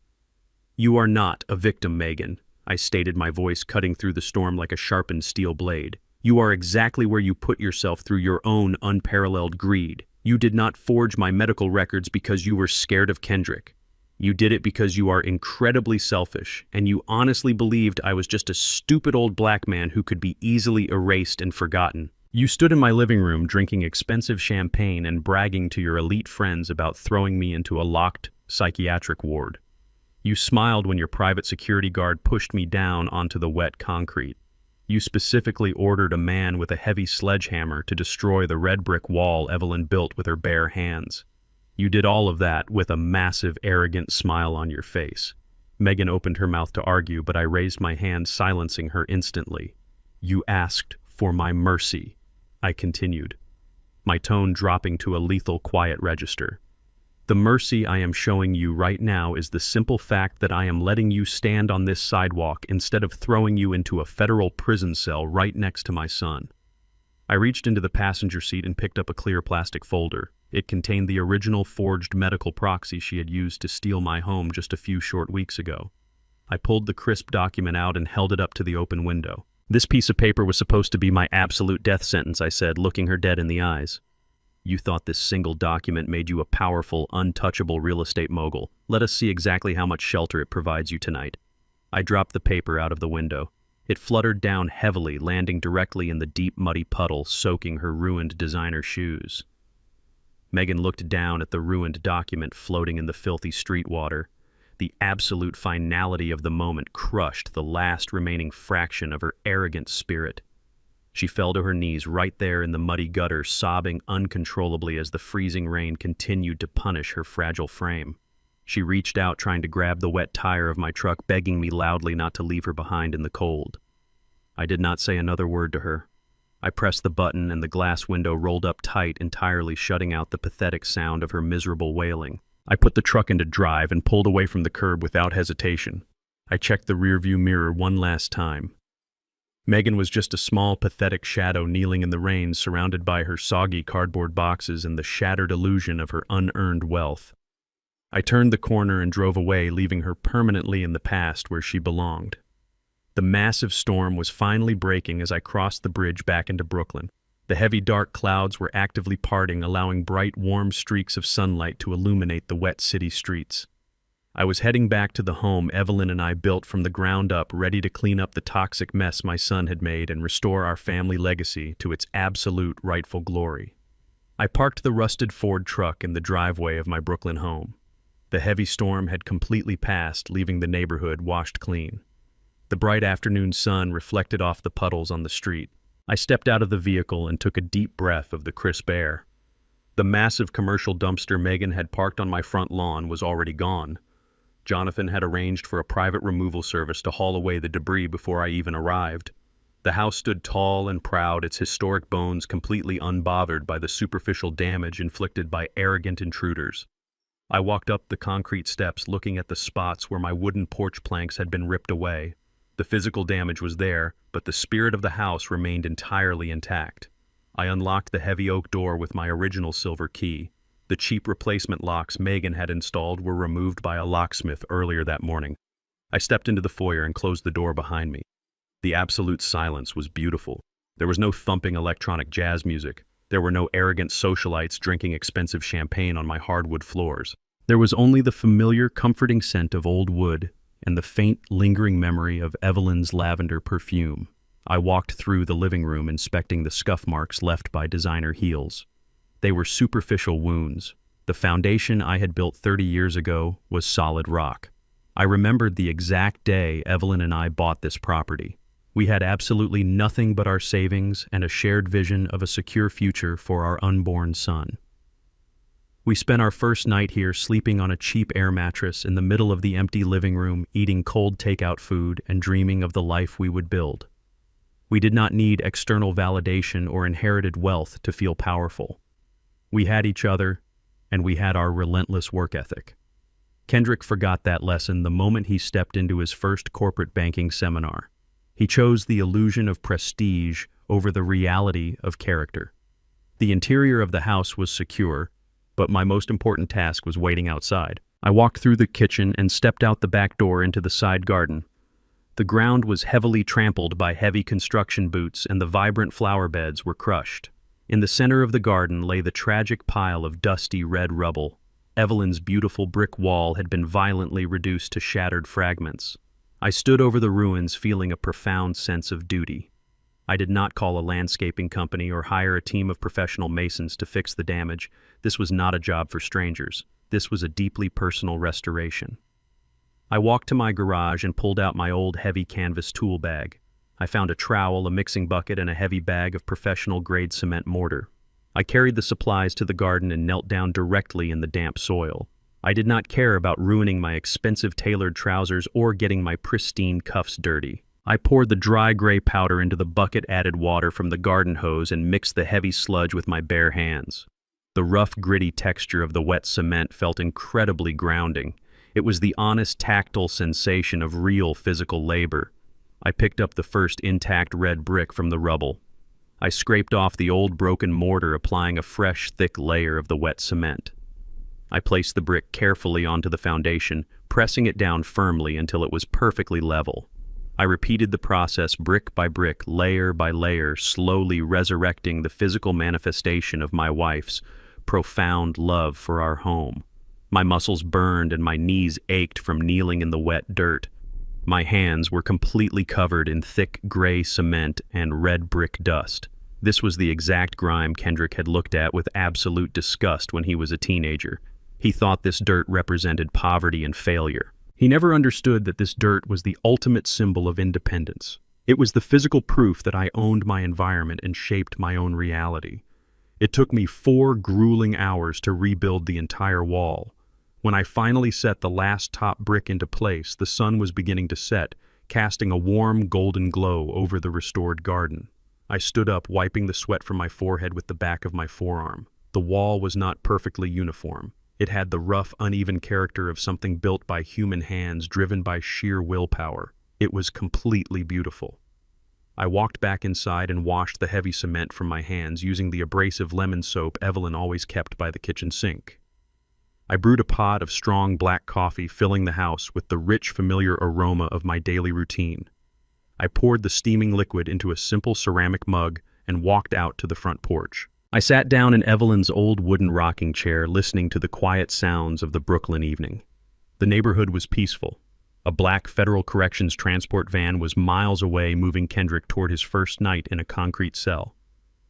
"You are not a victim, Megan," I stated, my voice cutting through the storm like a sharpened steel blade. "You are exactly where you put yourself through your own unparalleled greed. You did not forge my medical records because you were scared of Kendrick. You did it because you are incredibly selfish, and you honestly believed I was just a stupid old black man who could be easily erased and forgotten. You stood in my living room drinking expensive champagne and bragging to your elite friends about throwing me into a locked psychiatric ward. You smiled when your private security guard pushed me down onto the wet concrete. You specifically ordered a man with a heavy sledgehammer to destroy the red brick wall Evelyn built with her bare hands. You did all of that with a massive, arrogant smile on your face." Megan opened her mouth to argue, but I raised my hand, silencing her instantly. "You asked for my mercy," I continued, my tone dropping to a lethal quiet register. "The mercy I am showing you right now is the simple fact that I am letting you stand on this sidewalk instead of throwing you into a federal prison cell right next to my son." I reached into the passenger seat and picked up a clear plastic folder. It contained the original forged medical proxy she had used to steal my home just a few short weeks ago. I pulled the crisp document out and held it up to the open window. "This piece of paper was supposed to be my absolute death sentence," I said, looking her dead in the eyes. "You thought this single document made you a powerful, untouchable real estate mogul. Let us see exactly how much shelter it provides you tonight." I dropped the paper out of the window. It fluttered down heavily, landing directly in the deep, muddy puddle, soaking her ruined designer shoes. Megan looked down at the ruined document floating in the filthy street water. The absolute finality of the moment crushed the last remaining fraction of her arrogant spirit. She fell to her knees right there in the muddy gutter, sobbing uncontrollably as the freezing rain continued to punish her fragile frame. She reached out, trying to grab the wet tire of my truck, begging me loudly not to leave her behind in the cold. I did not say another word to her. I pressed the button and the glass window rolled up tight, entirely shutting out the pathetic sound of her miserable wailing. I put the truck into drive and pulled away from the curb without hesitation. I checked the rearview mirror one last time. Megan was just a small, pathetic shadow kneeling in the rain, surrounded by her soggy cardboard boxes and the shattered illusion of her unearned wealth. I turned the corner and drove away, leaving her permanently in the past where she belonged. The massive storm was finally breaking as I crossed the bridge back into Brooklyn. The heavy, dark clouds were actively parting, allowing bright, warm streaks of sunlight to illuminate the wet city streets. I was heading back to the home Evelyn and I built from the ground up, ready to clean up the toxic mess my son had made and restore our family legacy to its absolute rightful glory. I parked the rusted Ford truck in the driveway of my Brooklyn home. The heavy storm had completely passed, leaving the neighborhood washed clean. The bright afternoon sun reflected off the puddles on the street. I stepped out of the vehicle and took a deep breath of the crisp air. The massive commercial dumpster Megan had parked on my front lawn was already gone. Jonathan had arranged for a private removal service to haul away the debris before I even arrived. The house stood tall and proud, its historic bones completely unbothered by the superficial damage inflicted by arrogant intruders. I walked up the concrete steps looking at the spots where my wooden porch planks had been ripped away. The physical damage was there, but the spirit of the house remained entirely intact. I unlocked the heavy oak door with my original silver key. The cheap replacement locks Megan had installed were removed by a locksmith earlier that morning. I stepped into the foyer and closed the door behind me. The absolute silence was beautiful. There was no thumping electronic jazz music. There were no arrogant socialites drinking expensive champagne on my hardwood floors. There was only the familiar, comforting scent of old wood and the faint, lingering memory of Evelyn's lavender perfume. I walked through the living room inspecting the scuff marks left by designer heels. They were superficial wounds. The foundation I had built 30 years ago was solid rock. I remembered the exact day Evelyn and I bought this property. We had absolutely nothing but our savings and a shared vision of a secure future for our unborn son. We spent our first night here sleeping on a cheap air mattress in the middle of the empty living room, eating cold takeout food and dreaming of the life we would build. We did not need external validation or inherited wealth to feel powerful. We had each other, and we had our relentless work ethic. Kendrick forgot that lesson the moment he stepped into his first corporate banking seminar. He chose the illusion of prestige over the reality of character. The interior of the house was secure, but my most important task was waiting outside. I walked through the kitchen and stepped out the back door into the side garden. The ground was heavily trampled by heavy construction boots and the vibrant flower beds were crushed. In the center of the garden lay the tragic pile of dusty red rubble. Evelyn's beautiful brick wall had been violently reduced to shattered fragments. I stood over the ruins feeling a profound sense of duty. I did not call a landscaping company or hire a team of professional masons to fix the damage. This was not a job for strangers. This was a deeply personal restoration. I walked to my garage and pulled out my old heavy canvas tool bag. I found a trowel, a mixing bucket, and a heavy bag of professional-grade cement mortar. I carried the supplies to the garden and knelt down directly in the damp soil. I did not care about ruining my expensive tailored trousers or getting my pristine cuffs dirty. I poured the dry gray powder into the bucket, added water from the garden hose, and mixed the heavy sludge with my bare hands. The rough, gritty texture of the wet cement felt incredibly grounding. It was the honest, tactile sensation of real physical labor. I picked up the first intact red brick from the rubble. I scraped off the old broken mortar, applying a fresh, thick layer of the wet cement. I placed the brick carefully onto the foundation, pressing it down firmly until it was perfectly level. I repeated the process brick by brick, layer by layer, slowly resurrecting the physical manifestation of my wife's profound love for our home. My muscles burned and my knees ached from kneeling in the wet dirt. My hands were completely covered in thick gray cement and red brick dust. This was the exact grime Kendrick had looked at with absolute disgust when he was a teenager. He thought this dirt represented poverty and failure. He never understood that this dirt was the ultimate symbol of independence. It was the physical proof that I owned my environment and shaped my own reality. It took me 4 grueling hours to rebuild the entire wall. When I finally set the last top brick into place, the sun was beginning to set, casting a warm golden glow over the restored garden. I stood up, wiping the sweat from my forehead with the back of my forearm. The wall was not perfectly uniform. It had the rough, uneven character of something built by human hands, driven by sheer willpower. It was completely beautiful. I walked back inside and washed the heavy cement from my hands using the abrasive lemon soap Evelyn always kept by the kitchen sink. I brewed a pot of strong black coffee, filling the house with the rich, familiar aroma of my daily routine. I poured the steaming liquid into a simple ceramic mug and walked out to the front porch. I sat down in Evelyn's old wooden rocking chair, listening to the quiet sounds of the Brooklyn evening. The neighborhood was peaceful. A black Federal Corrections transport van was miles away, moving Kendrick toward his first night in a concrete cell.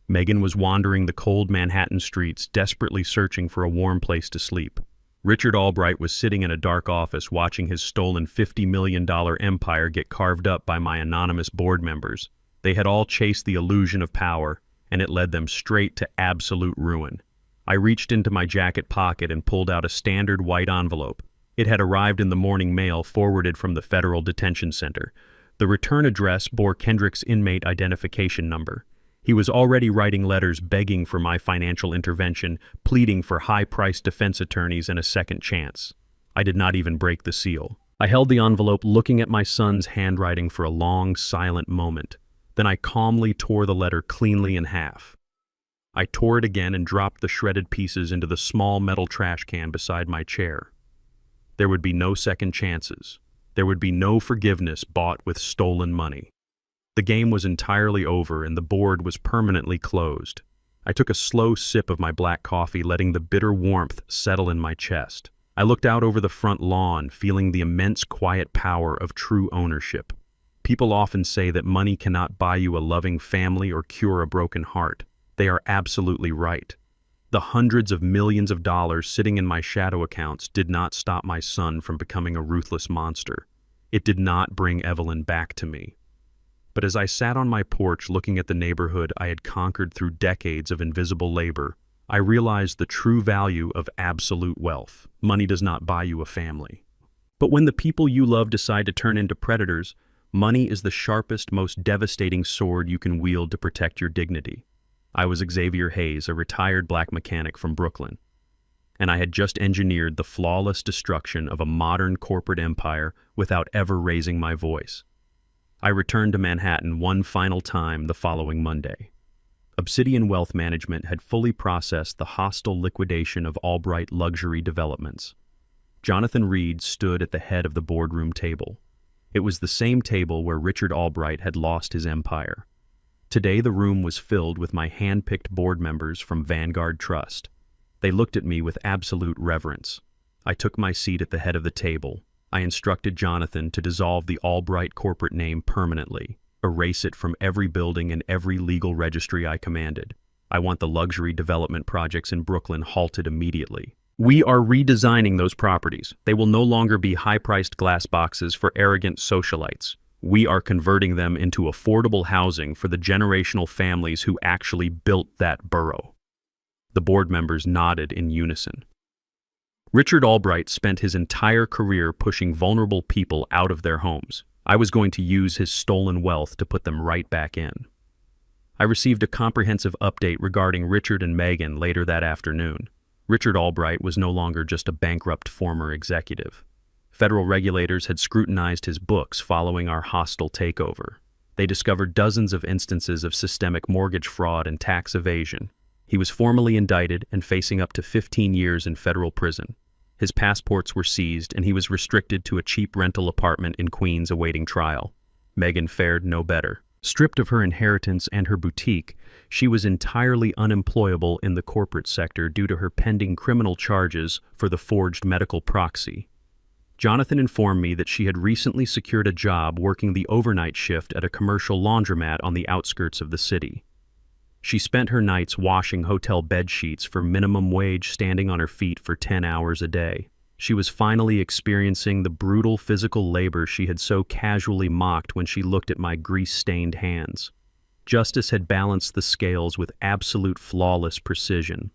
Megan was wandering the cold Manhattan streets, desperately searching for a warm place to sleep. Richard Albright was sitting in a dark office watching his stolen $50 million empire get carved up by my anonymous board members. They had all chased the illusion of power, and it led them straight to absolute ruin. I reached into my jacket pocket and pulled out a standard white envelope. It had arrived in the morning mail forwarded from the Federal Detention Center. The return address bore Kendrick's inmate identification number. He was already writing letters begging for my financial intervention, pleading for high-priced defense attorneys and a second chance. I did not even break the seal. I held the envelope looking at my son's handwriting for a long, silent moment. Then I calmly tore the letter cleanly in half. I tore it again and dropped the shredded pieces into the small metal trash can beside my chair. There would be no second chances. There would be no forgiveness bought with stolen money. The game was entirely over and the board was permanently closed. I took a slow sip of my black coffee, letting the bitter warmth settle in my chest. I looked out over the front lawn, feeling the immense quiet power of true ownership. People often say that money cannot buy you a loving family or cure a broken heart. They are absolutely right. The hundreds of millions of dollars sitting in my shadow accounts did not stop my son from becoming a ruthless monster. It did not bring Evelyn back to me. But as I sat on my porch looking at the neighborhood I had conquered through decades of invisible labor, I realized the true value of absolute wealth. Money does not buy you a family. But when the people you love decide to turn into predators, money is the sharpest, most devastating sword you can wield to protect your dignity. I was Xavier Hayes, a retired black mechanic from Brooklyn, and I had just engineered the flawless destruction of a modern corporate empire without ever raising my voice. I returned to Manhattan one final time the following Monday. Obsidian Wealth Management had fully processed the hostile liquidation of Albright Luxury Developments. Jonathan Reed stood at the head of the boardroom table. It was the same table where Richard Albright had lost his empire. Today the room was filled with my hand-picked board members from Vanguard Trust. They looked at me with absolute reverence. I took my seat at the head of the table. I instructed Jonathan to dissolve the Albright corporate name permanently, erase it from every building and every legal registry I commanded. I want the luxury development projects in Brooklyn halted immediately. We are redesigning those properties. They will no longer be high-priced glass boxes for arrogant socialites. We are converting them into affordable housing for the generational families who actually built that borough. The board members nodded in unison. Richard Albright spent his entire career pushing vulnerable people out of their homes. I was going to use his stolen wealth to put them right back in. I received a comprehensive update regarding Richard and Megan later that afternoon. Richard Albright was no longer just a bankrupt former executive. Federal regulators had scrutinized his books following our hostile takeover. They discovered dozens of instances of systemic mortgage fraud and tax evasion. He was formally indicted and facing up to 15 years in federal prison. His passports were seized and he was restricted to a cheap rental apartment in Queens awaiting trial. Megan fared no better. Stripped of her inheritance and her boutique, she was entirely unemployable in the corporate sector due to her pending criminal charges for the forged medical proxy. Jonathan informed me that she had recently secured a job working the overnight shift at a commercial laundromat on the outskirts of the city. She spent her nights washing hotel bed sheets for minimum wage, standing on her feet for 10 hours a day. She was finally experiencing the brutal physical labor she had so casually mocked when she looked at my grease-stained hands. Justice had balanced the scales with absolute flawless precision.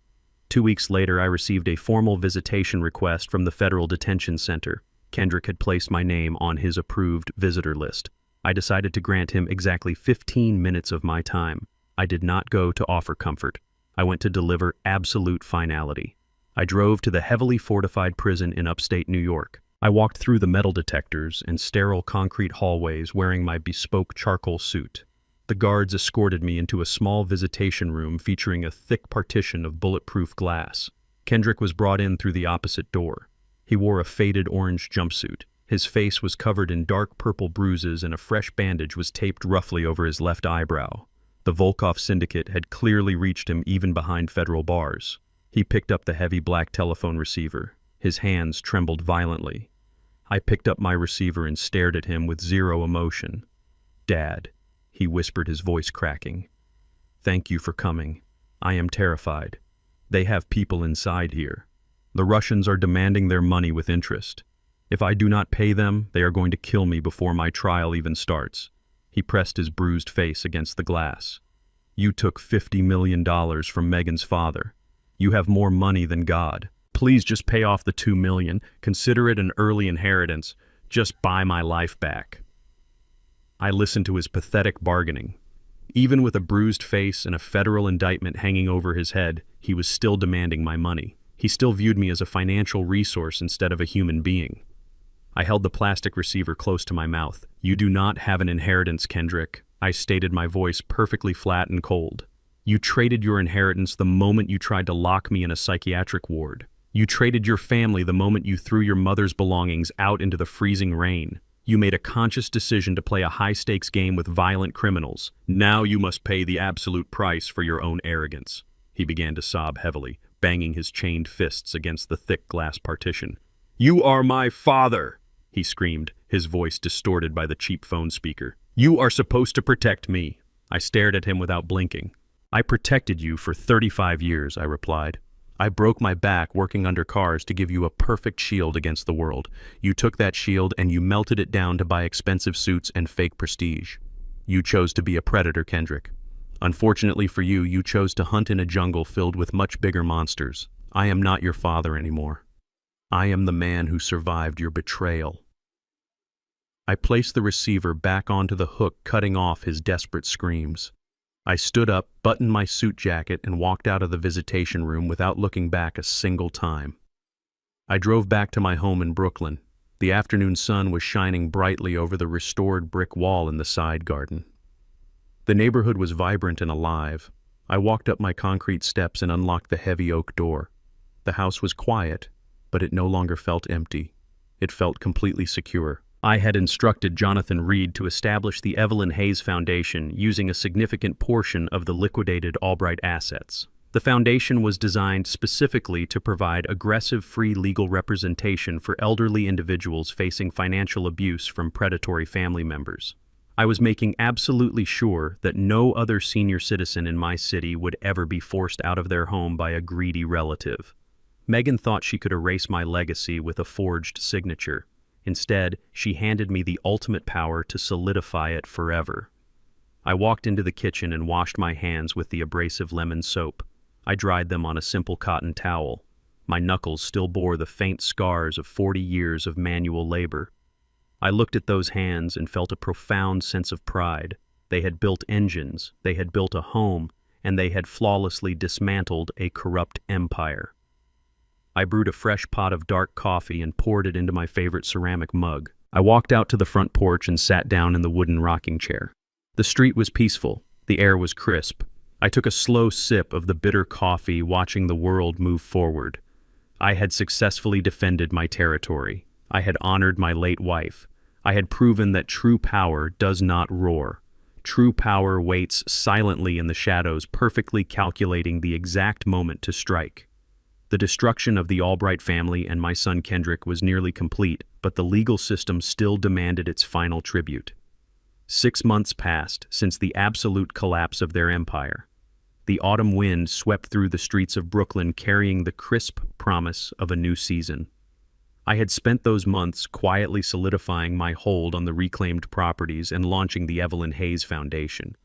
2 weeks later, I received a formal visitation request from the Federal Detention Center. Kendrick had placed my name on his approved visitor list. I decided to grant him exactly 15 minutes of my time. I did not go to offer comfort. I went to deliver absolute finality. I drove to the heavily fortified prison in upstate New York. I walked through the metal detectors and sterile concrete hallways wearing my bespoke charcoal suit. The guards escorted me into a small visitation room featuring a thick partition of bulletproof glass. Kendrick was brought in through the opposite door. He wore a faded orange jumpsuit. His face was covered in dark purple bruises and a fresh bandage was taped roughly over his left eyebrow. The Volkov syndicate had clearly reached him even behind federal bars. He picked up the heavy black telephone receiver. His hands trembled violently. I picked up my receiver and stared at him with zero emotion. "Dad," he whispered, his voice cracking. "Thank you for coming. I am terrified. They have people inside here. The Russians are demanding their money with interest. If I do not pay them, they are going to kill me before my trial even starts." He pressed his bruised face against the glass. "You took $50 million from Megan's father. You have more money than God. Please just pay off the $2 million. Consider it an early inheritance. Just buy my life back." I listened to his pathetic bargaining. Even with a bruised face and a federal indictment hanging over his head, he was still demanding my money. He still viewed me as a financial resource instead of a human being. I held the plastic receiver close to my mouth. "You do not have an inheritance, Kendrick," I stated, my voice perfectly flat and cold. "You traded your inheritance the moment you tried to lock me in a psychiatric ward. You traded your family the moment you threw your mother's belongings out into the freezing rain. You made a conscious decision to play a high-stakes game with violent criminals. Now you must pay the absolute price for your own arrogance." He began to sob heavily, banging his chained fists against the thick glass partition. "You are my father," he screamed, his voice distorted by the cheap phone speaker. "You are supposed to protect me." I stared at him without blinking. "I protected you for 35 years, I replied. "I broke my back working under cars to give you a perfect shield against the world. You took that shield and you melted it down to buy expensive suits and fake prestige. You chose to be a predator, Kendrick. Unfortunately for you, you chose to hunt in a jungle filled with much bigger monsters. I am not your father anymore. I am the man who survived your betrayal." I placed the receiver back onto the hook, cutting off his desperate screams. I stood up, buttoned my suit jacket, and walked out of the visitation room without looking back a single time. I drove back to my home in Brooklyn. The afternoon sun was shining brightly over the restored brick wall in the side garden. The neighborhood was vibrant and alive. I walked up my concrete steps and unlocked the heavy oak door. The house was quiet, but it no longer felt empty. It felt completely secure. I had instructed Jonathan Reed to establish the Evelyn Hayes Foundation using a significant portion of the liquidated Albright assets. The foundation was designed specifically to provide aggressive free legal representation for elderly individuals facing financial abuse from predatory family members. I was making absolutely sure that no other senior citizen in my city would ever be forced out of their home by a greedy relative. Megan thought she could erase my legacy with a forged signature. Instead, she handed me the ultimate power to solidify it forever. I walked into the kitchen and washed my hands with the abrasive lemon soap. I dried them on a simple cotton towel. My knuckles still bore the faint scars of 40 years of manual labor. I looked at those hands and felt a profound sense of pride. They had built engines, they had built a home, and they had flawlessly dismantled a corrupt empire. I brewed a fresh pot of dark coffee and poured it into my favorite ceramic mug. I walked out to the front porch and sat down in the wooden rocking chair. The street was peaceful. The air was crisp. I took a slow sip of the bitter coffee, watching the world move forward. I had successfully defended my territory. I had honored my late wife. I had proven that true power does not roar. True power waits silently in the shadows, perfectly calculating the exact moment to strike. The destruction of the Albright family and my son Kendrick was nearly complete, but the legal system still demanded its final tribute. 6 months passed since the absolute collapse of their empire. The autumn wind swept through the streets of Brooklyn, carrying the crisp promise of a new season. I had spent those months quietly solidifying my hold on the reclaimed properties and launching the Evelyn Hayes Foundation.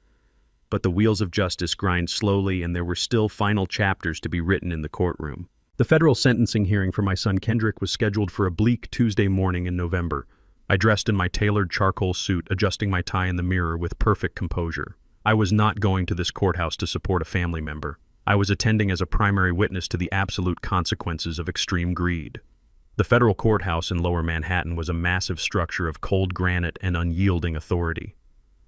But the wheels of justice grind slowly, and there were still final chapters to be written in the courtroom. The federal sentencing hearing for my son Kendrick was scheduled for a bleak Tuesday morning in November. I dressed in my tailored charcoal suit, adjusting my tie in the mirror with perfect composure. I was not going to this courthouse to support a family member. I was attending as a primary witness to the absolute consequences of extreme greed. The federal courthouse in Lower Manhattan was a massive structure of cold granite and unyielding authority.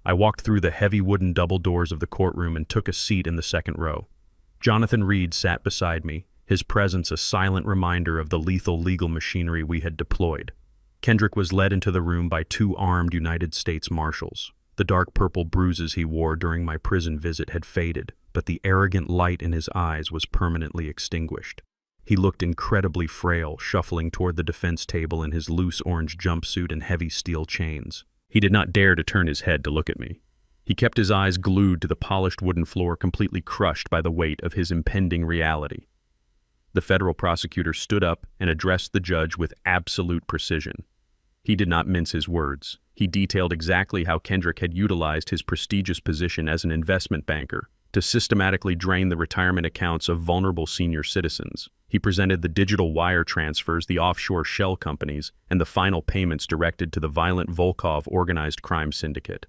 I walked through the heavy wooden double doors of the courtroom and took a seat in the second row. Jonathan Reed sat beside me, his presence a silent reminder of the lethal legal machinery we had deployed. Kendrick was led into the room by 2 armed United States Marshals. The dark purple bruises he wore during my prison visit had faded, but the arrogant light in his eyes was permanently extinguished. He looked incredibly frail, shuffling toward the defense table in his loose orange jumpsuit and heavy steel chains. He did not dare to turn his head to look at me. He kept his eyes glued to the polished wooden floor, completely crushed by the weight of his impending reality. The federal prosecutor stood up and addressed the judge with absolute precision. He did not mince his words. He detailed exactly how Kendrick had utilized his prestigious position as an investment banker to systematically drain the retirement accounts of vulnerable senior citizens. He presented the digital wire transfers, the offshore shell companies, and the final payments directed to the violent Volkov organized crime syndicate.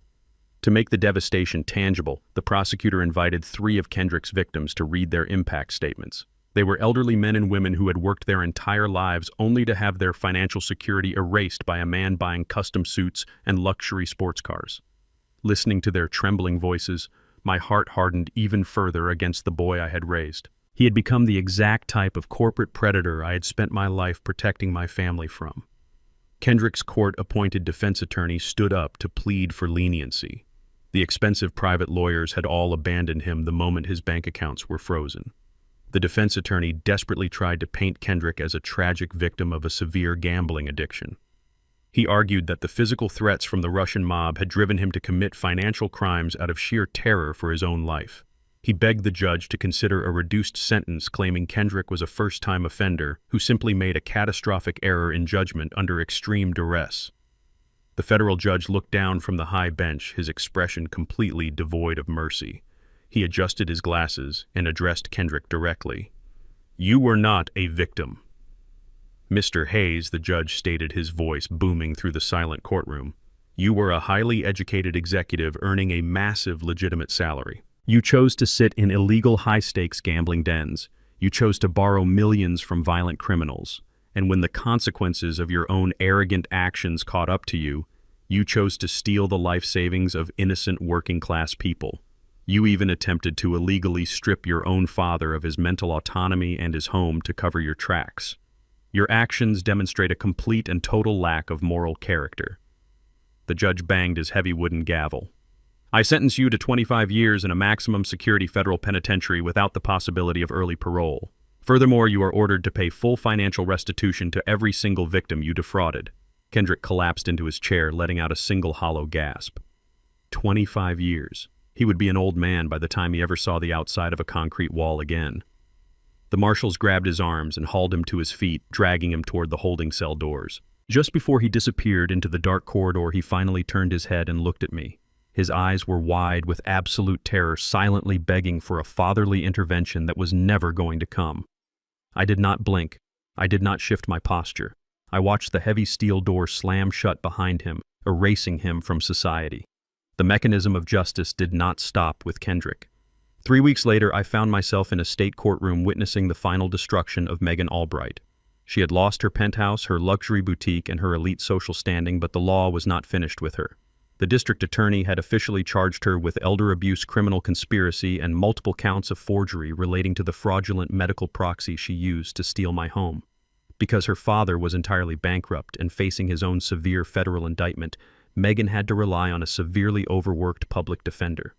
To make the devastation tangible, the prosecutor invited 3 of Kendrick's victims to read their impact statements. They were elderly men and women who had worked their entire lives only to have their financial security erased by a man buying custom suits and luxury sports cars. Listening to their trembling voices, my heart hardened even further against the boy I had raised. He had become the exact type of corporate predator I had spent my life protecting my family from. Kendrick's court-appointed defense attorney stood up to plead for leniency. The expensive private lawyers had all abandoned him the moment his bank accounts were frozen. The defense attorney desperately tried to paint Kendrick as a tragic victim of a severe gambling addiction. He argued that the physical threats from the Russian mob had driven him to commit financial crimes out of sheer terror for his own life. He begged the judge to consider a reduced sentence, claiming Kendrick was a first-time offender who simply made a catastrophic error in judgment under extreme duress. The federal judge looked down from the high bench, his expression completely devoid of mercy. He adjusted his glasses and addressed Kendrick directly. "You were not a victim." "Mr. Hayes," the judge stated, his voice booming through the silent courtroom, "you were a highly educated executive earning a massive legitimate salary. You chose to sit in illegal high-stakes gambling dens. You chose to borrow millions from violent criminals. And when the consequences of your own arrogant actions caught up to you, you chose to steal the life savings of innocent working-class people. You even attempted to illegally strip your own father of his mental autonomy and his home to cover your tracks. Your actions demonstrate a complete and total lack of moral character." The judge banged his heavy wooden gavel. "I sentence you to 25 years in a maximum security federal penitentiary without the possibility of early parole. Furthermore, you are ordered to pay full financial restitution to every single victim you defrauded." Kendrick collapsed into his chair, letting out a single hollow gasp. 25 years. He would be an old man by the time he ever saw the outside of a concrete wall again. The marshals grabbed his arms and hauled him to his feet, dragging him toward the holding cell doors. Just before he disappeared into the dark corridor, he finally turned his head and looked at me. His eyes were wide with absolute terror, silently begging for a fatherly intervention that was never going to come. I did not blink. I did not shift my posture. I watched the heavy steel door slam shut behind him, erasing him from society. The mechanism of justice did not stop with Kendrick. 3 weeks later, I found myself in a state courtroom witnessing the final destruction of Megan Albright. She had lost her penthouse, her luxury boutique, and her elite social standing, but the law was not finished with her. The district attorney had officially charged her with elder abuse, criminal conspiracy, and multiple counts of forgery relating to the fraudulent medical proxy she used to steal my home. Because her father was entirely bankrupt and facing his own severe federal indictment, Megan had to rely on a severely overworked public defender.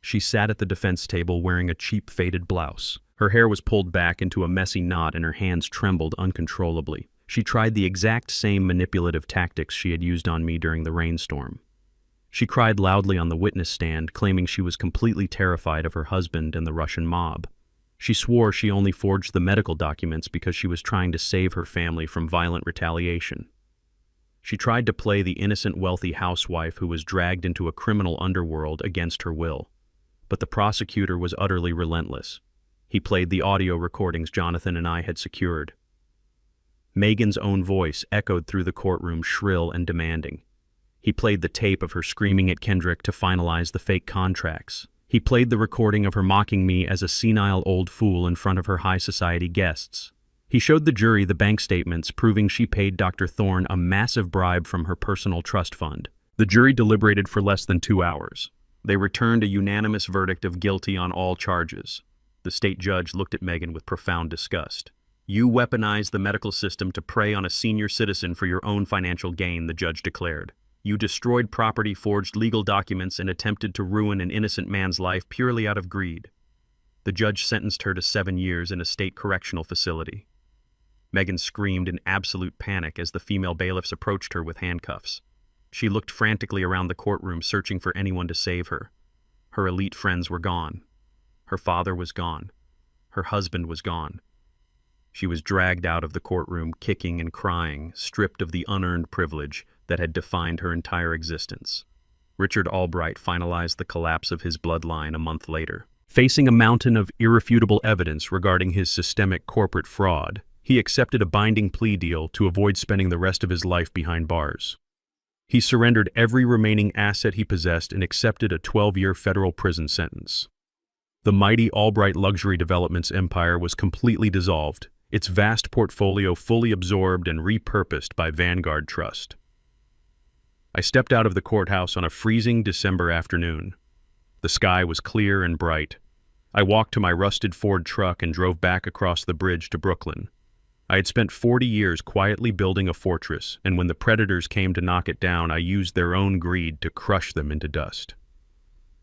She sat at the defense table wearing a cheap faded blouse. Her hair was pulled back into a messy knot and her hands trembled uncontrollably. She tried the exact same manipulative tactics she had used on me during the rainstorm. She cried loudly on the witness stand, claiming she was completely terrified of her husband and the Russian mob. She swore she only forged the medical documents because she was trying to save her family from violent retaliation. She tried to play the innocent wealthy housewife who was dragged into a criminal underworld against her will. But the prosecutor was utterly relentless. He played the audio recordings Jonathan and I had secured. Megan's own voice echoed through the courtroom, shrill and demanding. He played the tape of her screaming at Kendrick to finalize the fake contracts. He played the recording of her mocking me as a senile old fool in front of her high society guests. He showed the jury the bank statements proving she paid Dr. Thorne a massive bribe from her personal trust fund. The jury deliberated for less than 2 hours. They returned a unanimous verdict of guilty on all charges. The state judge looked at Megan with profound disgust. "You weaponized the medical system to prey on a senior citizen for your own financial gain," the judge declared. "You destroyed property, forged legal documents, and attempted to ruin an innocent man's life purely out of greed." The judge sentenced her to 7 years in a state correctional facility. Megan screamed in absolute panic as the female bailiffs approached her with handcuffs. She looked frantically around the courtroom, searching for anyone to save her. Her elite friends were gone. Her father was gone. Her husband was gone. She was dragged out of the courtroom, kicking and crying, stripped of the unearned privilege that had defined her entire existence. Richard Albright finalized the collapse of his bloodline a month later. Facing a mountain of irrefutable evidence regarding his systemic corporate fraud, he accepted a binding plea deal to avoid spending the rest of his life behind bars. He surrendered every remaining asset he possessed and accepted a 12-year federal prison sentence. The mighty Albright Luxury Developments empire was completely dissolved, its vast portfolio fully absorbed and repurposed by Vanguard Trust. I stepped out of the courthouse on a freezing December afternoon. The sky was clear and bright. I walked to my rusted Ford truck and drove back across the bridge to Brooklyn. I had spent 40 years quietly building a fortress, and when the predators came to knock it down, I used their own greed to crush them into dust.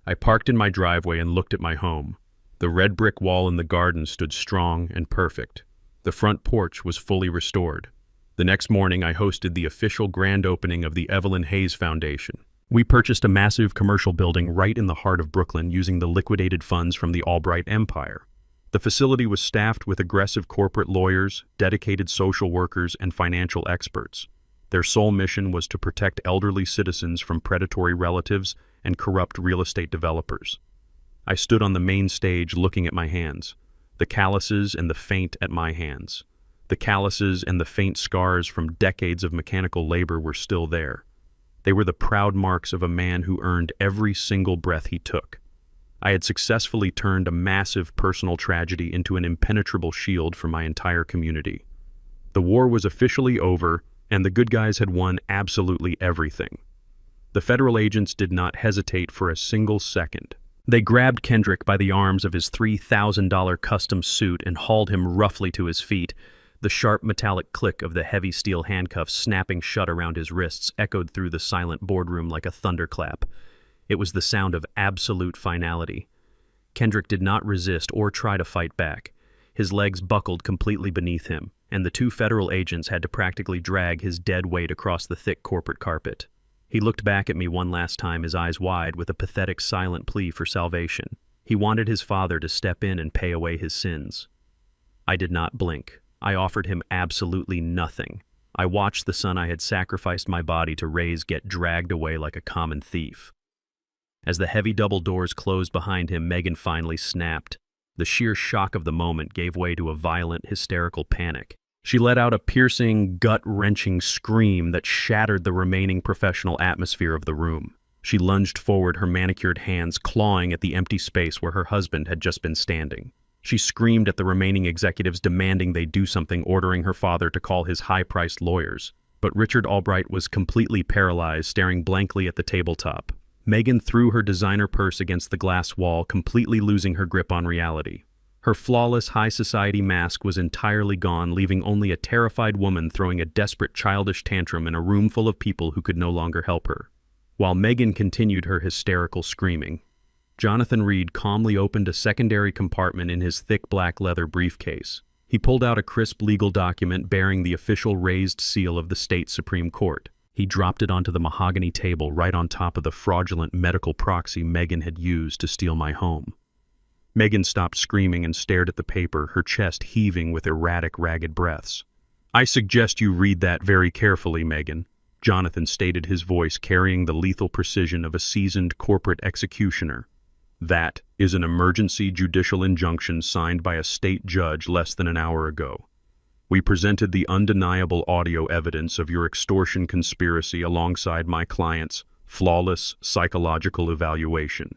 I parked in my driveway and looked at my home. The red brick wall in the garden stood strong and perfect. The front porch was fully restored. The next morning, I hosted the official grand opening of the Evelyn Hayes Foundation. We purchased a massive commercial building right in the heart of Brooklyn using the liquidated funds from the Albright Empire. The facility was staffed with aggressive corporate lawyers, dedicated social workers, and financial experts. Their sole mission was to protect elderly citizens from predatory relatives and corrupt real estate developers. I stood on the main stage looking at my hands, the calluses and the faint at my hands. The calluses and the faint scars from decades of mechanical labor were still there. They were the proud marks of a man who earned every single breath he took. I had successfully turned a massive personal tragedy into an impenetrable shield for my entire community. The war was officially over, and the good guys had won absolutely everything. The federal agents did not hesitate for a single second. They grabbed Kendrick by the arms of his $3,000 custom suit and hauled him roughly to his feet. The sharp metallic click of the heavy steel handcuffs snapping shut around his wrists echoed through the silent boardroom like a thunderclap. It was the sound of absolute finality. Kendrick did not resist or try to fight back. His legs buckled completely beneath him, and the two federal agents had to practically drag his dead weight across the thick corporate carpet. He looked back at me one last time, his eyes wide, with a pathetic silent plea for salvation. He wanted his father to step in and pay away his sins. I did not blink. I offered him absolutely nothing. I watched the son I had sacrificed my body to raise get dragged away like a common thief. As the heavy double doors closed behind him, Megan finally snapped. The sheer shock of the moment gave way to a violent, hysterical panic. She let out a piercing, gut-wrenching scream that shattered the remaining professional atmosphere of the room. She lunged forward, her manicured hands clawing at the empty space where her husband had just been standing. She screamed at the remaining executives, demanding they do something, ordering her father to call his high-priced lawyers. But Richard Albright was completely paralyzed, staring blankly at the tabletop. Megan threw her designer purse against the glass wall, completely losing her grip on reality. Her flawless high society mask was entirely gone, leaving only a terrified woman throwing a desperate childish tantrum in a room full of people who could no longer help her. While Megan continued her hysterical screaming, Jonathan Reed calmly opened a secondary compartment in his thick black leather briefcase. He pulled out a crisp legal document bearing the official raised seal of the state Supreme Court. He dropped it onto the mahogany table right on top of the fraudulent medical proxy Megan had used to steal my home. Megan stopped screaming and stared at the paper, her chest heaving with erratic, ragged breaths. "I suggest you read that very carefully, Megan," Jonathan stated, his voice carrying the lethal precision of a seasoned corporate executioner. "That is an emergency judicial injunction signed by a state judge less than an hour ago. We presented the undeniable audio evidence of your extortion conspiracy alongside my client's flawless psychological evaluation.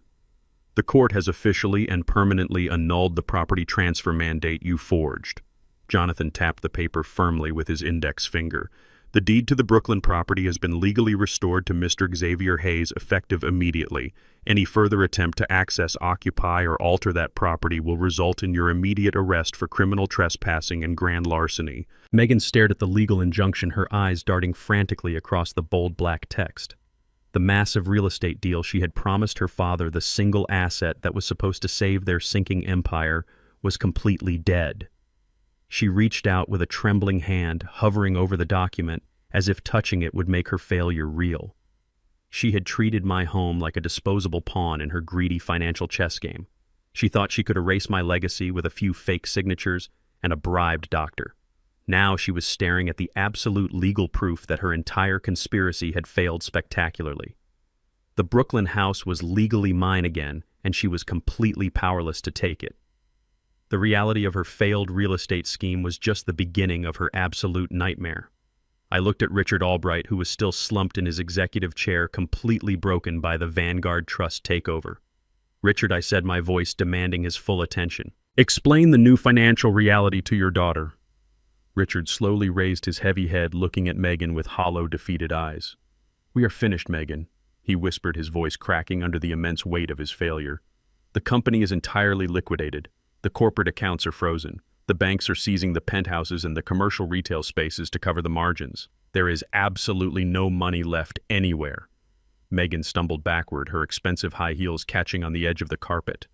The court has officially and permanently annulled the property transfer mandate you forged." Jonathan tapped the paper firmly with his index finger. "The deed to the Brooklyn property has been legally restored to Mr. Xavier Hayes, effective immediately. Any further attempt to access, occupy, or alter that property will result in your immediate arrest for criminal trespassing and grand larceny." Megan stared at the legal injunction, her eyes darting frantically across the bold black text. The massive real estate deal she had promised her father, the single asset that was supposed to save their sinking empire, was completely dead. She reached out with a trembling hand, hovering over the document, as if touching it would make her failure real. She had treated my home like a disposable pawn in her greedy financial chess game. She thought she could erase my legacy with a few fake signatures and a bribed doctor. Now she was staring at the absolute legal proof that her entire conspiracy had failed spectacularly. The Brooklyn house was legally mine again, and she was completely powerless to take it. The reality of her failed real estate scheme was just the beginning of her absolute nightmare. I looked at Richard Albright, who was still slumped in his executive chair, completely broken by the Vanguard Trust takeover. "Richard," I said, my voice demanding his full attention, "explain the new financial reality to your daughter." Richard slowly raised his heavy head, looking at Megan with hollow, defeated eyes. "We are finished, Megan," he whispered, his voice cracking under the immense weight of his failure. "The company is entirely liquidated. The corporate accounts are frozen. The banks are seizing the penthouses and the commercial retail spaces to cover the margins. There is absolutely no money left anywhere." Megan stumbled backward, her expensive high heels catching on the edge of the carpet.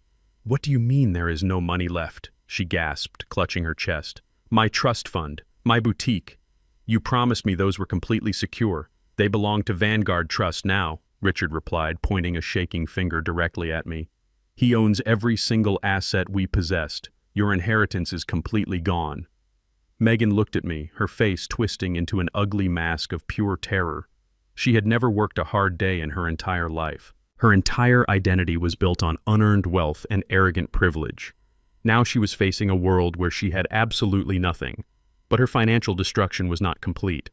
"What do you mean there is no money left?" she gasped, clutching her chest. "My trust fund, my boutique. You promised me those were completely secure. They belong to Vanguard Trust now," Richard replied, pointing a shaking finger directly at me. "He owns every single asset we possessed. Your inheritance is completely gone." Megan looked at me, her face twisting into an ugly mask of pure terror. She had never worked a hard day in her entire life. Her entire identity was built on unearned wealth and arrogant privilege. Now she was facing a world where she had absolutely nothing. But her financial destruction was not complete.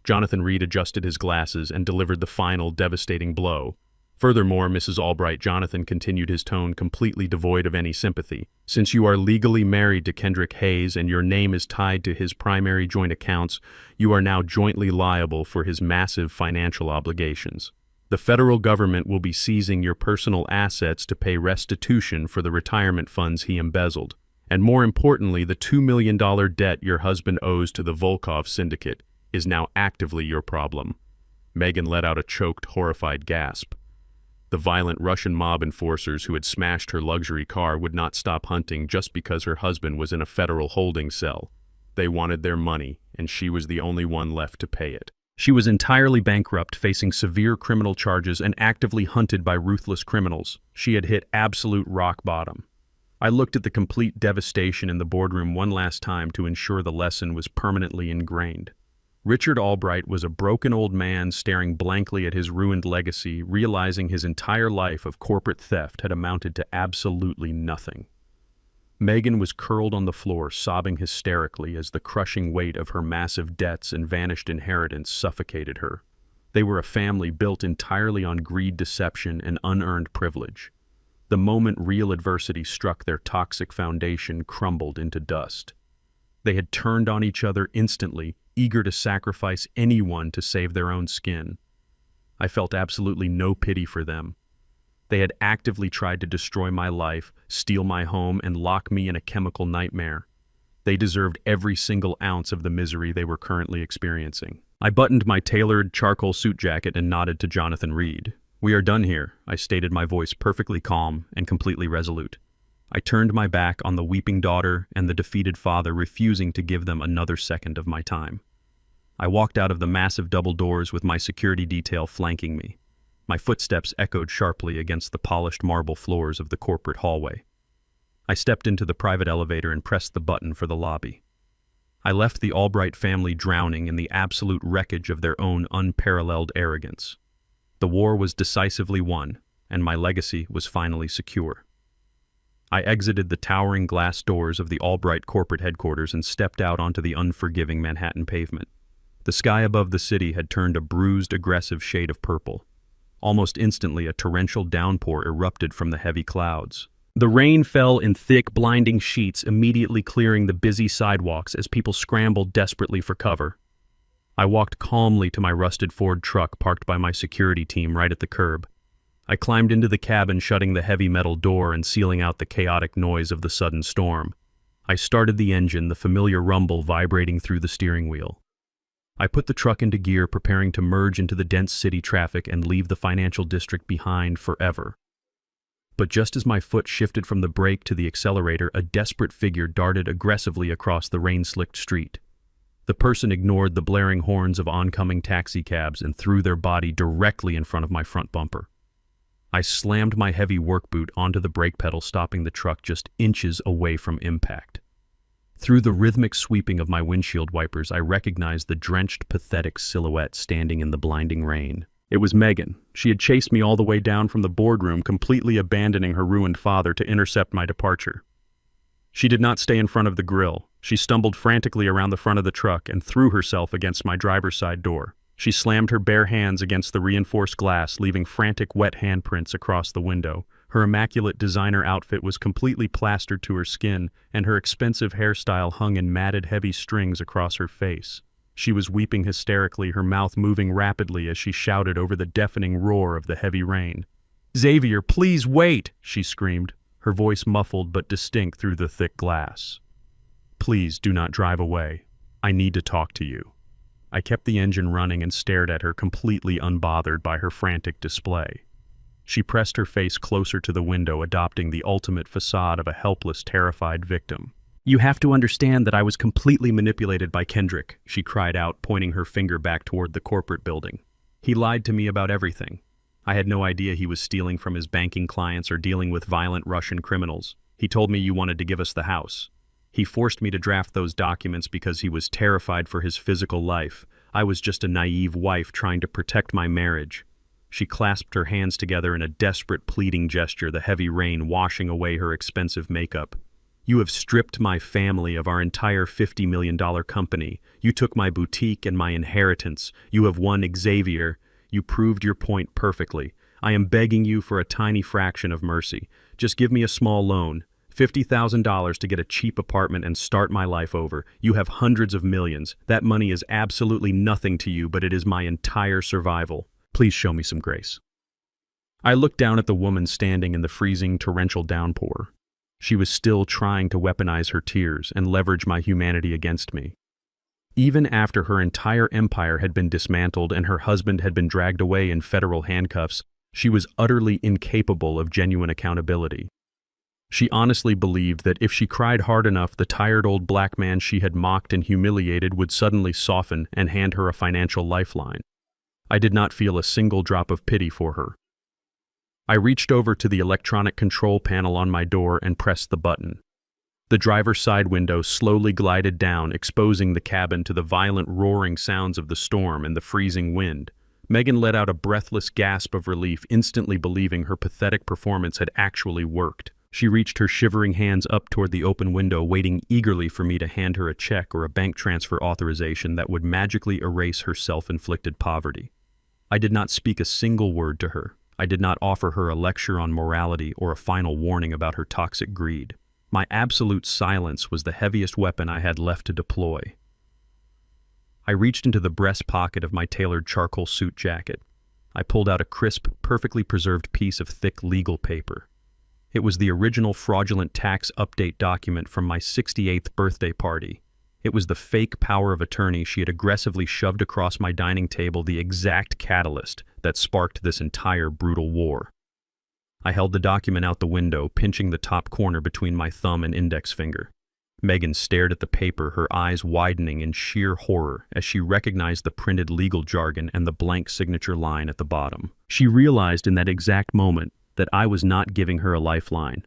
Jonathan Reed adjusted his glasses and delivered the final, devastating blow. "Furthermore, Mrs. Albright," Jonathan continued, his tone completely devoid of any sympathy, "since you are legally married to Kendrick Hayes and your name is tied to his primary joint accounts, you are now jointly liable for his massive financial obligations. The federal government will be seizing your personal assets to pay restitution for the retirement funds he embezzled. And more importantly, the $2 million debt your husband owes to the Volkov syndicate is now actively your problem." Megan let out a choked, horrified gasp. The violent Russian mob enforcers who had smashed her luxury car would not stop hunting just because her husband was in a federal holding cell. They wanted their money, and she was the only one left to pay it. She was entirely bankrupt, facing severe criminal charges and actively hunted by ruthless criminals. She had hit absolute rock bottom. I looked at the complete devastation in the boardroom one last time to ensure the lesson was permanently ingrained. Richard Albright was a broken old man staring blankly at his ruined legacy, realizing his entire life of corporate theft had amounted to absolutely nothing. Megan was curled on the floor, sobbing hysterically as the crushing weight of her massive debts and vanished inheritance suffocated her. They were a family built entirely on greed, deception, and unearned privilege. The moment real adversity struck, their toxic foundation crumbled into dust. They had turned on each other instantly, eager to sacrifice anyone to save their own skin. I felt absolutely no pity for them. They had actively tried to destroy my life, steal my home, and lock me in a chemical nightmare. They deserved every single ounce of the misery they were currently experiencing. I buttoned my tailored charcoal suit jacket and nodded to Jonathan Reed. "We are done here," I stated, my voice perfectly calm and completely resolute. I turned my back on the weeping daughter and the defeated father, refusing to give them another second of my time. I walked out of the massive double doors with my security detail flanking me. My footsteps echoed sharply against the polished marble floors of the corporate hallway. I stepped into the private elevator and pressed the button for the lobby. I left the Albright family drowning in the absolute wreckage of their own unparalleled arrogance. The war was decisively won, and my legacy was finally secure. I exited the towering glass doors of the Albright corporate headquarters and stepped out onto the unforgiving Manhattan pavement. The sky above the city had turned a bruised, aggressive shade of purple. Almost instantly, a torrential downpour erupted from the heavy clouds. The rain fell in thick, blinding sheets, immediately clearing the busy sidewalks as people scrambled desperately for cover. I walked calmly to my rusted Ford truck parked by my security team right at the curb. I climbed into the cabin, shutting the heavy metal door and sealing out the chaotic noise of the sudden storm. I started the engine, the familiar rumble vibrating through the steering wheel. I put the truck into gear, preparing to merge into the dense city traffic and leave the financial district behind forever. But just as my foot shifted from the brake to the accelerator, a desperate figure darted aggressively across the rain-slicked street. The person ignored the blaring horns of oncoming taxicabs and threw their body directly in front of my front bumper. I slammed my heavy work boot onto the brake pedal, stopping the truck just inches away from impact. Through the rhythmic sweeping of my windshield wipers, I recognized the drenched, pathetic silhouette standing in the blinding rain. It was Megan. She had chased me all the way down from the boardroom, completely abandoning her ruined father to intercept my departure. She did not stay in front of the grill. She stumbled frantically around the front of the truck and threw herself against my driver's side door. She slammed her bare hands against the reinforced glass, leaving frantic wet handprints across the window. Her immaculate designer outfit was completely plastered to her skin, and her expensive hairstyle hung in matted heavy strings across her face. She was weeping hysterically, her mouth moving rapidly as she shouted over the deafening roar of the heavy rain. "Xavier, please wait!" she screamed, her voice muffled but distinct through the thick glass. "Please do not drive away. I need to talk to you." I kept the engine running and stared at her, completely unbothered by her frantic display. She pressed her face closer to the window, adopting the ultimate facade of a helpless, terrified victim. "You have to understand that I was completely manipulated by Kendrick," she cried out, pointing her finger back toward the corporate building. "He lied to me about everything. I had no idea he was stealing from his banking clients or dealing with violent Russian criminals. He told me you wanted to give us the house. He forced me to draft those documents because he was terrified for his physical life. I was just a naive wife trying to protect my marriage." She clasped her hands together in a desperate, pleading gesture, the heavy rain washing away her expensive makeup. "You have stripped my family of our entire $50 million company. You took my boutique and my inheritance. You have won, Xavier. You proved your point perfectly. I am begging you for a tiny fraction of mercy. Just give me a small loan. $50,000 to get a cheap apartment and start my life over. You have hundreds of millions. That money is absolutely nothing to you, but it is my entire survival. Please show me some grace." I looked down at the woman standing in the freezing, torrential downpour. She was still trying to weaponize her tears and leverage my humanity against me. Even after her entire empire had been dismantled and her husband had been dragged away in federal handcuffs, she was utterly incapable of genuine accountability. She honestly believed that if she cried hard enough, the tired old black man she had mocked and humiliated would suddenly soften and hand her a financial lifeline. I did not feel a single drop of pity for her. I reached over to the electronic control panel on my door and pressed the button. The driver's side window slowly glided down, exposing the cabin to the violent roaring sounds of the storm and the freezing wind. Megan let out a breathless gasp of relief, instantly believing her pathetic performance had actually worked. She reached her shivering hands up toward the open window, waiting eagerly for me to hand her a check or a bank transfer authorization that would magically erase her self-inflicted poverty. I did not speak a single word to her. I did not offer her a lecture on morality or a final warning about her toxic greed. My absolute silence was the heaviest weapon I had left to deploy. I reached into the breast pocket of my tailored charcoal suit jacket. I pulled out a crisp, perfectly preserved piece of thick legal paper. It was the original fraudulent tax update document from my 68th birthday party. It was the fake power of attorney she had aggressively shoved across my dining table, the exact catalyst that sparked this entire brutal war. I held the document out the window, pinching the top corner between my thumb and index finger. Megan stared at the paper, her eyes widening in sheer horror as she recognized the printed legal jargon and the blank signature line at the bottom. She realized in that exact moment that I was not giving her a lifeline.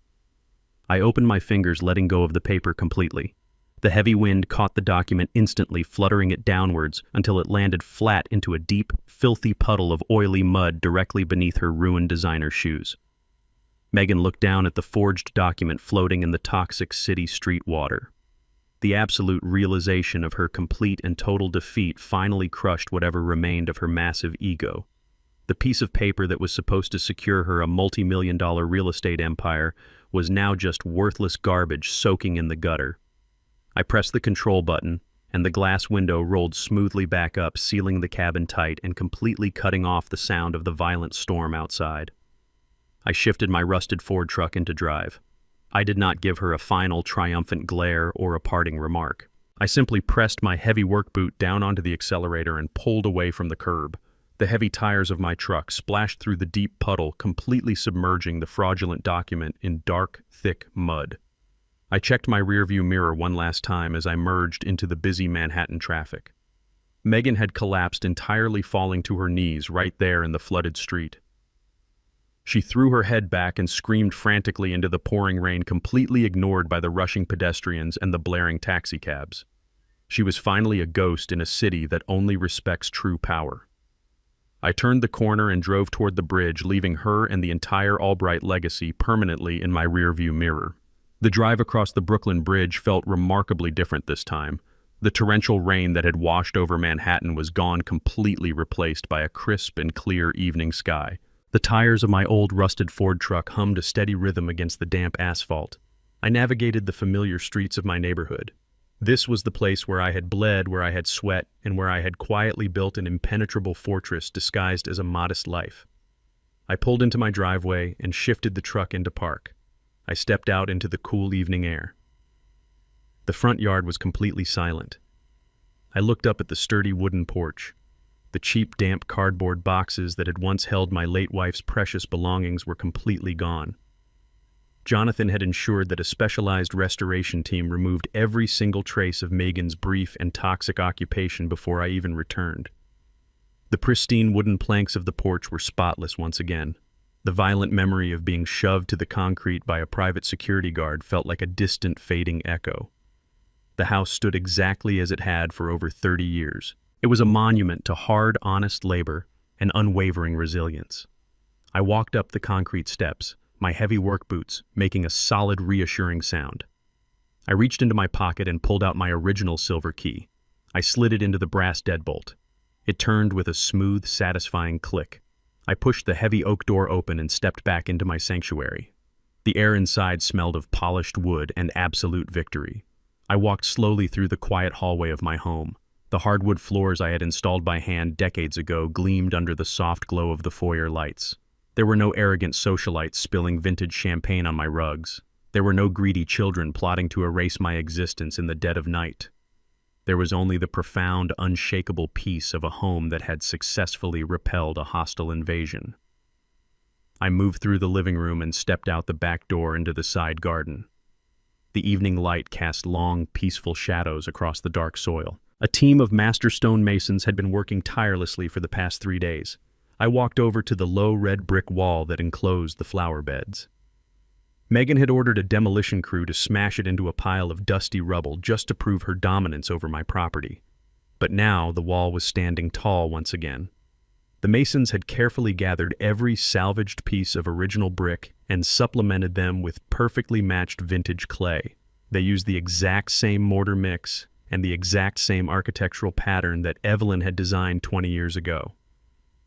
I opened my fingers, letting go of the paper completely. The heavy wind caught the document instantly, fluttering it downwards until it landed flat into a deep, filthy puddle of oily mud directly beneath her ruined designer shoes. Megan looked down at the forged document floating in the toxic city street water. The absolute realization of her complete and total defeat finally crushed whatever remained of her massive ego. The piece of paper that was supposed to secure her a multi-million-dollar real estate empire was now just worthless garbage soaking in the gutter. I pressed the control button, and the glass window rolled smoothly back up, sealing the cabin tight and completely cutting off the sound of the violent storm outside. I shifted my rusted Ford truck into drive. I did not give her a final, triumphant glare or a parting remark. I simply pressed my heavy work boot down onto the accelerator and pulled away from the curb. The heavy tires of my truck splashed through the deep puddle, completely submerging the fraudulent document in dark, thick mud. I checked my rearview mirror one last time as I merged into the busy Manhattan traffic. Megan had collapsed entirely, falling to her knees right there in the flooded street. She threw her head back and screamed frantically into the pouring rain, completely ignored by the rushing pedestrians and the blaring taxicabs. She was finally a ghost in a city that only respects true power. I turned the corner and drove toward the bridge, leaving her and the entire Albright legacy permanently in my rearview mirror. The drive across the Brooklyn Bridge felt remarkably different this time. The torrential rain that had washed over Manhattan was gone, completely replaced by a crisp and clear evening sky. The tires of my old rusted Ford truck hummed a steady rhythm against the damp asphalt. I navigated the familiar streets of my neighborhood. This was the place where I had bled, where I had sweat, and where I had quietly built an impenetrable fortress disguised as a modest life. I pulled into my driveway and shifted the truck into park. I stepped out into the cool evening air. The front yard was completely silent. I looked up at the sturdy wooden porch. The cheap, damp cardboard boxes that had once held my late wife's precious belongings were completely gone. Jonathan had ensured that a specialized restoration team removed every single trace of Megan's brief and toxic occupation before I even returned. The pristine wooden planks of the porch were spotless once again. The violent memory of being shoved to the concrete by a private security guard felt like a distant, fading echo. The house stood exactly as it had for over 30 years. It was a monument to hard, honest labor and unwavering resilience. I walked up the concrete steps, my heavy work boots making a solid, reassuring sound. I reached into my pocket and pulled out my original silver key. I slid it into the brass deadbolt. It turned with a smooth, satisfying click. I pushed the heavy oak door open and stepped back into my sanctuary. The air inside smelled of polished wood and absolute victory. I walked slowly through the quiet hallway of my home. The hardwood floors I had installed by hand decades ago gleamed under the soft glow of the foyer lights. There were no arrogant socialites spilling vintage champagne on my rugs. There were no greedy children plotting to erase my existence in the dead of night. There was only the profound, unshakable peace of a home that had successfully repelled a hostile invasion. I moved through the living room and stepped out the back door into the side garden. The evening light cast long, peaceful shadows across the dark soil. A team of master stone masons had been working tirelessly for the past 3 days. I walked over to the low red brick wall that enclosed the flower beds. Megan had ordered a demolition crew to smash it into a pile of dusty rubble just to prove her dominance over my property. But now the wall was standing tall once again. The masons had carefully gathered every salvaged piece of original brick and supplemented them with perfectly matched vintage clay. They used the exact same mortar mix and the exact same architectural pattern that Evelyn had designed 20 years ago.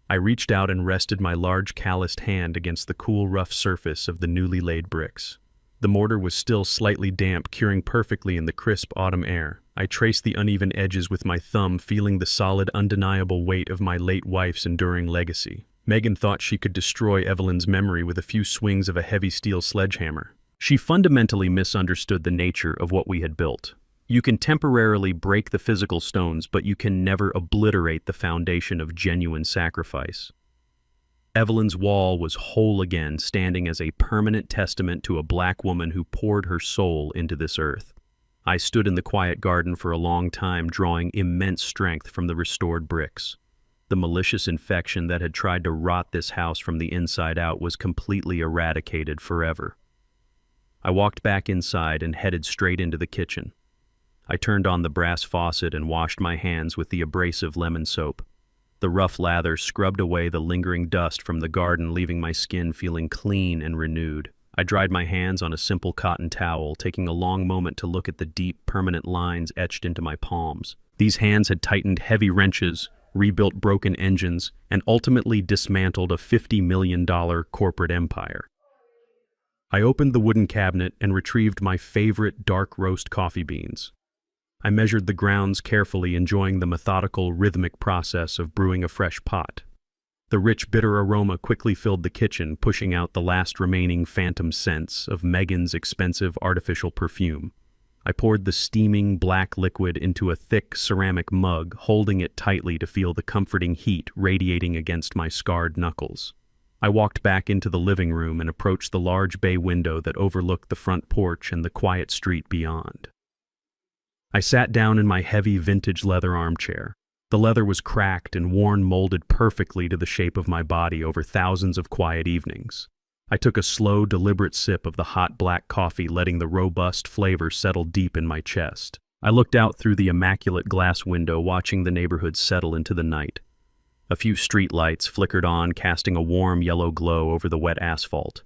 I reached out and rested my large calloused hand against the cool, rough surface of the newly laid bricks. The mortar was still slightly damp, curing perfectly in the crisp autumn air. I traced the uneven edges with my thumb, feeling the solid, undeniable weight of my late wife's enduring legacy. Megan thought she could destroy Evelyn's memory with a few swings of a heavy steel sledgehammer. She fundamentally misunderstood the nature of what we had built. You can temporarily break the physical stones, but you can never obliterate the foundation of genuine sacrifice. Evelyn's wall was whole again, standing as a permanent testament to a black woman who poured her soul into this earth. I stood in the quiet garden for a long time, drawing immense strength from the restored bricks. The malicious infection that had tried to rot this house from the inside out was completely eradicated forever. I walked back inside and headed straight into the kitchen. I turned on the brass faucet and washed my hands with the abrasive lemon soap. The rough lather scrubbed away the lingering dust from the garden, leaving my skin feeling clean and renewed. I dried my hands on a simple cotton towel, taking a long moment to look at the deep, permanent lines etched into my palms. These hands had tightened heavy wrenches, rebuilt broken engines, and ultimately dismantled a $50 million corporate empire. I opened the wooden cabinet and retrieved my favorite dark roast coffee beans. I measured the grounds carefully, enjoying the methodical, rhythmic process of brewing a fresh pot. The rich, bitter aroma quickly filled the kitchen, pushing out the last remaining phantom scents of Megan's expensive artificial perfume. I poured the steaming black liquid into a thick ceramic mug, holding it tightly to feel the comforting heat radiating against my scarred knuckles. I walked back into the living room and approached the large bay window that overlooked the front porch and the quiet street beyond. I sat down in my heavy vintage leather armchair. The leather was cracked and worn, molded perfectly to the shape of my body over thousands of quiet evenings. I took a slow, deliberate sip of the hot black coffee, letting the robust flavor settle deep in my chest. I looked out through the immaculate glass window, watching the neighborhood settle into the night. A few street lights flickered on, casting a warm yellow glow over the wet asphalt.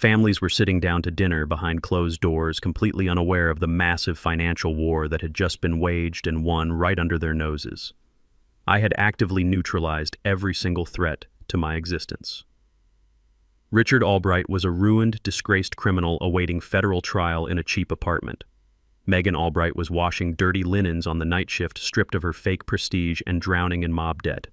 Families were sitting down to dinner behind closed doors, completely unaware of the massive financial war that had just been waged and won right under their noses. I had actively neutralized every single threat to my existence. Richard Albright was a ruined, disgraced criminal awaiting federal trial in a cheap apartment. Megan Albright was washing dirty linens on the night shift, stripped of her fake prestige and drowning in mob debt.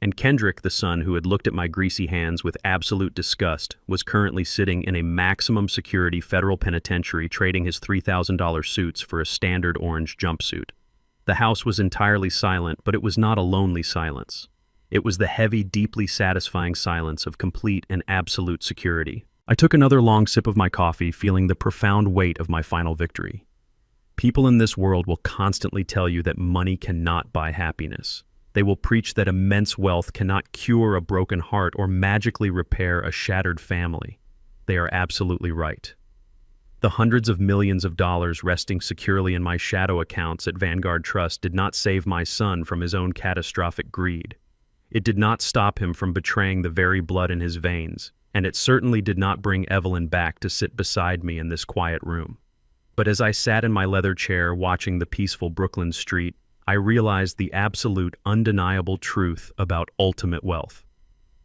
And Kendrick, the son who had looked at my greasy hands with absolute disgust, was currently sitting in a maximum security federal penitentiary trading his $3,000 suits for a standard orange jumpsuit. The house was entirely silent, but it was not a lonely silence. It was the heavy, deeply satisfying silence of complete and absolute security. I took another long sip of my coffee, feeling the profound weight of my final victory. People in this world will constantly tell you that money cannot buy happiness. They will preach that immense wealth cannot cure a broken heart or magically repair a shattered family. They are absolutely right. The hundreds of millions of dollars resting securely in my shadow accounts at Vanguard Trust did not save my son from his own catastrophic greed. It did not stop him from betraying the very blood in his veins, and it certainly did not bring Evelyn back to sit beside me in this quiet room. But as I sat in my leather chair watching the peaceful Brooklyn street, I realized the absolute, undeniable truth about ultimate wealth.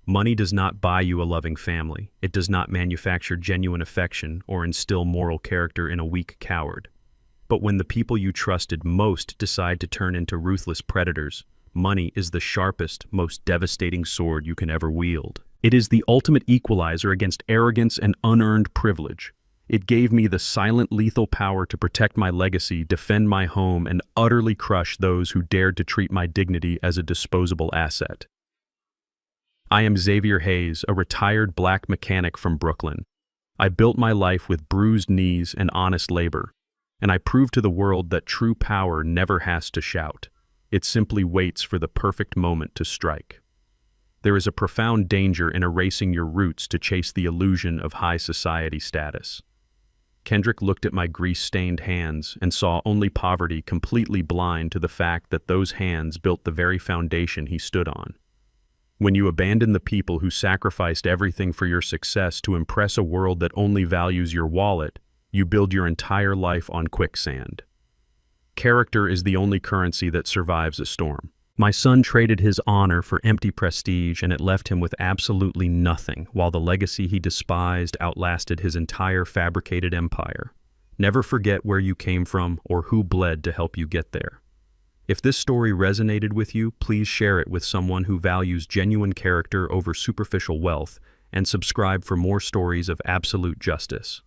Money does not buy you a loving family. It does not manufacture genuine affection or instill moral character in a weak coward. But when the people you trusted most decide to turn into ruthless predators, money is the sharpest, most devastating sword you can ever wield. It is the ultimate equalizer against arrogance and unearned privilege. It gave me the silent, lethal power to protect my legacy, defend my home, and utterly crush those who dared to treat my dignity as a disposable asset. I am Xavier Hayes, a retired black mechanic from Brooklyn. I built my life with bruised knees and honest labor, and I proved to the world that true power never has to shout. It simply waits for the perfect moment to strike. There is a profound danger in erasing your roots to chase the illusion of high society status. Kendrick looked at my grease-stained hands and saw only poverty, completely blind to the fact that those hands built the very foundation he stood on. When you abandon the people who sacrificed everything for your success to impress a world that only values your wallet, you build your entire life on quicksand. Character is the only currency that survives a storm. My son traded his honor for empty prestige, and it left him with absolutely nothing, while the legacy he despised outlasted his entire fabricated empire. Never forget where you came from or who bled to help you get there. If this story resonated with you, please share it with someone who values genuine character over superficial wealth, and subscribe for more stories of absolute justice.